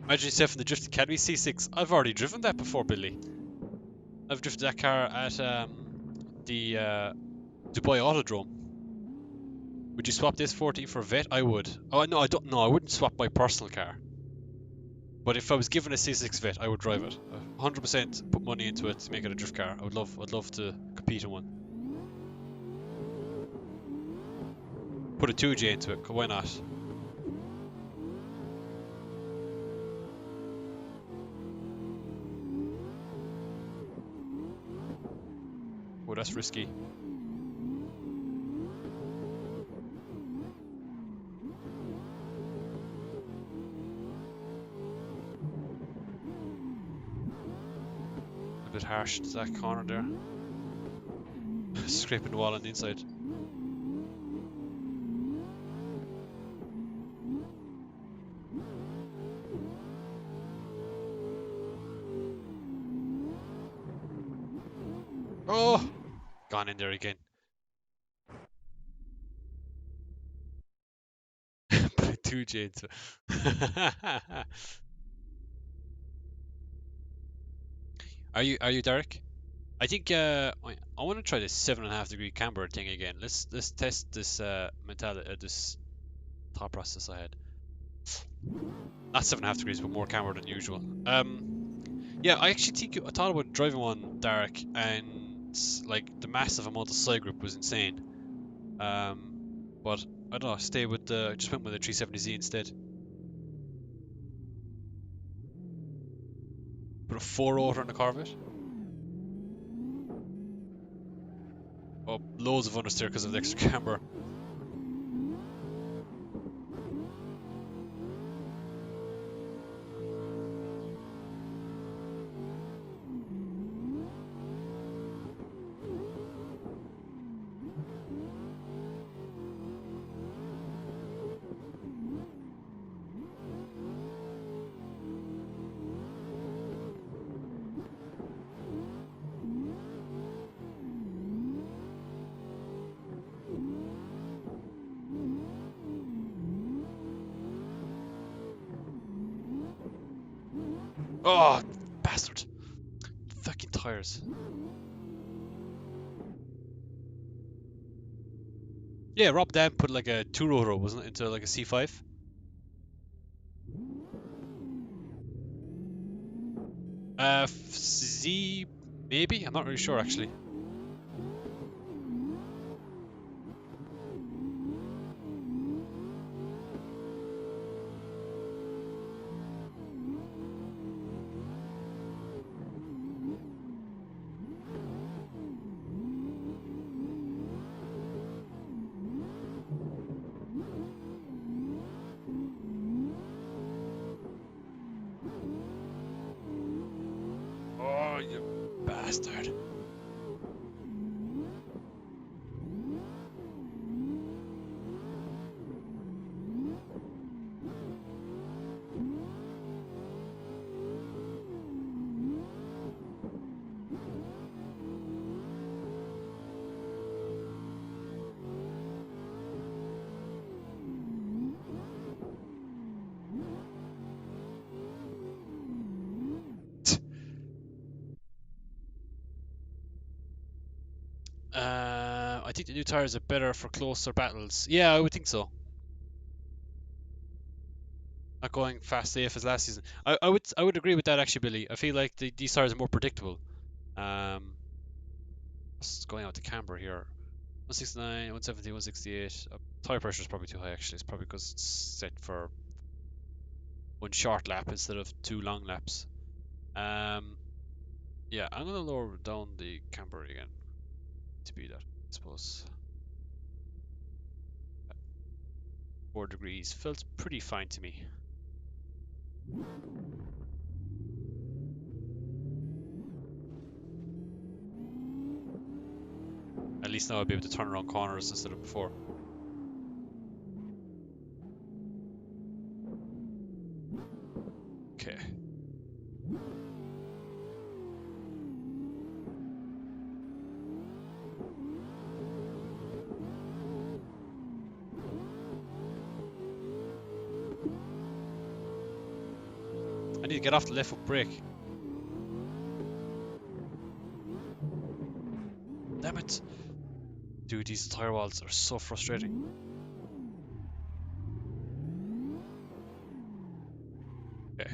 Imagine yourself in the Drift Academy C6. I've already driven that before, Billy. I've drifted that car at the Dubai Autodrome. Would you swap this 40 for a Vet? I would. Oh no, I don't. No, I wouldn't swap my personal car. But if I was given a C6 Vet, I would drive it. 100% put money into it to make it a drift car. I'd love to compete in one. Put a 2J into it. Why not? Oh, that's risky. A bit harsh to that corner there. Scraping the wall on the inside. Oh! Gone in there again. Put a 2J into it. Are you Derek? I think I want to try this 7.5 degree camber thing again. Let's test this mentality, this thought process I had. Not 7.5 degrees, but more calmer than usual. Yeah, I actually I thought about driving one dark, and like the massive amount of side grip was insane. But I don't know. Stay with the just went with the 370Z instead. Put a 4 rotor in the Corvette. Oh, loads of understeer because of the extra camber. Oh, bastard! Fucking tires. Yeah, Rob Dan put like a 2 rotor, wasn't it, into like a C5? Z maybe? I'm not really sure actually. Oh, you bastard. I think the new tires are better for closer battles. Yeah, I would think so. Not going fast AF as last season. I would agree with that actually, Billy. I feel like these tires are more predictable. Um, just going out to camber here. 169, 170, 168. Tire pressure is probably too high actually. It's probably because it's set for one short lap instead of 2 long laps. Um, yeah, I'm gonna lower down the camber again to be that, I suppose. 4 degrees felt pretty fine to me. At least now I'll be able to turn around corners instead of before. Okay. I need to get off the left foot brake. Damn it. Dude, these tire walls are so frustrating. Okay.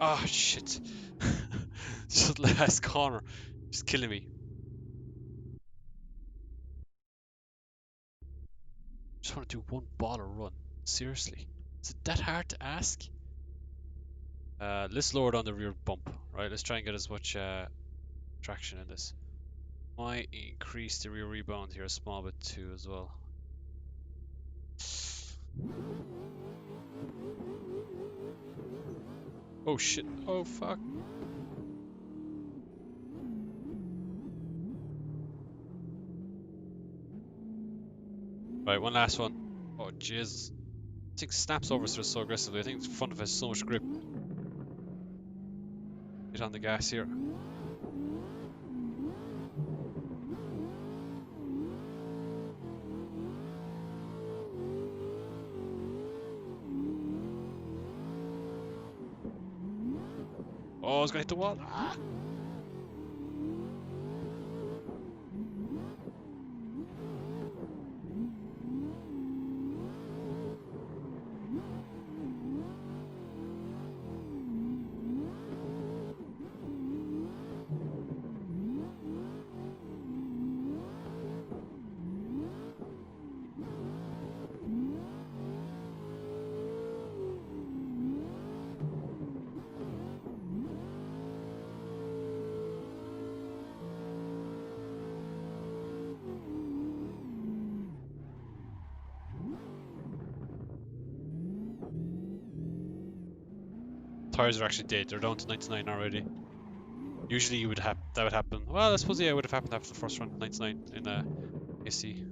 Oh shit. Just last corner. Just killing me. Just want to do one baller run. Seriously. Is it that hard to ask? Let's lower down the rear bump. Right, let's try and get as much traction in this. Might increase the rear rebound here a small bit too as well. Oh shit. Oh fuck. Right, one last one. Oh Jesus. I think snaps over through so aggressively. I think the front of it has so much grip. Get on the gas here. Oh, it's gonna hit the wall. Ah! Tires are actually dead. They're down to 99 already. Usually you would have that would happen. Well, I suppose yeah, it would have happened after the first run, 99 in AC.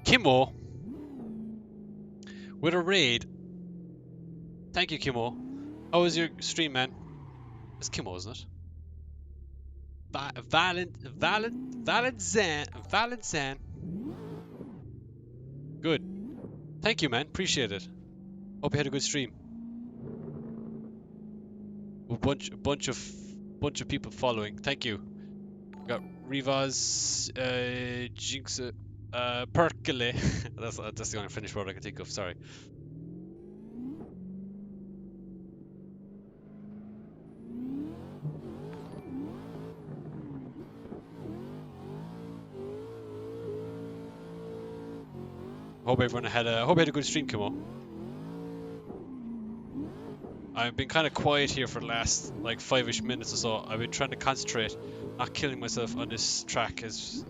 Kimmo with a raid. Thank you, Kimmo. How was your stream, man? It's Kimmo, isn't it? Valenzan. Good. Thank you, man. Appreciate it. Hope you had a good stream. A bunch of people following. Thank you. We got Rivas, Jinx, Perkele. that's the only Finnish word I can think of. Sorry. Hope everyone had a good stream, Kimo. I've been kind of quiet here for the last like 5ish minutes or so. I've been trying to concentrate, not killing myself on this track. As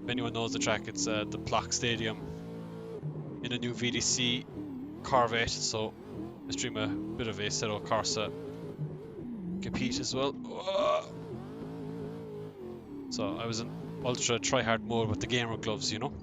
if anyone knows the track, it's the Plock Stadium in a new VDC Corvette. So I stream a bit of a Assetto Corsa compete as well. So I was in ultra try-hard mode with the gamer gloves, you know.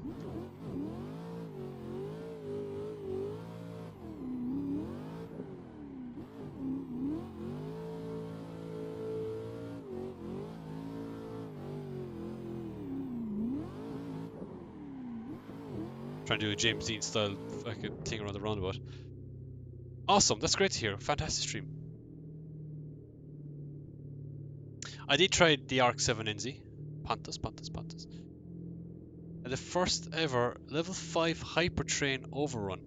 Trying to do a James Dean style fucking thing around the roundabout. Awesome, that's great to hear. Fantastic stream. I did try the Arc 7 NZ. Pontus. And the first ever level 5 hypertrain overrun.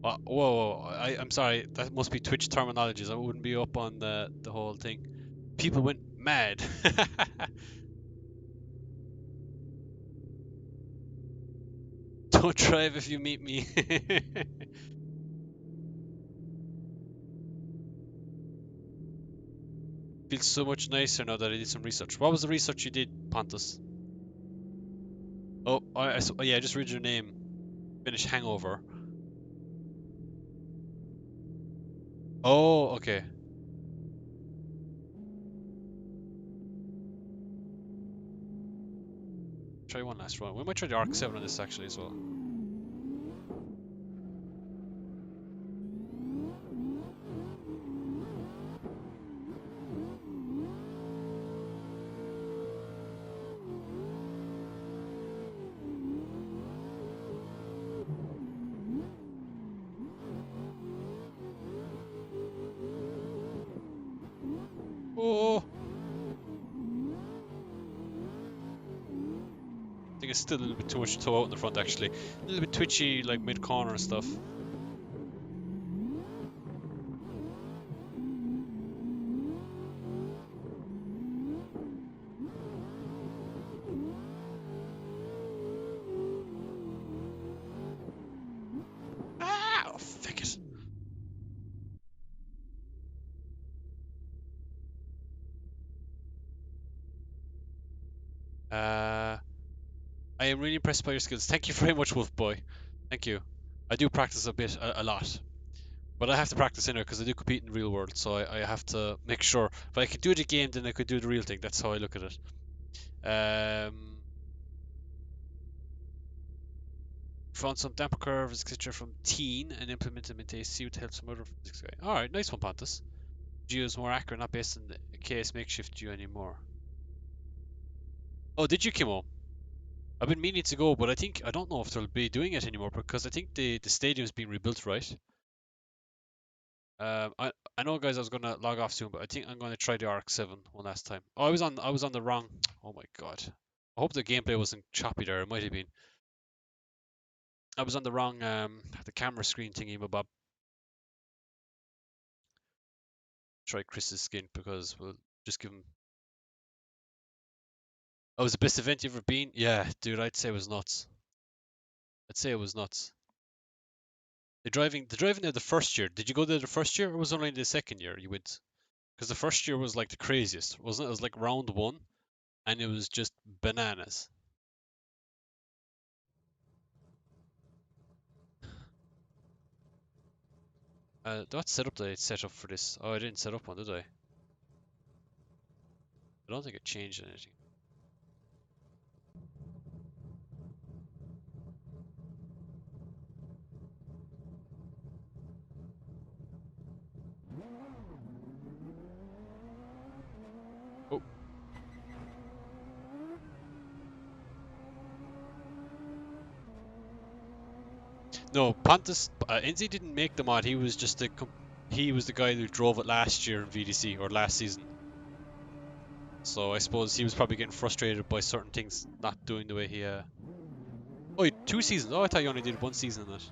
Whoa, I'm sorry, that must be Twitch terminologies. I wouldn't be up on the whole thing. People went mad. Don't drive if you meet me. Feels so much nicer now that I did some research. What was the research you did, Pontus? Oh, yeah, I just read your name. Finish Hangover. Oh, okay. Try one last run. We might try the Arc 7 on this actually as well. Oh! I think it's still a little bit too much toe out in the front, actually. A little bit twitchy, like mid-corner and stuff. Ah! Oh, fuck it. I am really impressed by your skills. Thank you very much, Wolf Boy. Thank you. I do practice a bit, a lot. But I have to practice in it because I do compete in the real world, so I have to make sure. If I could do the game, then I could do the real thing. That's how I look at it. Found some damper curves, etc. from Teen and implemented them into a suit to help some other physics guy. Alright, nice one, Pontus. Geo is more accurate, not based on the KS makeshift Geo anymore. Oh, did you, Kimo? I've been meaning to go, but I don't know if they'll be doing it anymore because I think the stadium's being rebuilt, right? I know, guys. I was gonna log off soon, but I think I'm gonna try the RX-7 one last time. Oh, I was on the wrong. Oh my god. I hope the gameplay wasn't choppy there. It might have been. I was on the wrong the camera screen thingy, my bob. Try Chris's skin because we'll just give him. Oh, it was the best event you've ever been? Yeah, dude. I'd say it was nuts. I'd say it was nuts. The driving there the first year. Did you go there the first year, or was it only the second year you went? Because the first year was like the craziest, wasn't it? It was like round one, and it was just bananas. What setup did I set up for this? Oh, I didn't set up one, did I? I don't think it changed anything. Oh, no, Pontus, Inzi didn't make the mod. He was just he was the guy who drove it last year in VDC or last season. So I suppose he was probably getting frustrated by certain things not doing the way he. Oh, 2 seasons. Oh, I thought you only did 1 season in it.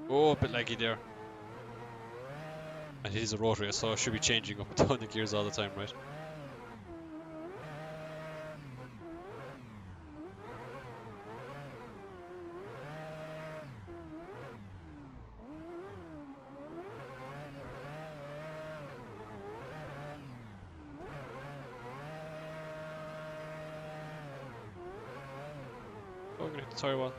Oh, a bit laggy there. And it is a rotary, so I should be changing up and down the gears all the time, right? Oh, I'm gonna hit the tire wall.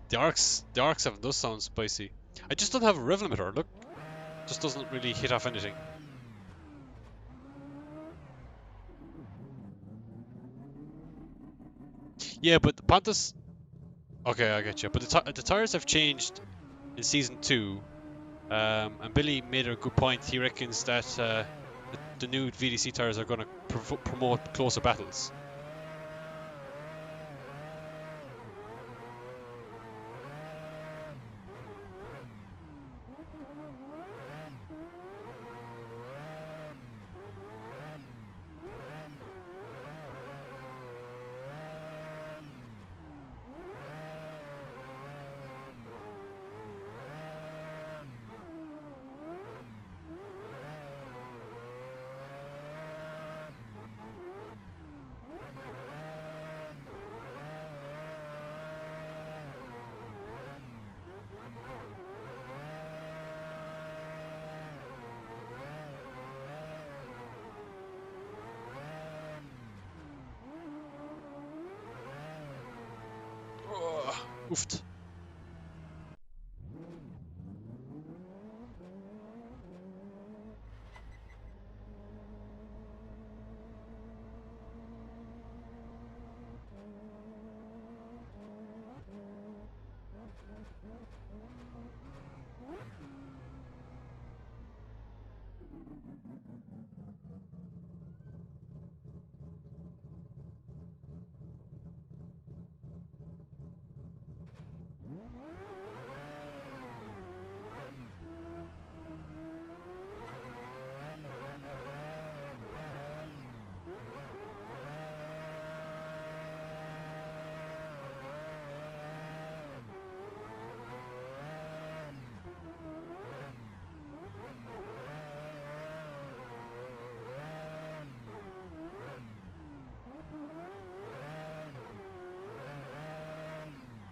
The RX-7 does sound spicy. I just don't have a rev limiter. Look, just doesn't really hit off anything. Yeah, but Pontus. Okay, I get you. But the tires have changed in season two. And Billy made a good point. He reckons that the new VDC tires are going to promote closer battles. Oh, oofed.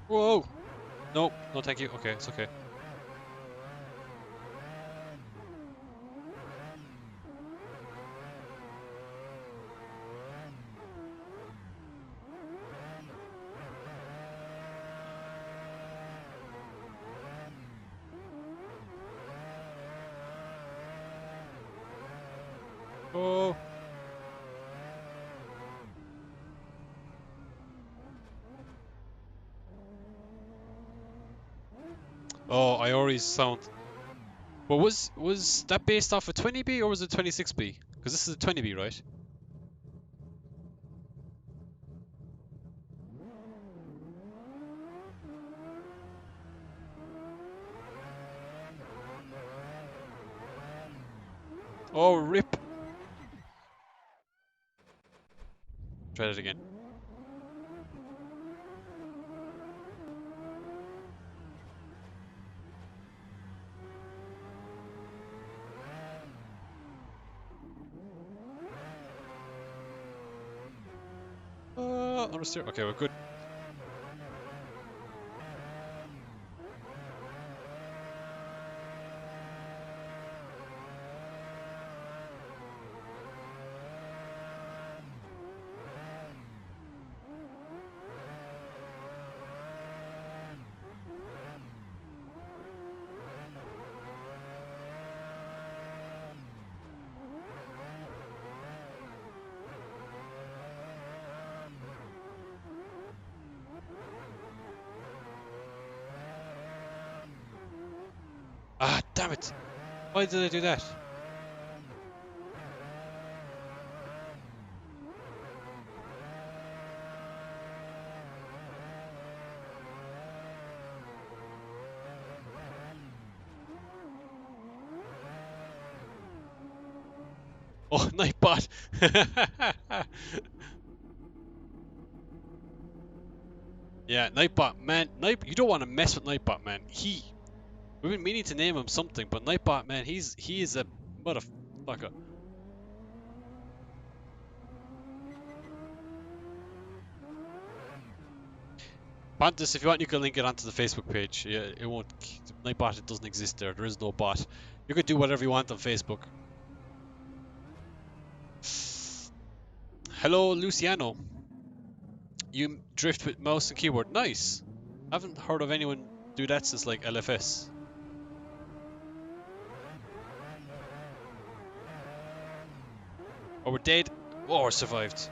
Whoa! No, no, thank you. Okay, it's okay. Oh! Oh, I already sound. But was that based off a 20B or was it 26B? Because this is a 20B, right? Oh, rip! Try that again. Understeer. Okay, we're good. Ah, damn it! Why did I do that? Oh, Nightbot! Yeah, Nightbot, man. You don't want to mess with Nightbot, man. We've been meaning to name him something, but Nightbot, man, he is a motherfucker. Pontus, if you want, you can link it onto the Facebook page. Yeah, it won't. Nightbot, it doesn't exist there. There is no bot. You can do whatever you want on Facebook. Hello, Luciano. You drift with mouse and keyboard. Nice. I haven't heard of anyone do that since like LFS. Oh, we're dead. Oh, we survived.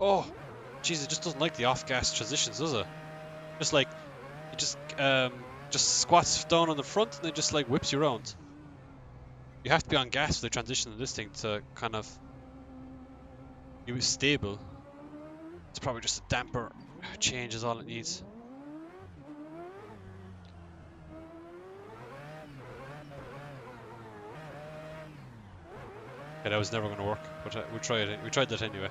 Oh, jeez, it just doesn't like the off-gas transitions, does it? Just like, it just squats down on the front and then just like whips you around. You have to be on gas for the transition of this thing to kind of be stable. It's probably just a damper change is all it needs. Yeah, that was never going to work, but we tried it. We tried that anyway.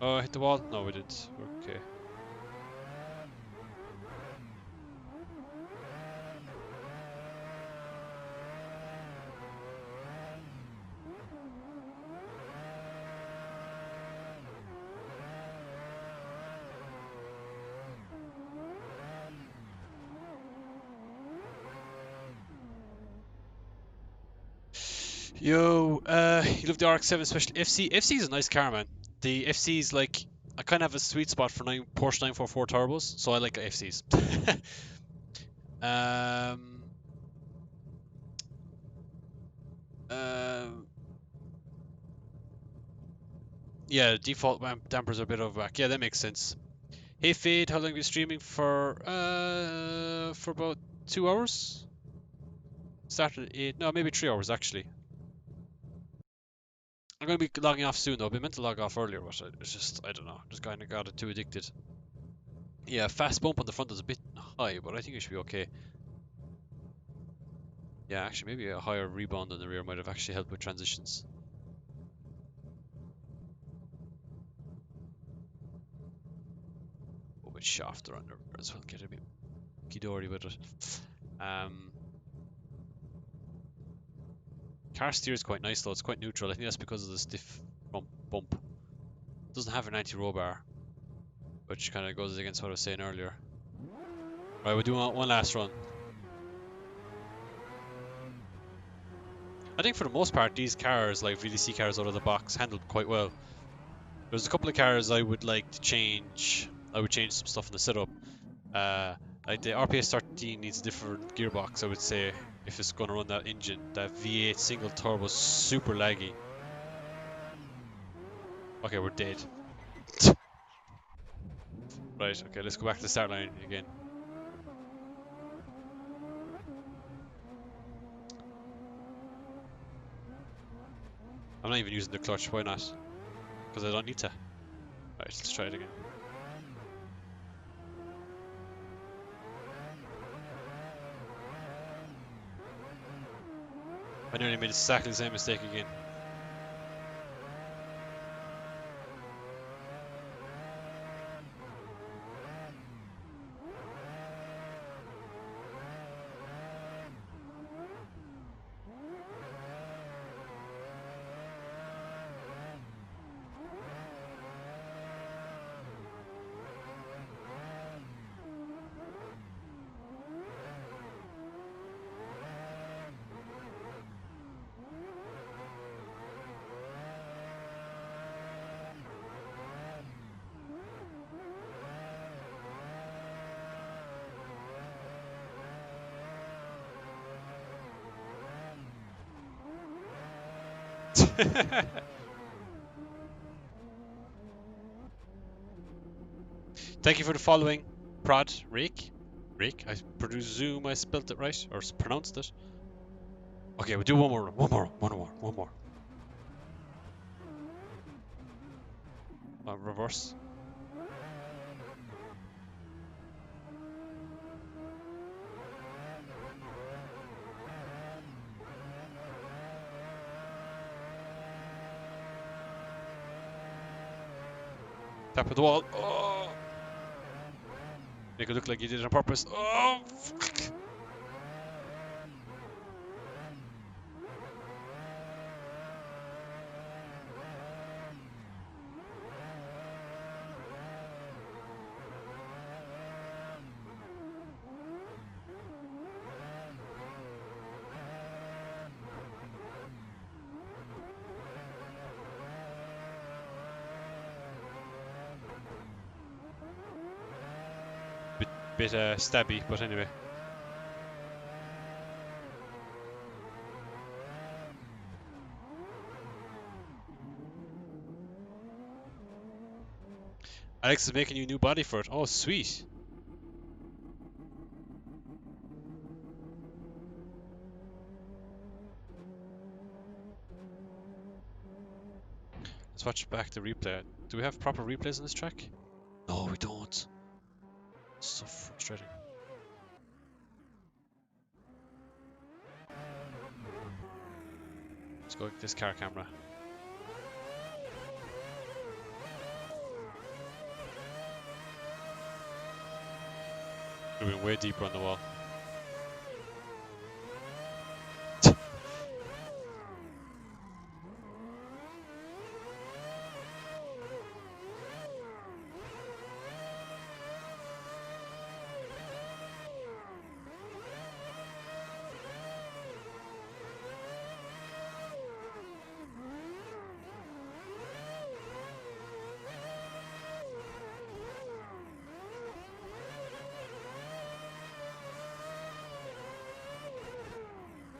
Oh, hit the wall? No, we didn't. We're okay. Yo, you love the RX-7, especially FC. FC is a nice car, man. The FC's like, I kind of have a sweet spot for Porsche 944 turbos, so I like FCs. Um, um, yeah, default dampers are a bit over whack. Yeah, that makes sense. Hey Fade, how long have you been streaming for about 2 hours? Started at 8, no, maybe 3 hours actually. I'm gonna be logging off soon though. I've been meant to log off earlier, but it's just, I don't know, just kind of got it too addicted. Yeah, fast bump on the front is a bit high, but I think it should be okay. Yeah, actually, maybe a higher rebound in the rear might have actually helped with transitions. Oh, with shaft around there as well, get a bit kidori with it. Car steer is quite nice though, it's quite neutral. I think that's because of the stiff front bump. It doesn't have an anti-roll bar, which kind of goes against what I was saying earlier. Right, we're doing one last run. I think for the most part, these cars, like VDC cars out of the box, handled quite well. There's a couple of cars I would like to change. I would change some stuff in the setup. Like the RPS 13 needs a different gearbox, I would say, if it's going to run that engine. That V8 single turbo is super laggy. Okay, we're dead. Right, okay, let's go back to the start line again. I'm not even using the clutch, why not? Because I don't need to. Right, let's try it again. I nearly made exactly the same mistake again. Thank you for the following, Prod Rake. Rake? I presume I spelt it right, or pronounced it. Okay, we'll do one more. Reverse. Tap with the wall. Oh! Make it look like you did it on purpose. Oh! Fuck. Bit stabby, but anyway. Alex is making you a new body for it. Oh, sweet. Let's watch back the replay. Do we have proper replays on this track? No, we don't. It's so frustrating. Let's go with this car camera. We're way deeper on the wall.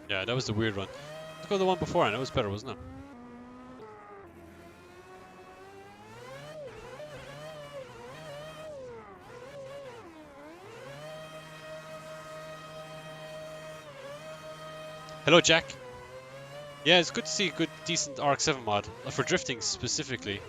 Yeah, that was the weird one. Let's go to the one before, and that was better, wasn't it? Hello, Jack. Yeah, it's good to see a good, decent RX-7 mod for drifting specifically.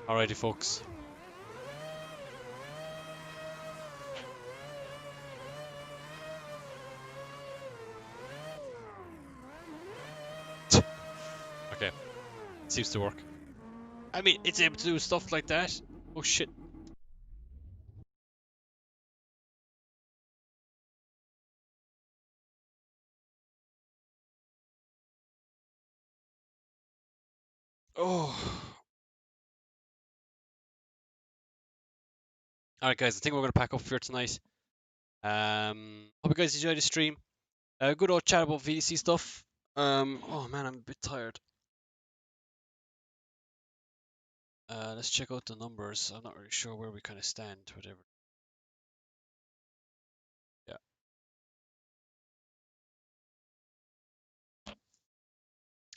Alrighty, folks. Okay, seems to work. I mean, it's able to do stuff like that. Oh shit. Oh. Alright, guys, I think we're gonna pack up for tonight. Hope you guys enjoyed the stream. Good old chat about VDC stuff. Oh man, I'm a bit tired. Let's check out the numbers. I'm not really sure where we kind of stand. Whatever. Yeah.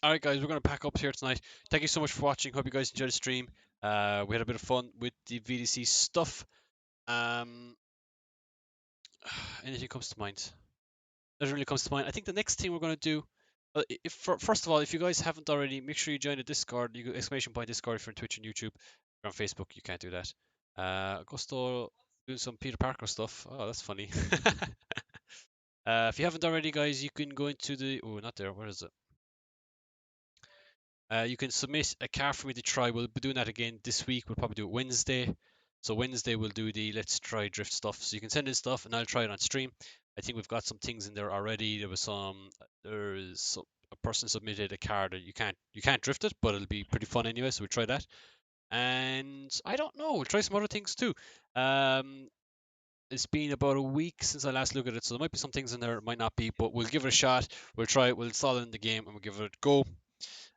Alright, guys, we're gonna pack up here tonight. Thank you so much for watching. Hope you guys enjoyed the stream. We had a bit of fun with the VDC stuff. Um, anything comes to mind? Nothing really comes to mind. I think the next thing we're gonna do. First of all, if you guys haven't already, make sure you join the Discord. You go exclamation point Discord if you're on Twitch and YouTube. If you're on Facebook, you can't do that. Gusto doing some Peter Parker stuff. Oh, that's funny. If you haven't already, guys, you can go into the. Oh, not there. Where is it? You can submit a car for me to try. We'll be doing that again this week. We'll probably do it Wednesday. So Wednesday we'll do the let's try drift stuff. So you can send in stuff and I'll try it on stream. I think we've got some things in there already. A person submitted a car that you can't drift it, but it'll be pretty fun anyway. So we'll try that. And I don't know. We'll try some other things too. It's been about a week since I last looked at it, so there might be some things in there, it might not be, but we'll give it a shot. We'll try it. We'll install it in the game and we'll give it a go.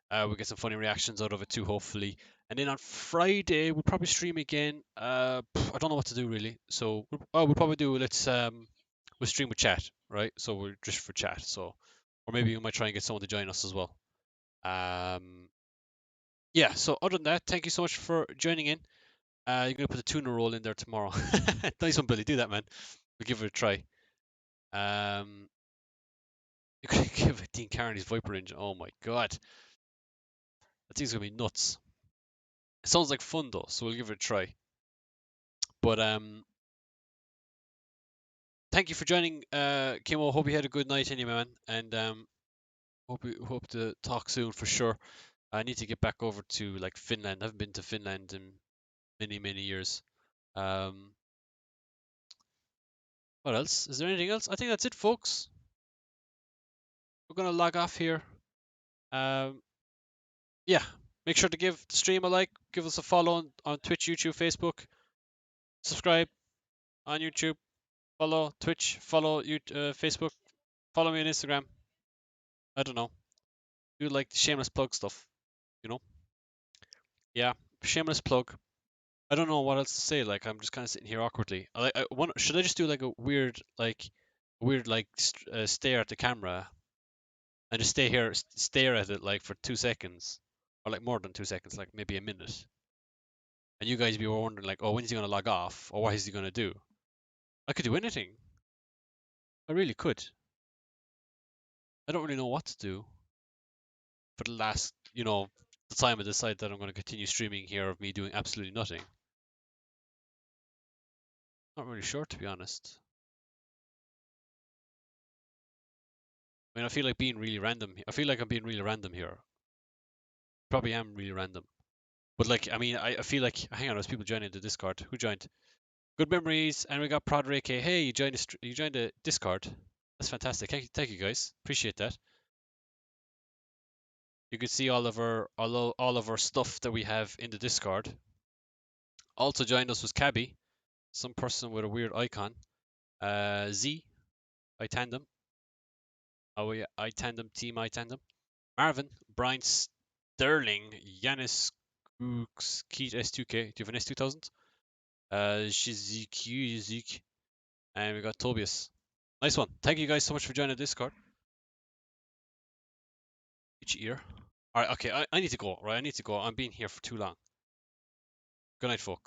We'll get some funny reactions out of it too, hopefully. And then on Friday, we'll probably stream again. I don't know what to do really. So, we'll probably do, we'll stream with chat, right? So we're just for chat. So, or maybe we might try and get someone to join us as well. Yeah, so other than that, thank you so much for joining in. You're going to put a tuna roll in there tomorrow. Nice one, Billy. Do that, man. We'll give it a try. You could give it Dean Carney's Viper engine. Oh my god. That thing's going to be nuts. It sounds like fun though, so we'll give it a try. But thank you for joining, Kimo. Hope you had a good night anyway, man. And hope to talk soon for sure. I need to get back over to like Finland. I haven't been to Finland in many years. Um, what else? Is there anything else? I think that's it, folks. We're gonna log off here. Um, yeah. Make sure to give the stream a like, give us a follow on Twitch, YouTube, Facebook, subscribe on YouTube, follow Twitch, follow Facebook, follow me on Instagram. I don't know. Do like the shameless plug stuff, you know? Yeah, shameless plug. I don't know what else to say. Like I'm just kind of sitting here awkwardly. Should I just do like a weird stare at the camera and just stay here, stare at it like for 2 seconds, or like more than 2 seconds, like maybe a minute. And you guys be wondering like, oh, when's he gonna log off, or what is he gonna do? I could do anything. I really could. I don't really know what to do for the last, the time I decide that I'm gonna continue streaming here of me doing absolutely nothing. Not really sure, to be honest. I mean, I feel like being really random. I feel like I'm being really random here. Probably am really random. But like, I mean, I feel like, hang on, there's people joining the Discord. Who joined? Good memories, and we got Prodrick. Hey, you joined the Discord. That's fantastic. Thank you guys. Appreciate that. You can see all of our stuff that we have in the Discord. Also joined us was Cabby, some person with a weird icon. Z, I tandem. Oh yeah, I tandem team I tandem. Marvin, Brian Sterling, Yanis Cooks, Keith S2K. Do you have an S2000? Shizuki, and we got Tobias. Nice one. Thank you guys so much for joining the Discord. Each ear. Alright, okay, I need to go, right? I need to go. I'm being here for too long. Good night, folks.